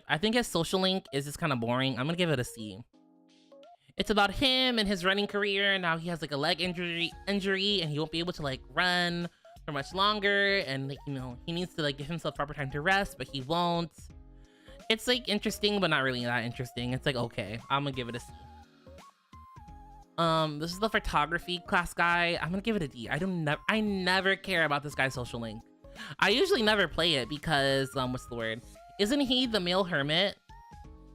I think his social link is just kind of boring. I'm gonna give it a C. It's about him and his running career. Now he has like a leg injury, and he won't be able to like run for much longer, and like, you know, he needs to like give himself proper time to rest, but he won't. It's like interesting, but not really that interesting. It's like, okay, I'm gonna give it a C. This is the photography class guy. I'm gonna give it a D. I never care about this guy's social link. I usually never play it because what's the word? Isn't he the male hermit?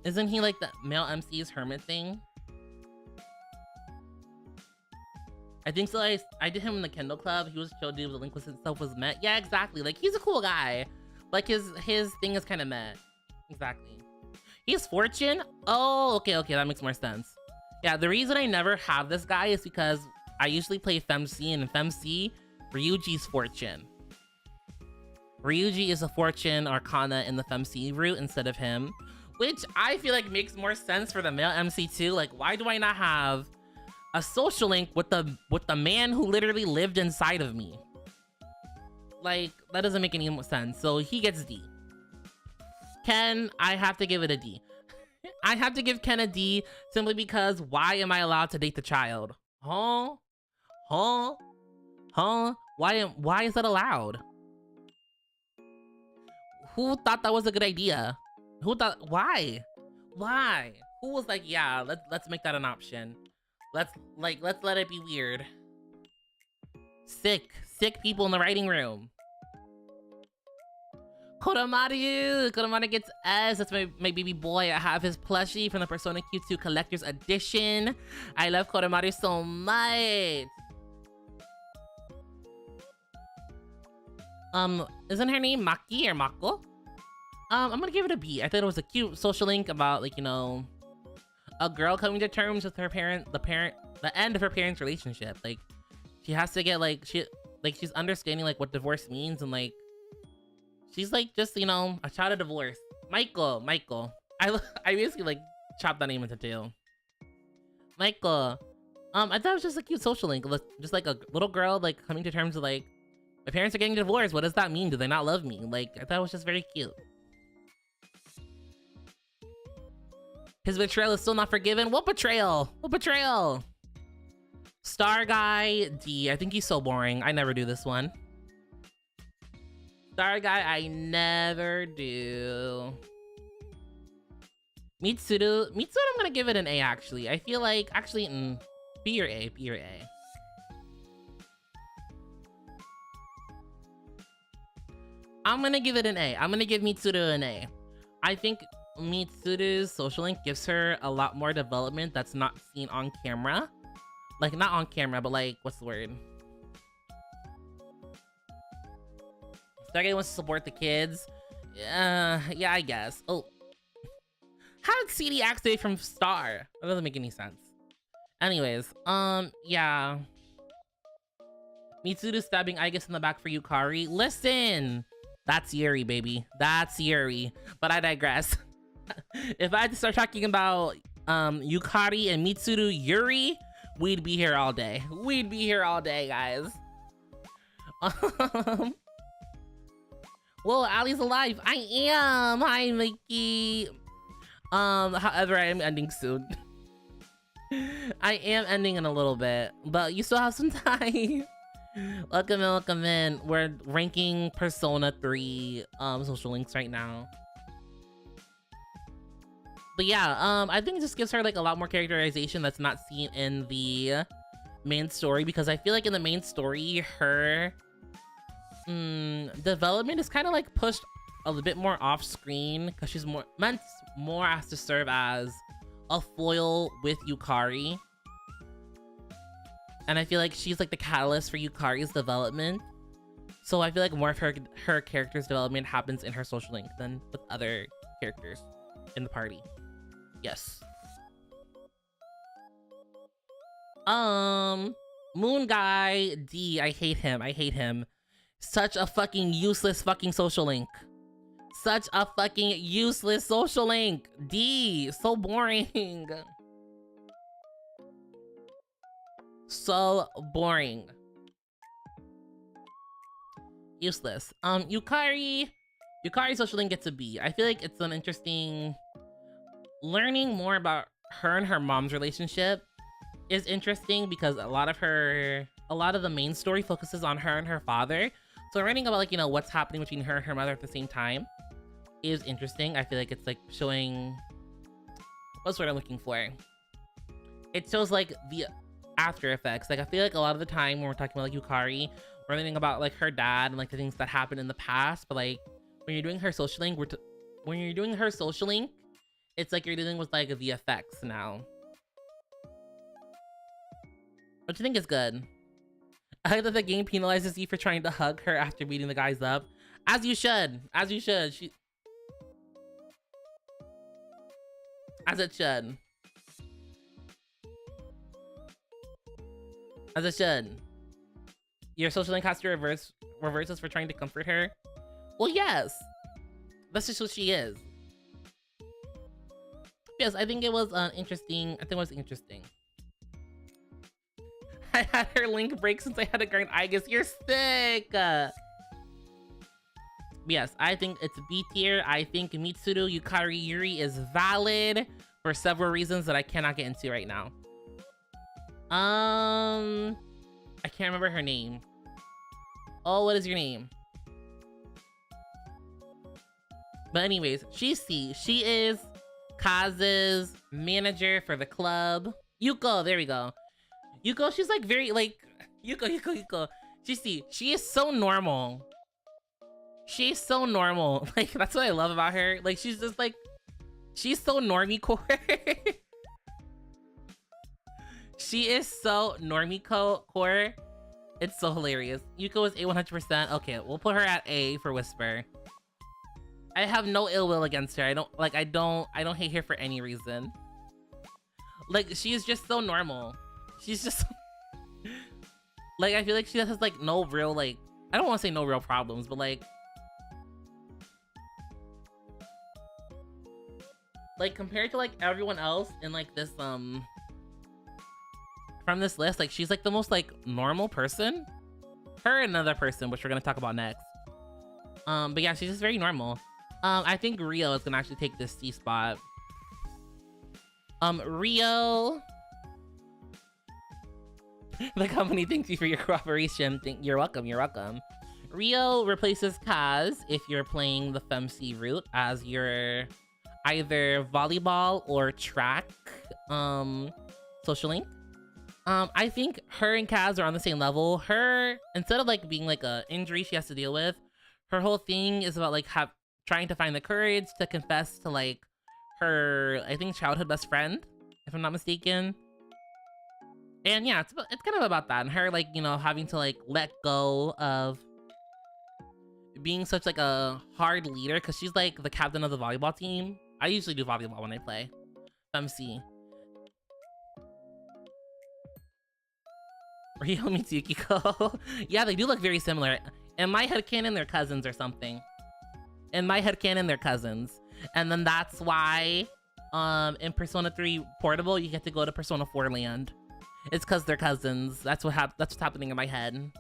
Isn't he like the male MC's hermit thing? I think so. I did him in the Kendall Club. He was a chill dude. The link was itself was met. Yeah, exactly. Like, he's a cool guy. Like, his thing is kind of met. Exactly. He's Fortune? Oh, okay, that makes more sense. Yeah, the reason I never have this guy is because I usually play FemC, and in FemC, Ryuji's Fortune. Ryuji is a Fortune Arcana in the FemC route instead of him, which I feel like makes more sense for the male MC too. Like, why do I not have a social link with the man who literally lived inside of me? Like, that doesn't make any sense. So he gets D. Ken, I have to give it a D. I have to give Ken a D simply because why am I allowed to date the child? Huh? Why is that allowed? Who thought that was a good idea? Why? Who was like, yeah, let's make that an option. Let's let it be weird. Sick people in the writing room. Kodomaru gets S. That's my baby boy. I have his plushie from the Persona Q2 Collector's Edition. I love Kodomaru so much. Isn't her name Maki or Mako? I'm gonna give it a B. I thought it was a cute social link about, like, you know, a girl coming to terms with her the end of her parents' relationship. Like, she has to get she's understanding like what divorce means, and like she's like just, you know, a child of divorce. Michael. I basically like chopped that name into two. Michael. I thought it was just a cute social link, just like a little girl like coming to terms with like, my parents are getting divorced. What does that mean? Do they not love me? Like, I thought it was just very cute. His betrayal is still not forgiven. What betrayal? Star guy, D. I think he's so boring. I never do this one. Star guy, I never do. Mitsuru, I'm gonna give it an A actually. I feel like, B or A. I'm gonna give it an A. I'm gonna give Mitsuru an A. I think Mitsuru's social link gives her a lot more development that's not seen on camera. Like, not on camera, but like, what's the word? Stargate wants to support the kids. Yeah, I guess. Oh. How did CD activate from Star? That doesn't make any sense. Anyways, yeah. Mitsuru stabbing Aigis in the back for Yukari. Listen! That's Yuri, baby. That's Yuri. But I digress. If I had to start talking about Yukari and Mitsuru Yuri, we'd be here all day. We'd be here all day, guys. Whoa, Ali's alive. I am. Hi, Mickey. However, I am ending soon. I am ending in a little bit, but you still have some time. Welcome in. We're ranking Persona 3 social links right now. But yeah, I think it just gives her like a lot more characterization that's not seen in the main story, because I feel like in the main story, her development is kind of like pushed a little bit more off screen, because she's meant more as to serve as a foil with Yukari. And I feel like she's like the catalyst for Yukari's development. So I feel like more of her character's development happens in her social link than with other characters in the party. Yes. Moon guy, D. I hate him. Such a fucking useless fucking social link. Such a fucking useless social link. D. So boring. So boring. Useless. Yukari social link gets a B. I feel like it's an interesting, learning more about her and her mom's relationship is interesting, because a lot of her a lot of the main story focuses on her and her father. So learning about like, you know, what's happening between her and her mother at the same time is interesting. I feel like it's like showing, what's what I'm looking for? It shows like the after effects. Like I feel like a lot of the time when we're talking about like Yukari, we're learning about like her dad and like the things that happened in the past. But like when you're doing her social link, it's like you're dealing with like the effects now, which I think is good. I like that the game penalizes you for trying to hug her after beating the guys up. As you should. As you should. As it should. As it should. Your social link has to reverse us for trying to comfort her. Well, yes. That's just what she is. Yes, I think it was interesting. I think it was interesting. I had her link break since I had to grind Aigis. You're sick. Yes, I think it's B tier. I think Mitsuru Yukari Yuri is valid for several reasons that I cannot get into right now. I can't remember her name. Oh, what is your name? But anyways, she is Kaz's manager for the club. Yuko, there we go. Yuko, she's like very like Yuko. She is so normal. She's so normal. Like that's what I love about her. Like she's just like, she's so normie core. She is so normie core. It's so hilarious. Yuko is A 100%. Okay, we'll put her at A for Whisper. I have no ill will against her. I don't hate her for any reason. Like she is just so normal. She's just like, I feel like she has like no real like, I don't want to say no real problems, but like compared to like everyone else in like this from this list, like she's like the most like normal person. Her and another person, which we're gonna talk about next. But yeah, she's just very normal. I think Rio is gonna actually take this C spot. Rio. The company thanks you for your cooperation. You're welcome. You're welcome. Rio replaces Kaz if you're playing the FemC route as your either volleyball or track social link. I think her and Kaz are on the same level. Her, instead of like being like a injury she has to deal with, her whole thing is about like trying to find the courage to confess to like her, I think, childhood best friend, if I'm not mistaken. And yeah, it's kind of about that, and her like, you know, having to like let go of being such like a hard leader because she's like the captain of the volleyball team. I usually do volleyball when I play FemC. Rio meets Yukiko. Yeah, they do look very similar. In my headcanon, they're cousins or something. In my headcanon, they're cousins. And then that's why in Persona 3 Portable, you get to go to Persona 4 land. It's because they're cousins. That's what's happening in my head.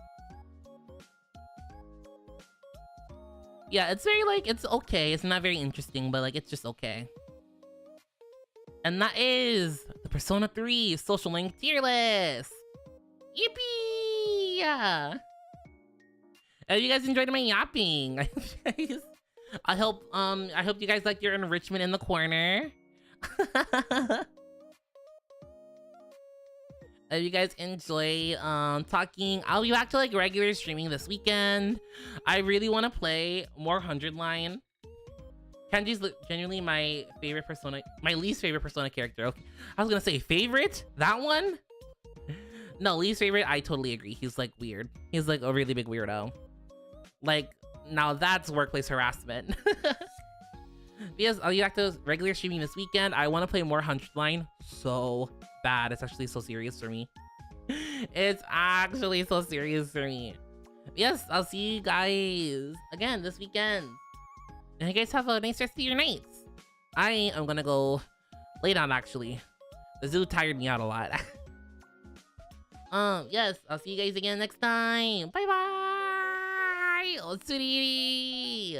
Yeah, it's very like, it's okay. It's not very interesting, but like, it's just okay. And that is the Persona 3 social link tier list. Yippee! Yeah. You guys enjoyed my yapping. I hope you guys liked your enrichment in the corner. If you guys enjoy talking, I'll be back to like regular streaming this weekend. I really want to play more 100 line. Kenji's genuinely my favorite Persona, my least favorite Persona character. Okay. I was gonna say favorite, that one. No, least favorite, I totally agree. He's like weird. He's like a really big weirdo. Like, now that's workplace harassment. Because I'll be back to regular streaming this weekend. I want to play more 100 line so bad. It's actually so serious for me. It's actually so serious for me. Yes, I'll see you guys again this weekend. And you guys have a nice rest of your nights. I am gonna go lay down actually. The zoo tired me out a lot. Yes, I'll see you guys again next time. Bye bye. Otsuri.